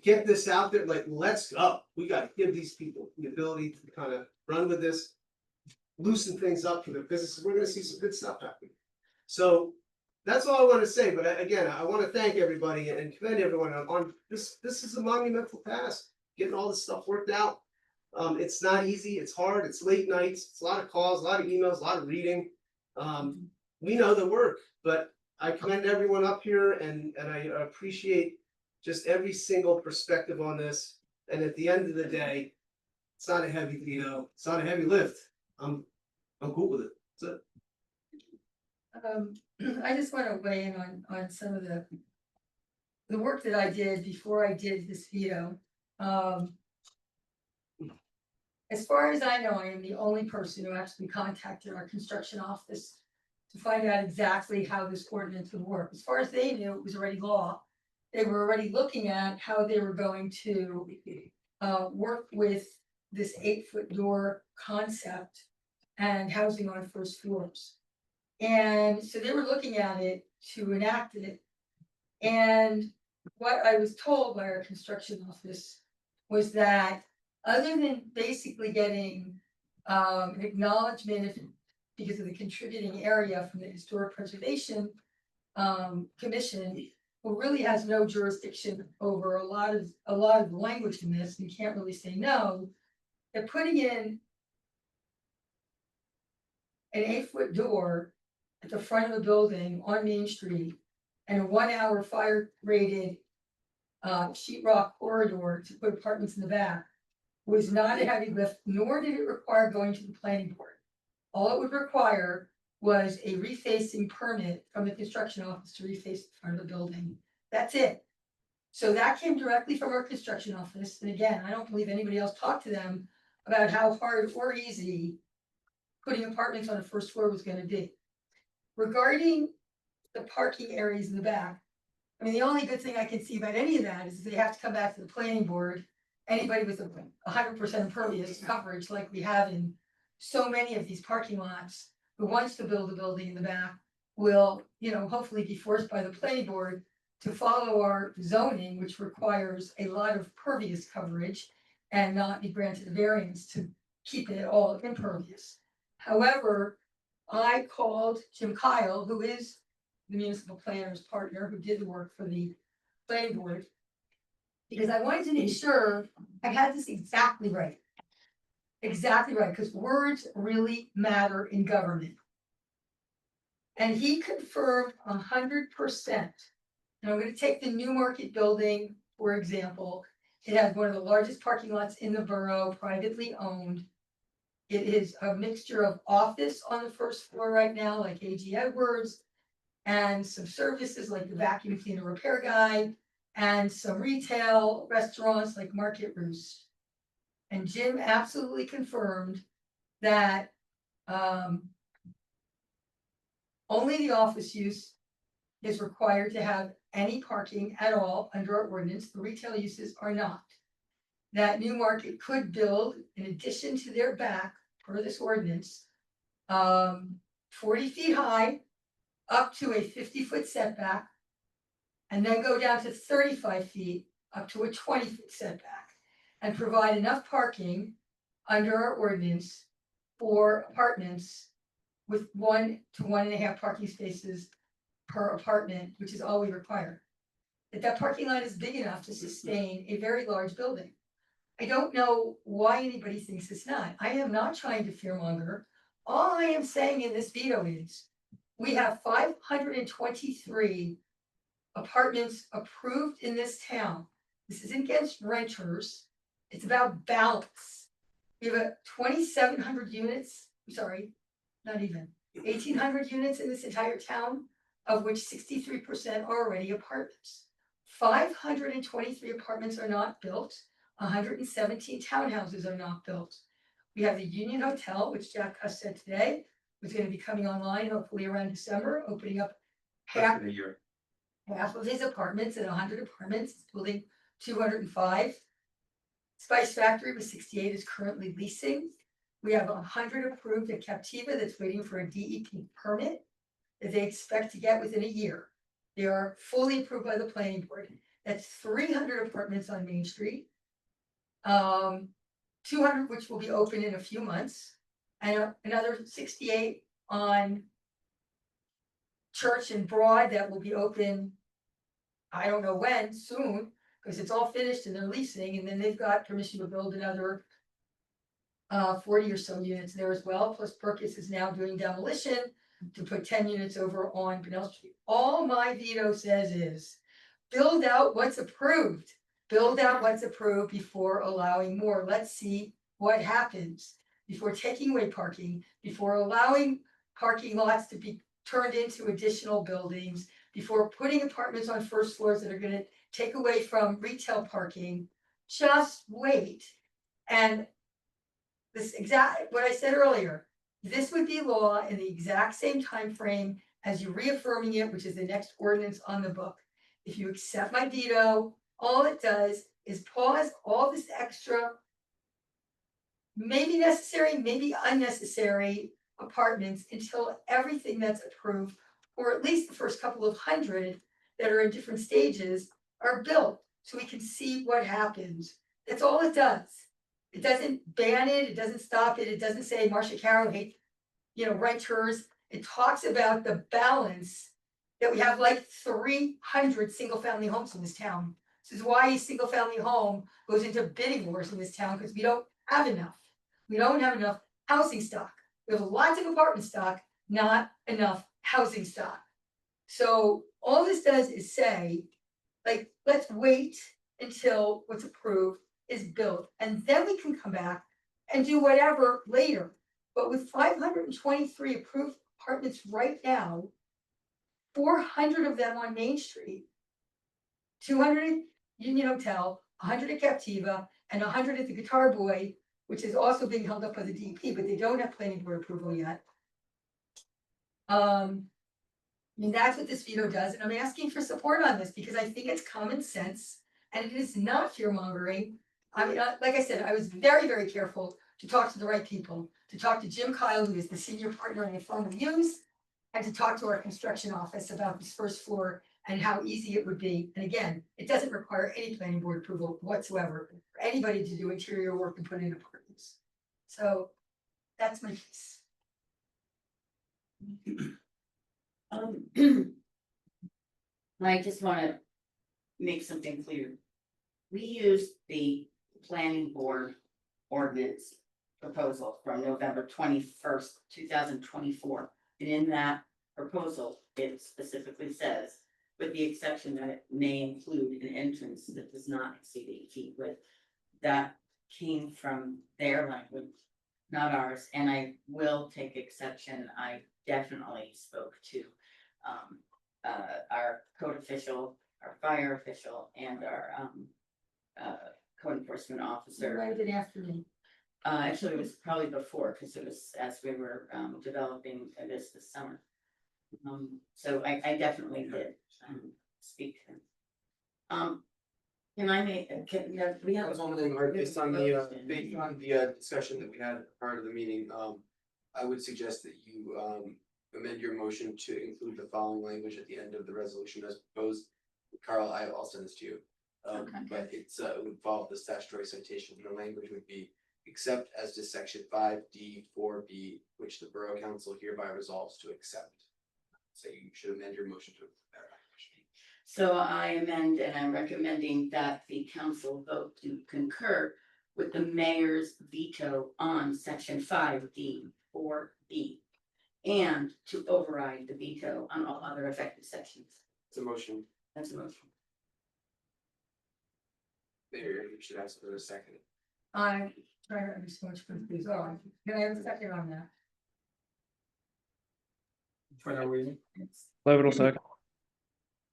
C: get this out there, like, let's go. We gotta give these people the ability to kind of run with this, loosen things up for their businesses. We're gonna see some good stuff happen. So that's all I want to say, but again, I want to thank everybody and commend everyone on this. This is a monumental task, getting all this stuff worked out. It's not easy, it's hard, it's late nights, it's a lot of calls, a lot of emails, a lot of reading. We know the work, but I commend everyone up here and I appreciate just every single perspective on this. And at the end of the day, it's not a heavy, it's not a heavy lift. I'm cool with it. That's it.
A: I just want to weigh in on some of the work that I did before I did this veto. As far as I know, I am the only person who actually contacted our construction office to find out exactly how this ordinance would work. As far as they knew, it was already law. They were already looking at how they were going to work with this 8-foot door concept and housing on first floors. And so they were looking at it to enact it. And what I was told by our construction office was that other than basically getting an acknowledgement because of the contributing area from the Historic Preservation Commission, who really has no jurisdiction over a lot of language in this and can't really say no, they're putting in an 8-foot door at the front of a building on Main Street and a 1-hour fire rated sheetrock corridor to put apartments in the back was not a heavy lift, nor did it require going to the planning board. All it would require was a refacing permit from the construction office to reface the front of the building. That's it. So that came directly from our construction office. And again, I don't believe anybody else talked to them about how hard or easy putting apartments on the first floor was going to be. Regarding the parking areas in the back, I mean, the only good thing I can see about any of that is they have to come back to the planning board. Anybody with 100% impervious coverage like we have in so many of these parking lots who wants to build a building in the back will, hopefully be forced by the planning board to follow our zoning, which requires a lot of pervious coverage and not be granted a variance to keep it all impervious. However, I called Jim Kyle, who is the municipal planner's partner, who did the work for the planning board, because I wanted to make sure I had this exactly right. Exactly right, because words really matter in government. And he confirmed 100%. And I'm going to take the Newmarket building, for example. It has one of the largest parking lots in the borough, privately owned. It is a mixture of office on the first floor right now, like A.G. Edwards, and some services like the vacuum cleaner repair guy, and some retail restaurants like Market Roost. And Jim absolutely confirmed that only the office use is required to have any parking at all under our ordinance. The retail uses are not. That Newmarket could build, in addition to their back, per this ordinance, 40 feet high, up to a 50-foot setback, and then go down to 35 feet, up to a 20-foot setback, and provide enough parking under our ordinance for apartments with 1 to 1.5 parking spaces per apartment, which is all we require. That parking lot is big enough to sustain a very large building. I don't know why anybody thinks it's not. I am not trying to fearmonger. All I am saying in this veto is we have 523 apartments approved in this town. This isn't against renters. It's about balance. We have 2,700 units, sorry, not even, 1,800 units in this entire town, of which 63% are already apartments. 523 apartments are not built. 117 townhouses are not built. We have the Union Hotel, which Jack Huss said today was going to be coming online hopefully around December, opening up half of his apartments at 100 apartments, it's building 205. Spice Factory with 68 is currently leasing. We have 100 approved at Captiva that's waiting for a DEP permit that they expect to get within a year. They are fully approved by the planning board. That's 300 apartments on Main Street. 200 which will be open in a few months, and another 68 on Church and Broad that will be open, I don't know when, soon, because it's all finished and they're leasing, and then they've got permission to build another 40 or so units there as well, plus Perkins is now doing demolition to put 10 units over on Pinell Street. All my veto says is, build out what's approved. Build out what's approved before allowing more. Let's see what happens before taking away parking, before allowing parking lots to be turned into additional buildings, before putting apartments on first floors that are gonna take away from retail parking. Just wait. And this exact, what I said earlier, this would be law in the exact same time frame as you reaffirming it, which is the next ordinance on the book. If you accept my veto, all it does is pause all this extra, maybe necessary, maybe unnecessary apartments until everything that's approved, or at least the first couple of hundred that are in different stages, are built, so we can see what happens. That's all it does. It doesn't ban it, it doesn't stop it, it doesn't say Marcia Carroll hates, renters. It talks about the balance that we have like 300 single-family homes in this town. This is why a single-family home goes into bidding wars in this town, because we don't have enough. We don't have enough housing stock. We have lots of apartment stock, not enough housing stock. So all this does is say, like, let's wait until what's approved is built, and then we can come back and do whatever later. But with 523 approved apartments right now, 400 of them on Main Street, 200 at Union Hotel, 100 at Captiva, and 100 at the Guitar Boy, which is also being held up by the DP, but they don't have planning board approval yet. I mean, that's what this veto does, and I'm asking for support on this because I think it's common sense and it is not fear mongering. I mean, like I said, I was very, very careful to talk to the right people, to talk to Jim Kyle, who is the senior partner in the firm we use, and to talk to our construction office about this first floor and how easy it would be. And again, it doesn't require any planning board approval whatsoever for anybody to do interior work and put in apartments. So that's my piece.
G: I just wanna make something clear. We used the planning board ordinance proposal from November 21st, 2024. And in that proposal, it specifically says, with the exception that it may include an entrance that does not exceed 8 feet width. That came from their language, not ours, and I will take exception. I definitely spoke to our code official, our fire official, and our code enforcement officer.
A: Right in after me.
G: Actually, it was probably before, because it was as we were developing this summer. So I definitely did speak to him. Can I make, we
Q: I
G: have.
Q: was wondering, Art, based on the discussion that we had prior to the meeting, I would suggest that you amend your motion to include the following language at the end of the resolution as proposed. Carl, I'll send this to you. But it would follow the statutory citation. The language would be, except as to section 5D4B, which the Borough Council hereby resolves to accept. So you should amend your motion to include that language.
G: So I amend and I'm recommending that the council vote to concur with the mayor's veto on section 5D4B and to override the veto on all other affected sections.
Q: It's a motion.
G: That's a motion.
Q: There, you should ask for a second.
A: I'm trying to understand which one these are. Can I have a second on that?
E: Levital second.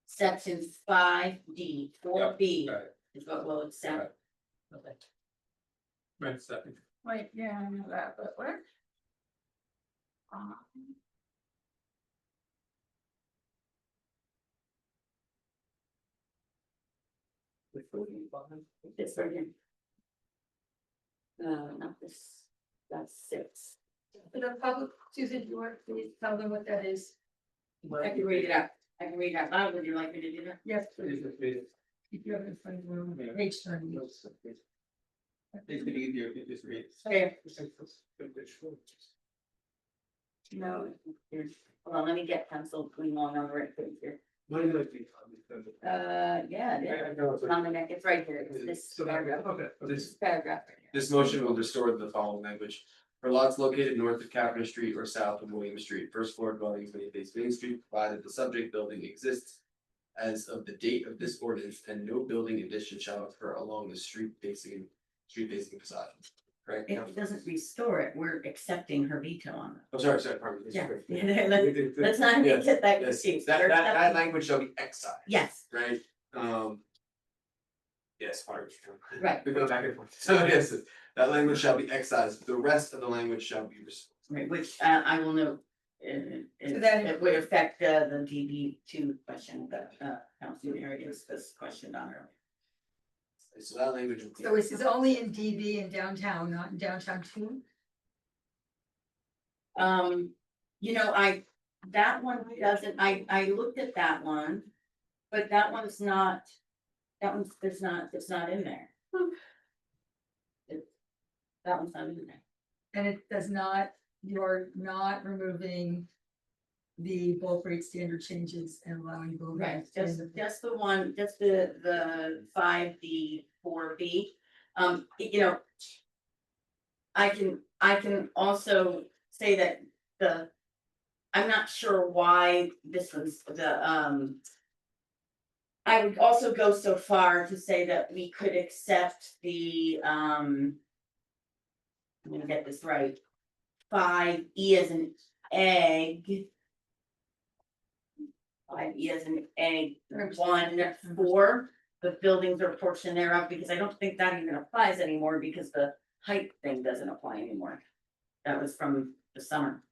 G: Section 5D4B is what we'll accept.
D: Right, second.
P: Wait, yeah, I know that, but where?
G: This version. Not this, that's 6.
A: For the public, Susan, do you want to please tell them what that is?
G: I can read it out. I can read out loud, would you like me to do that?
A: Yes, please. If you have a funny room, page turn.
G: Okay. No, hold on, let me get pencil going on the right page here. Yeah, it is. Dominic, it's right here, it's this paragraph. This paragraph. Right here.
Q: This motion will restore the following language. For lots located north of Capitol Street or south of William Street, first floor dwellings may face Main Street, provided the subject building exists as of the date of this ordinance, and no building addition shall occur along the street facing facade. Correct?
G: It doesn't restore it, we're accepting her veto on it.
Q: Oh, sorry, pardon me.
G: Yeah. Let's not
Q: Yes,
G: get that
Q: yes,
G: confused.
Q: that
G: We're
Q: that
G: accepting-
Q: language shall be excised.
G: Yes,
Q: Right, yes, pardon.
G: Right.
Q: We go back and forth, so yes, that language shall be excised, the rest of the language shall be restored.
G: right, which I will note.
A: So that-
G: It would affect the DB two question that Councilman Arias was questioned on earlier.
Q: So that language. will be
A: So this is only in DB in downtown, not in downtown too?
G: That one doesn't, I looked at that one, but that one's not, it's not in there. That one's not in there.
A: And it does not, you're not removing the bulk rate standard changes and allowing bulk.
G: Right,
A: rates
G: just,
A: in the-
G: just the one, just the 5D 4B, I can also say that I'm not sure why this was I would also go so far to say that we could accept I'm gonna get this right. 5E as an egg. 5E as an egg, 1-4, the buildings or portion thereof, because I don't think that even applies anymore because the height thing doesn't apply anymore. That was from the summer.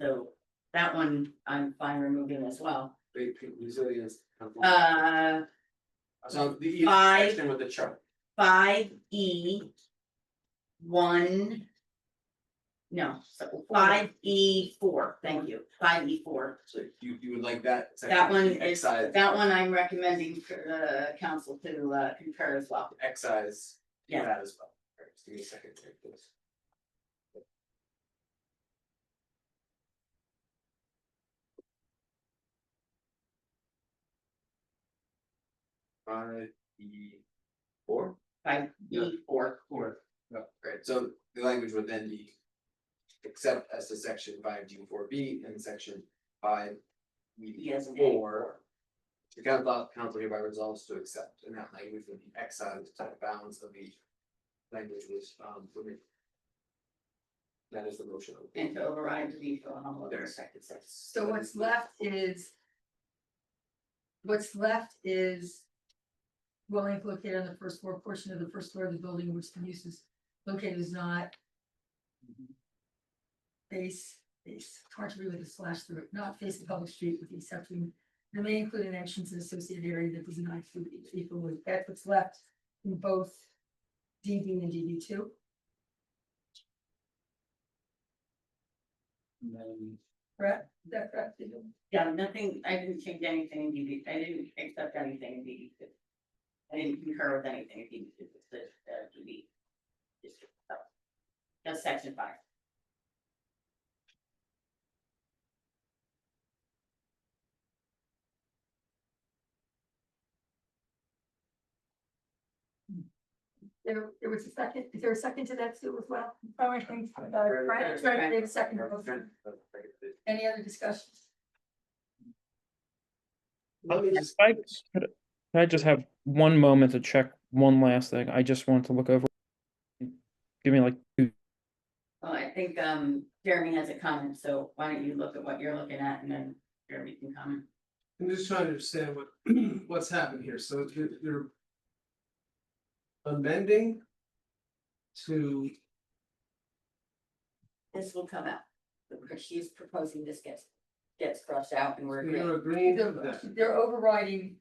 G: So that one I'm fine removing as well.
Q: Resilience. So the
G: Five.
Q: section with the chart.
G: 5E 1. No, so 5E4, thank you, 5E4.
Q: So you would like that.
G: That one is,
Q: Excise.
G: that one I'm recommending for the council to concur as well.
Q: Excise.
G: Yeah.
Q: That as well. All right, just give me a second here, please. Five E four?
G: 5E4.
Q: Great, so the language would then be. Except as to section 5D4B and section 5
G: Yes, and
Q: four. The council hereby resolves to accept, and that language would be excised to the balance of the language was removed. That is the motion.
G: And to override the veto on all other affected sections.
A: So what's left is. Dwelling located on the first floor portion of the first floor of the building in which the use is located is not. Face, hard to read with a slash through it, not face the public street with the exception. There may include an entrance and associated area that does not include equally, that's what's left in both. DB and DB two. Correct, is that correct?
G: Yeah, nothing, I didn't change anything in DB, I didn't accept anything in DB. I didn't concur with anything in DB, it's the DB. Just section 5.
A: There was a second, is there a second to that too as well? Oh, I think, Frank,
G: Right.
A: they have a second. Any other discussions?
E: Could I just have one moment to check one last thing? I just want to look over. Give me like 2.
G: Well, I think Jeremy has a comment, so why don't you look at what you're looking at and then Jeremy can comment.
C: I'm just trying to understand what's happened here, so you're. Amending. To,
G: This will come out. Because she's proposing this gets crossed out and we're
C: you're
G: agreeing.
C: agreeing with that.
A: They're overriding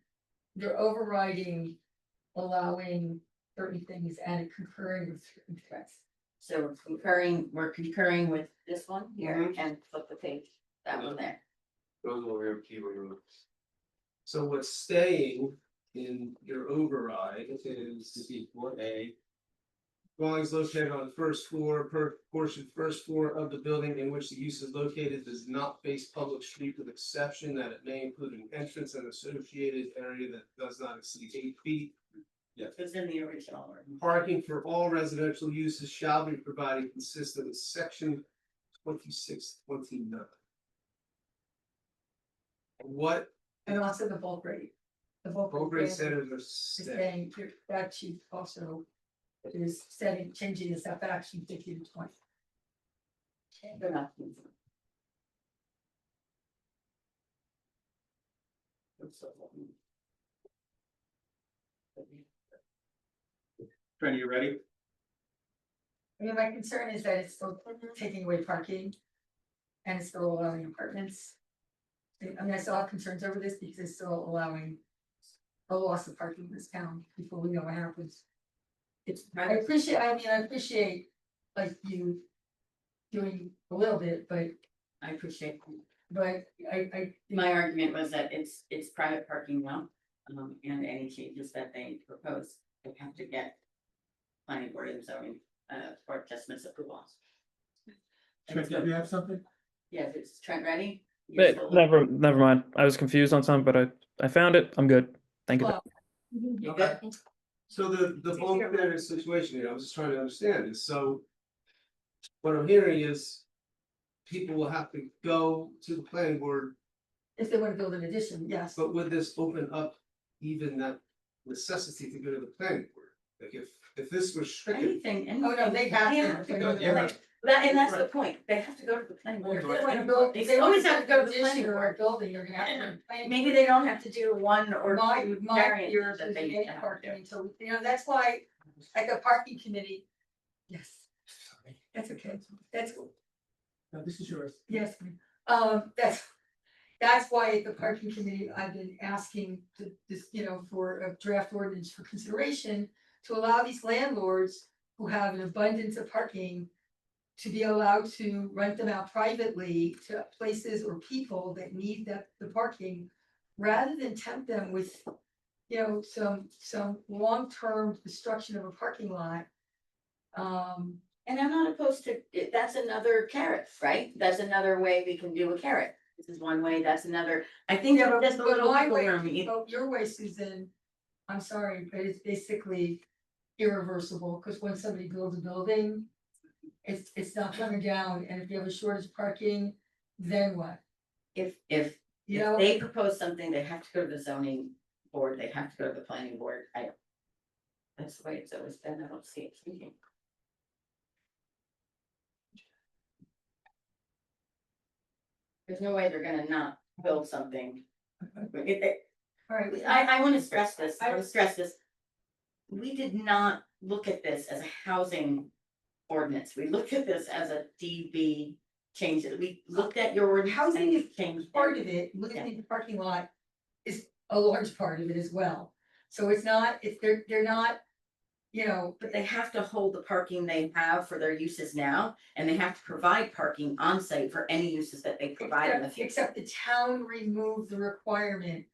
A: allowing certain things and concurring with certain threats.
G: So we're concurring with this one here and flip the page, that one there.
Q: Those will be removed.
C: So what's staying in your override is
D: Four A.
C: dwellings located on the first floor, per portion first floor of the building in which the use is located does not face public street with exception that it may include an entrance and associated area that does not exceed 8 feet.
G: It's in the original order.
C: Parking for all residential uses shall be provided consistent with section 2629. What
A: And also the bulk rate. The bulk
C: Program
A: rate
C: centers are
A: is
C: staying.
A: saying that chief also is setting, changing the setback from 50 to 20.
G: They're not.
D: Trent, you ready?
A: I mean, my concern is that it's still taking away parking. And it's still allowing apartments. I mean, I still have concerns over this because it's still allowing a loss of parking in this town before we know what happens. I appreciate like you doing a little bit, but
G: I appreciate.
A: but I.
G: My argument was that it's private parking now, and any changes that they propose, they have to get planning board and zoning, for adjustments approvals.
D: Trent, did you have something?
G: Yes, it's Trent ready?
E: But never mind. I was confused on something, but I found it. I'm good. Thank you.
G: You good?
C: So the bulk there situation here, I was just trying to understand is, so. What I'm hearing is. People will have to go to the planning board,
A: If they want to build an addition, yes.
C: but would this open up even that necessity to go to the planning board? Like if this was stricken.
G: Anything.
A: Oh, no, they have to go to the
C: Yeah.
G: That, and that's the point, they have to go to the planning board.
A: If they want to build, if
G: They
A: they
G: always
A: always
G: have to go to the planning
A: or a
G: board.
A: building, you're gonna have to.
G: Maybe they don't have to do one or two
A: My fear
G: variants
A: is
G: that they
A: they
G: used to have.
A: parking until, that's why, like the parking committee. Yes. That's okay, that's,
D: No, this is yours.
A: yes, that's why at the parking committee, I've been asking to this, for a draft ordinance for consideration. To allow these landlords who have an abundance of parking. To be allowed to rent them out privately to places or people that need the parking. Rather than tempt them with, some long-term destruction of a parking lot.
G: And I'm not opposed to, that's another carrot, right? That's another way we can do a carrot. This is one way, that's another, I think
A: Yeah, but
G: that's a
A: but
G: little
A: my
G: wiggle
A: way,
G: room.
A: but your way, Susan, I'm sorry, but it's basically irreversible, because when somebody builds a building. It's not coming down, and if you have a shortage of parking, then what?
G: If
A: You know,
G: they propose something, they have to go to the zoning board, they have to go to the planning board, that's the way it's always been, I don't see it changing. There's no way they're gonna not build something.
A: alright,
G: I wanna stress this, We did not look at this as a housing ordinance, we looked at this as a DB change, we looked at your ordinance.
A: Housing
G: and
A: is
G: changed
A: part of it, losing the parking lot is a large part of it as well. So it's not, they're not,
G: But they have to hold the parking they have for their uses now, and they have to provide parking on site for any uses that they provide in the future.
A: except the town removed the requirement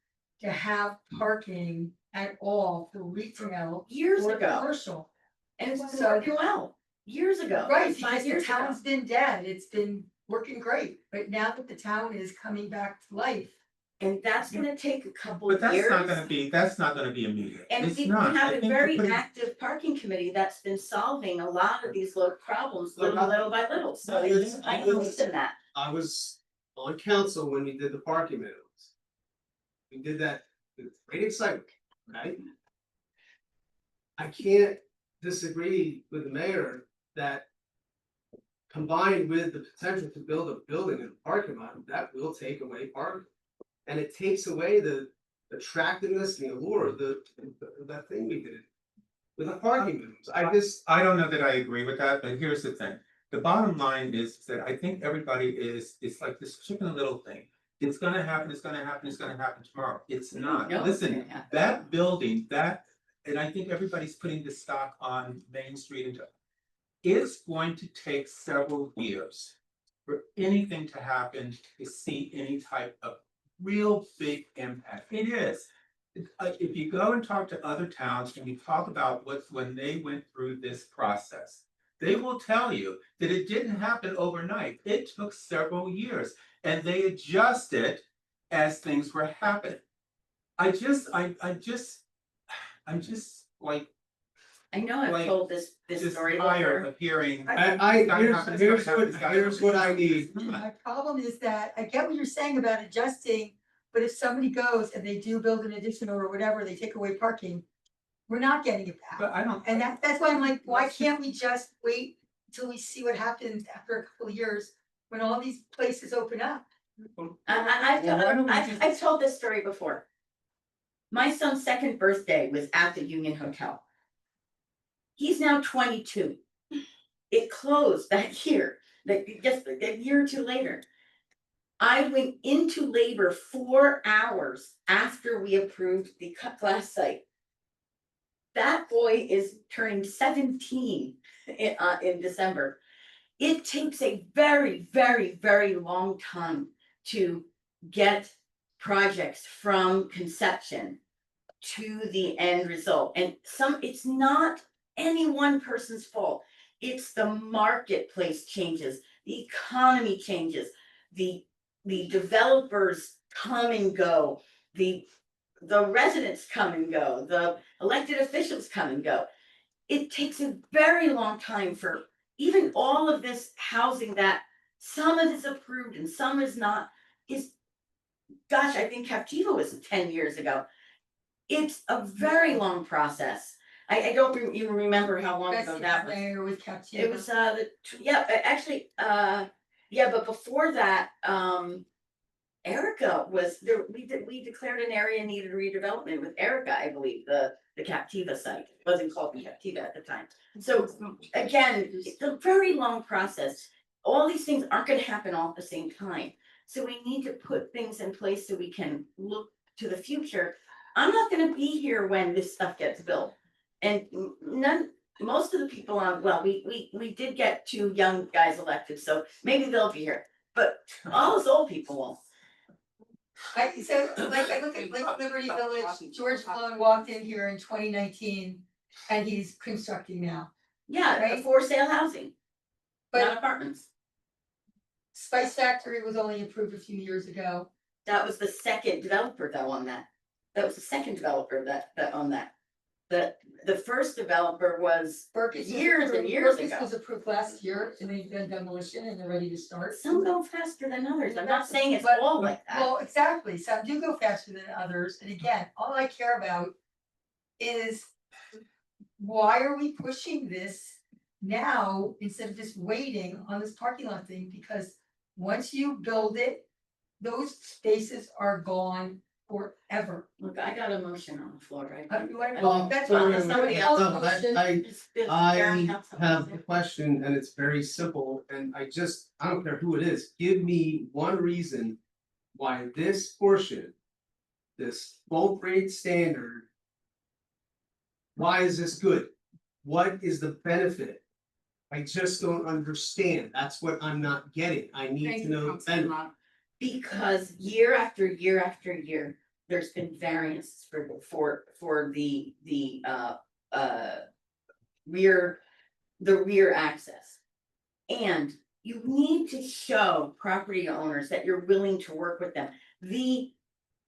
A: to have parking at all for retail.
G: Years
A: or
G: ago.
A: Commercial.
G: And it's been
A: So-
G: working well, years ago.
A: Right,
G: 5
A: because the
G: years ago.
A: town's been dead, it's been working great, but now that the town is coming back to life.
G: And that's gonna take a couple
D: But
G: of
D: that's
G: years.
D: not gonna be immediate.
G: And
D: It's
G: we
D: not.
G: have
D: I
G: a
D: think
G: very
D: putting-
G: active parking committee that's been solving a lot of these little problems, little by little, so
C: No, it's-
G: I believe in that.
C: I was on council when we did the parking minimums. We did that with great excitement, right? I can't disagree with the mayor that. Combined with the potential to build a building and a parking lot, that will take away parking. And it takes away the attractiveness and the allure of that thing we did. With the parking minimums,
D: I don't know that I agree with that, but here's the thing. The bottom line is that I think everybody it's like this chicken little thing. It's gonna happen, it's gonna happen, it's gonna happen tomorrow. It's not.
G: No, it's
D: Listen,
G: gonna happen.
D: that building, and I think everybody's putting the stock on Main Street into. It's going to take several years for anything to happen to see any type of real big impact. It is. If you go and talk to other towns and you talk about when they went through this process, they will tell you that it didn't happen overnight. It took several years and they adjusted as things were happening. I'm just like,
G: I know I've
D: like,
G: told this
D: just
G: story
D: tired
G: before.
D: of hearing.
C: Here's what I need.
A: My problem is that I get what you're saying about adjusting, but if somebody goes and they do build an addition or whatever, they take away parking, we're not getting it back.
D: But I don't.
A: And that's why I'm like, why can't we just wait until we see what happens after a couple of years when all these places open up?
G: I've told this story before. My son's second birthday was at the Union Hotel. He's now 22. It closed that year, just a year or two later. I went into labor 4 hours after we approved the cut glass site. That boy is turning 17 in December. It takes a very, very, very long time to get projects from conception to the end result. And it's not any one person's fault. It's the marketplace changes, the economy changes, the developers come and go, the residents come and go, the elected officials come and go. It takes a very long time for even all of this housing that some of it is approved and some is not, gosh, I think Captiva was 10 years ago. It's a very long process. I don't even remember how long ago that was.
A: With Captiva.
G: It was but before that, Erica was there. We declared an area needed redevelopment with Erica, I believe, the Captiva site. It wasn't called Captiva at the time. So again, it's a very long process. All these things aren't going to happen all at the same time. So we need to put things in place so we can look to the future. I'm not going to be here when this stuff gets built. And most of the people we did get 2 young guys elected, so maybe they'll be here, but all those old people won't.
A: I look at Liberty Village, George Malone walked in here in 2019 and he's constructing now.
G: Yeah,
A: right?
G: For sale housing, not apartments.
A: Spice Factory was only approved a few years ago.
G: That was the second developer though on that. That was the second developer that on that. The first developer was years and years ago.
A: Burgess was approved last year and they've done demolition and they're ready to start.
G: Some go faster than others. I'm not saying it's all like that.
A: Well, exactly. Some do go faster than others. And again, all I care about is why are we pushing this now instead of just waiting on this parking lot thing? Because once you build it, those spaces are gone forever.
G: Look, I got a motion on the floor, right?
A: That's
G: somebody else.
C: I have a question and it's very simple and I don't care who it is, give me one reason why this portion, this bulk rate standard, why is this good? What is the benefit? I just don't understand. That's what I'm not getting. I need to know the benefit.
G: Because year after year after year, there's been variance for the rear access. And you need to show property owners that you're willing to work with them. The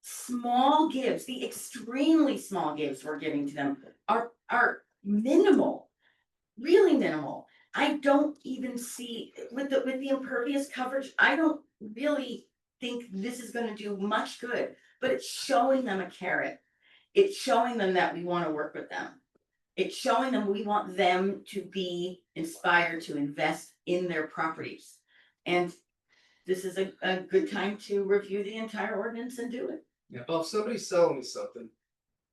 G: small gives, the extremely small gives we're giving to them are minimal, really minimal. I don't even see with the impervious coverage, I don't really think this is going to do much good, but it's showing them a carrot. It's showing them that we want to work with them. It's showing them we want them to be inspired to invest in their properties. And this is a good time to review the entire ordinance and do it.
C: Yeah, well, if somebody's selling me something,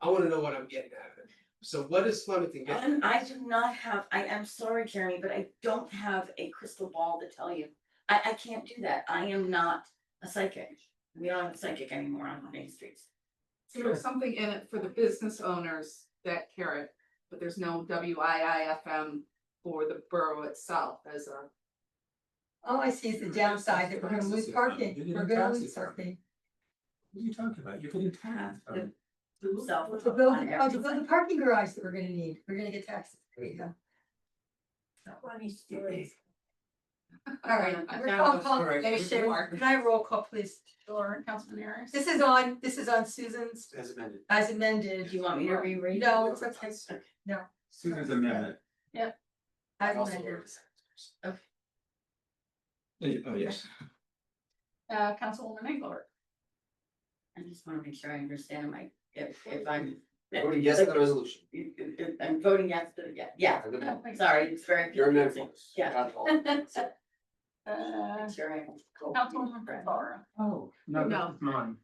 C: I wanna know what I'm getting out of it. So what is Flemington getting?
G: I do not have, I am sorry, Jeremy, but I don't have a crystal ball to tell you. I can't do that. I am not a psychic. We don't have a psychic anymore on Main Streets.
F: So there's something in it for the business owners, that carrot, but there's no WIIFM for the borough itself as a.
A: All I see is the downside that we're gonna lose parking,
D: You're
A: we're
D: getting
A: gonna
D: taxes
A: lose
D: from it.
A: parking.
D: What are you talking about? You're getting taxed.
A: To build the parking garage that we're gonna need, we're gonna get taxes, there you go.
M: Funny stories.
A: All right, roll call, can I have roll call, please?
P: Sure, Councilman Harris.
A: This is on Susan's
Q: As amended.
A: as amended.
B: Do you want me to reread?
A: No, it's okay, no,
D: Susan's amendment.
A: as amended.
H: Oh, yes.
P: Councilwoman Engler.
B: I just wanna make sure I understand if I'm.
Q: Voting yes to the resolution.
B: I'm voting yes to, yeah, sorry, it's very.
Q: You're amended.
B: confusing. Yeah.
Q: Got it all.
B: Make sure I.
P: Councilwoman Fedora.
D: Oh,
P: No.
D: this is mine.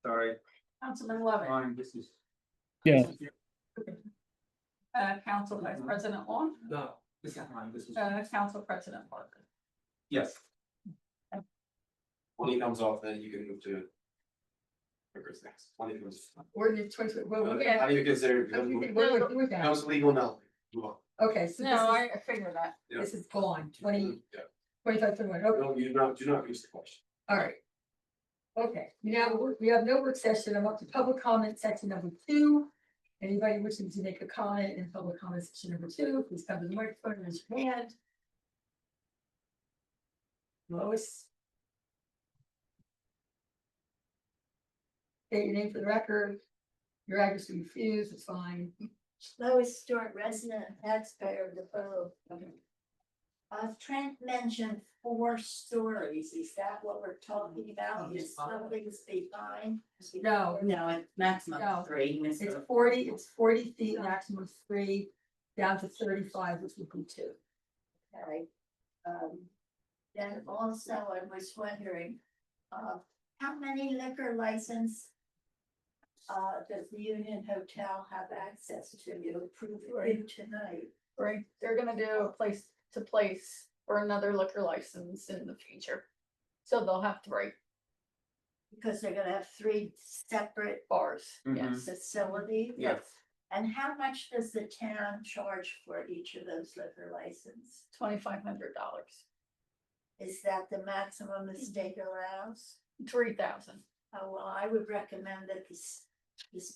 D: Sorry,
P: Councilman Levin.
D: mine, this is.
E: Yeah.
P: Council Vice President Long.
D: No, this is mine, this is.
P: Council President Parker.
D: Yes.
Q: When he comes off, then you can move to. Whatever's next. When he comes.
A: Ordinance 20, well,
Q: How
A: we're
Q: do you consider?
A: what do we do with that?
Q: Becomes legal now. Move on.
A: Okay, so
P: No, I figured that.
A: this is gone, 20,
Q: Yeah.
A: 25, 21, okay.
Q: No, do not reach the question.
A: All right. Okay, now we have no work session. I'm up to public comment section number 2. Anybody wishing to make a comment in public comment section number 2, please come to the microphone and raise your hand. Lois. State your name for the record. Your address to refuse, it's fine.
M: Lois Stewart, resident and taxpayer of the borough. Trent mentioned 4 stories, is that what we're talking about? Is buildings be fine?
A: No,
B: No, it's maximum
A: No.
B: 3.
A: it's 40 feet, maximum 3, down to 35, which would be 2.
M: Okay. Then also I was wondering, how many liquor license does the Union Hotel have access to? You approved it tonight.
P: Right, they're gonna do a place to place for another liquor license in the future. So they'll have 3
M: Because they're gonna have 3 separate
P: bars,
D: Mhm.
P: yes.
M: facilities.
D: Yes.
M: And how much does the town charge for each of those liquor license?
P: $2,500,
M: Is that the maximum the state allows?
P: 3,000.
M: Oh, well, I would recommend that this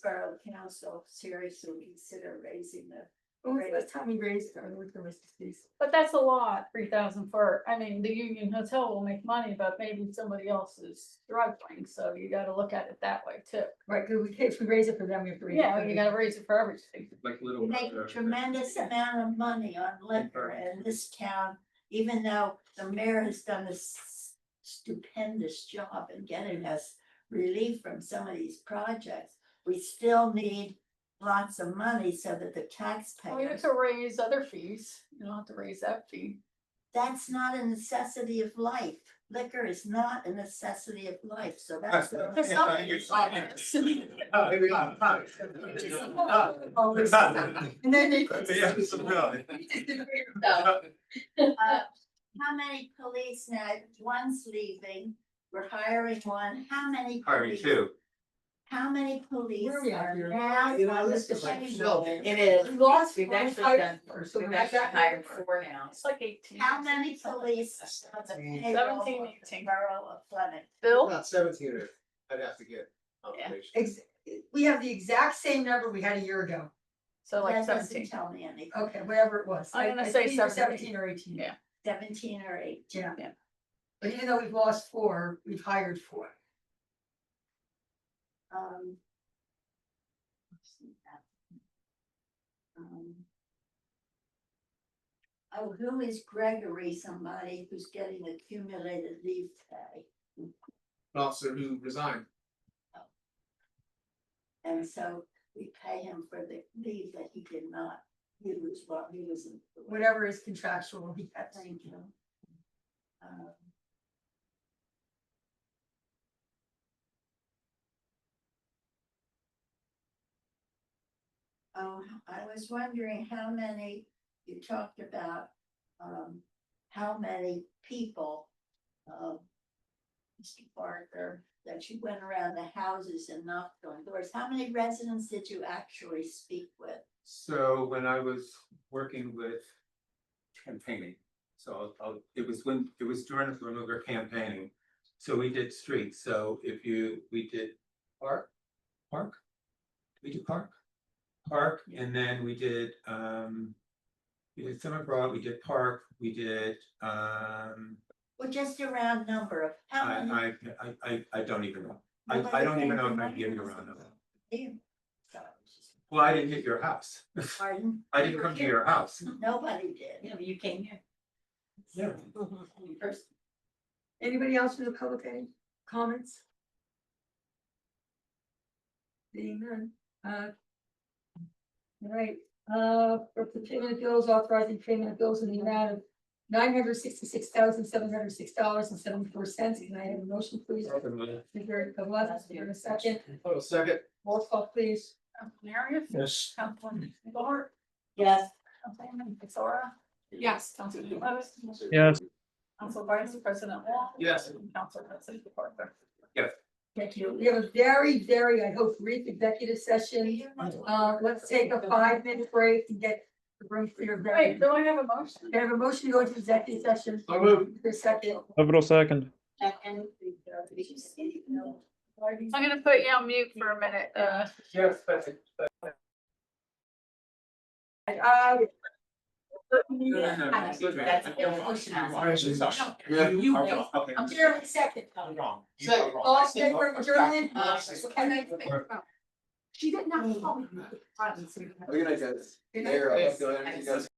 M: borough council seriously consider raising the.
A: When was the last time we raised our liquor license fees?
P: But that's a lot, 3,000 for, I mean, the Union Hotel will make money, but maybe somebody else is struggling, so you gotta look at it that way too.
A: Right, because if we raise it for them, we have to raise it.
P: Yeah,
A: for
P: you gotta
A: everybody.
P: raise it for everything.
D: Like
M: You
D: little.
M: make a tremendous amount of money on liquor in this town, even though the mayor has done a stupendous job in getting us relief from some of these projects. We still need lots of money so that the
P: Well, you
M: taxpayers,
P: have to raise other fees, you don't have to raise that fee.
M: that's not a necessity of life. Liquor is not a necessity of life, so that's.
D: You're talking.
A: And then they.
D: Yes, really.
M: How many police now, one's leaving, we're hiring one, how many?
D: Hiring
M: police-
D: 2.
M: How many police
A: Where are we at
M: are
A: here?
M: now
Q: You know,
M: on the
Q: this is like
M: payroll?
B: It is.
A: We lost
B: We've
A: one
B: actually
A: fight
B: done,
A: first, so
B: we've
A: we're
B: actually
A: back.
B: hired 4 now.
P: It's like 18.
M: How many police on the payroll
P: 17,
M: of the
P: 18.
M: borough of Fleming?
P: Bill?
C: About 17, I'd have to get.
A: Ex- We have the exact same number we had a year ago.
P: So like
M: That doesn't
P: 17.
M: tell me anything.
A: Okay, whatever it was.
P: I'm gonna
A: I
P: say
A: think either
P: 17.
A: or 18.
P: Yeah.
M: 17 or 18.
A: Yeah. But even though we've lost 4, we've hired 4.
M: Um, let's see that. Oh, who is Gregory, somebody who's getting accumulated leave pay?
C: An officer who resigned.
M: And so we pay him for the leave that he did not use while he was in.
A: Whatever is contractual, he gets.
M: Thank you. I was wondering how many, you talked about, how many people, Mr. Parker, that you went around the houses and knocked on doors. How many residents did you actually speak with?
D: So when I was working with campaigning, So it was during when we were campaigning. So we did streets, so we did park. We did park, and then we did Summer Broad, we did park, we did,
M: Well, just a round number of how many.
D: I don't even know. I don't even know if I can give you a round number.
M: Yeah.
D: Well, I didn't hit your house.
M: Pardon?
D: I didn't come to your house.
M: Nobody did.
K: Yeah, but you came here.
D: Yeah.
K: First.
A: Anybody else from the public, any comments? Seeing none, all right, for the payment of bills, authorizing payment of bills in the amount of $966,706.74. Can I have a motion, please? Mr. Kovaleski, is there a second?
C: Second.
A: Roll call, please.
P: Councilman
J: Yes.
P: Councilman Bart,
M: Yes.
P: Councilman Pizzara. Yes, Councilman Lewis.
E: Yes.
P: Council Vice President Wong.
C: Yes.
P: and Council President Parker.
A: Thank you. We have a very, I hope, brief executive session. Let's take a 5-minute break and get the room clear.
P: Wait, do I have a motion?
A: Can I have a motion to go into executive session?
C: So moved.
A: For a second.
E: Pivotal second.
M: Second.
P: I'm gonna put you on mute for a minute.
C: Yes,
A: I'm Jeremy second. All in favor of adjournment? She did not call me.
Q: Good night, guys.
A: Good night.
Q: Mayor, I'll go ahead and you guys.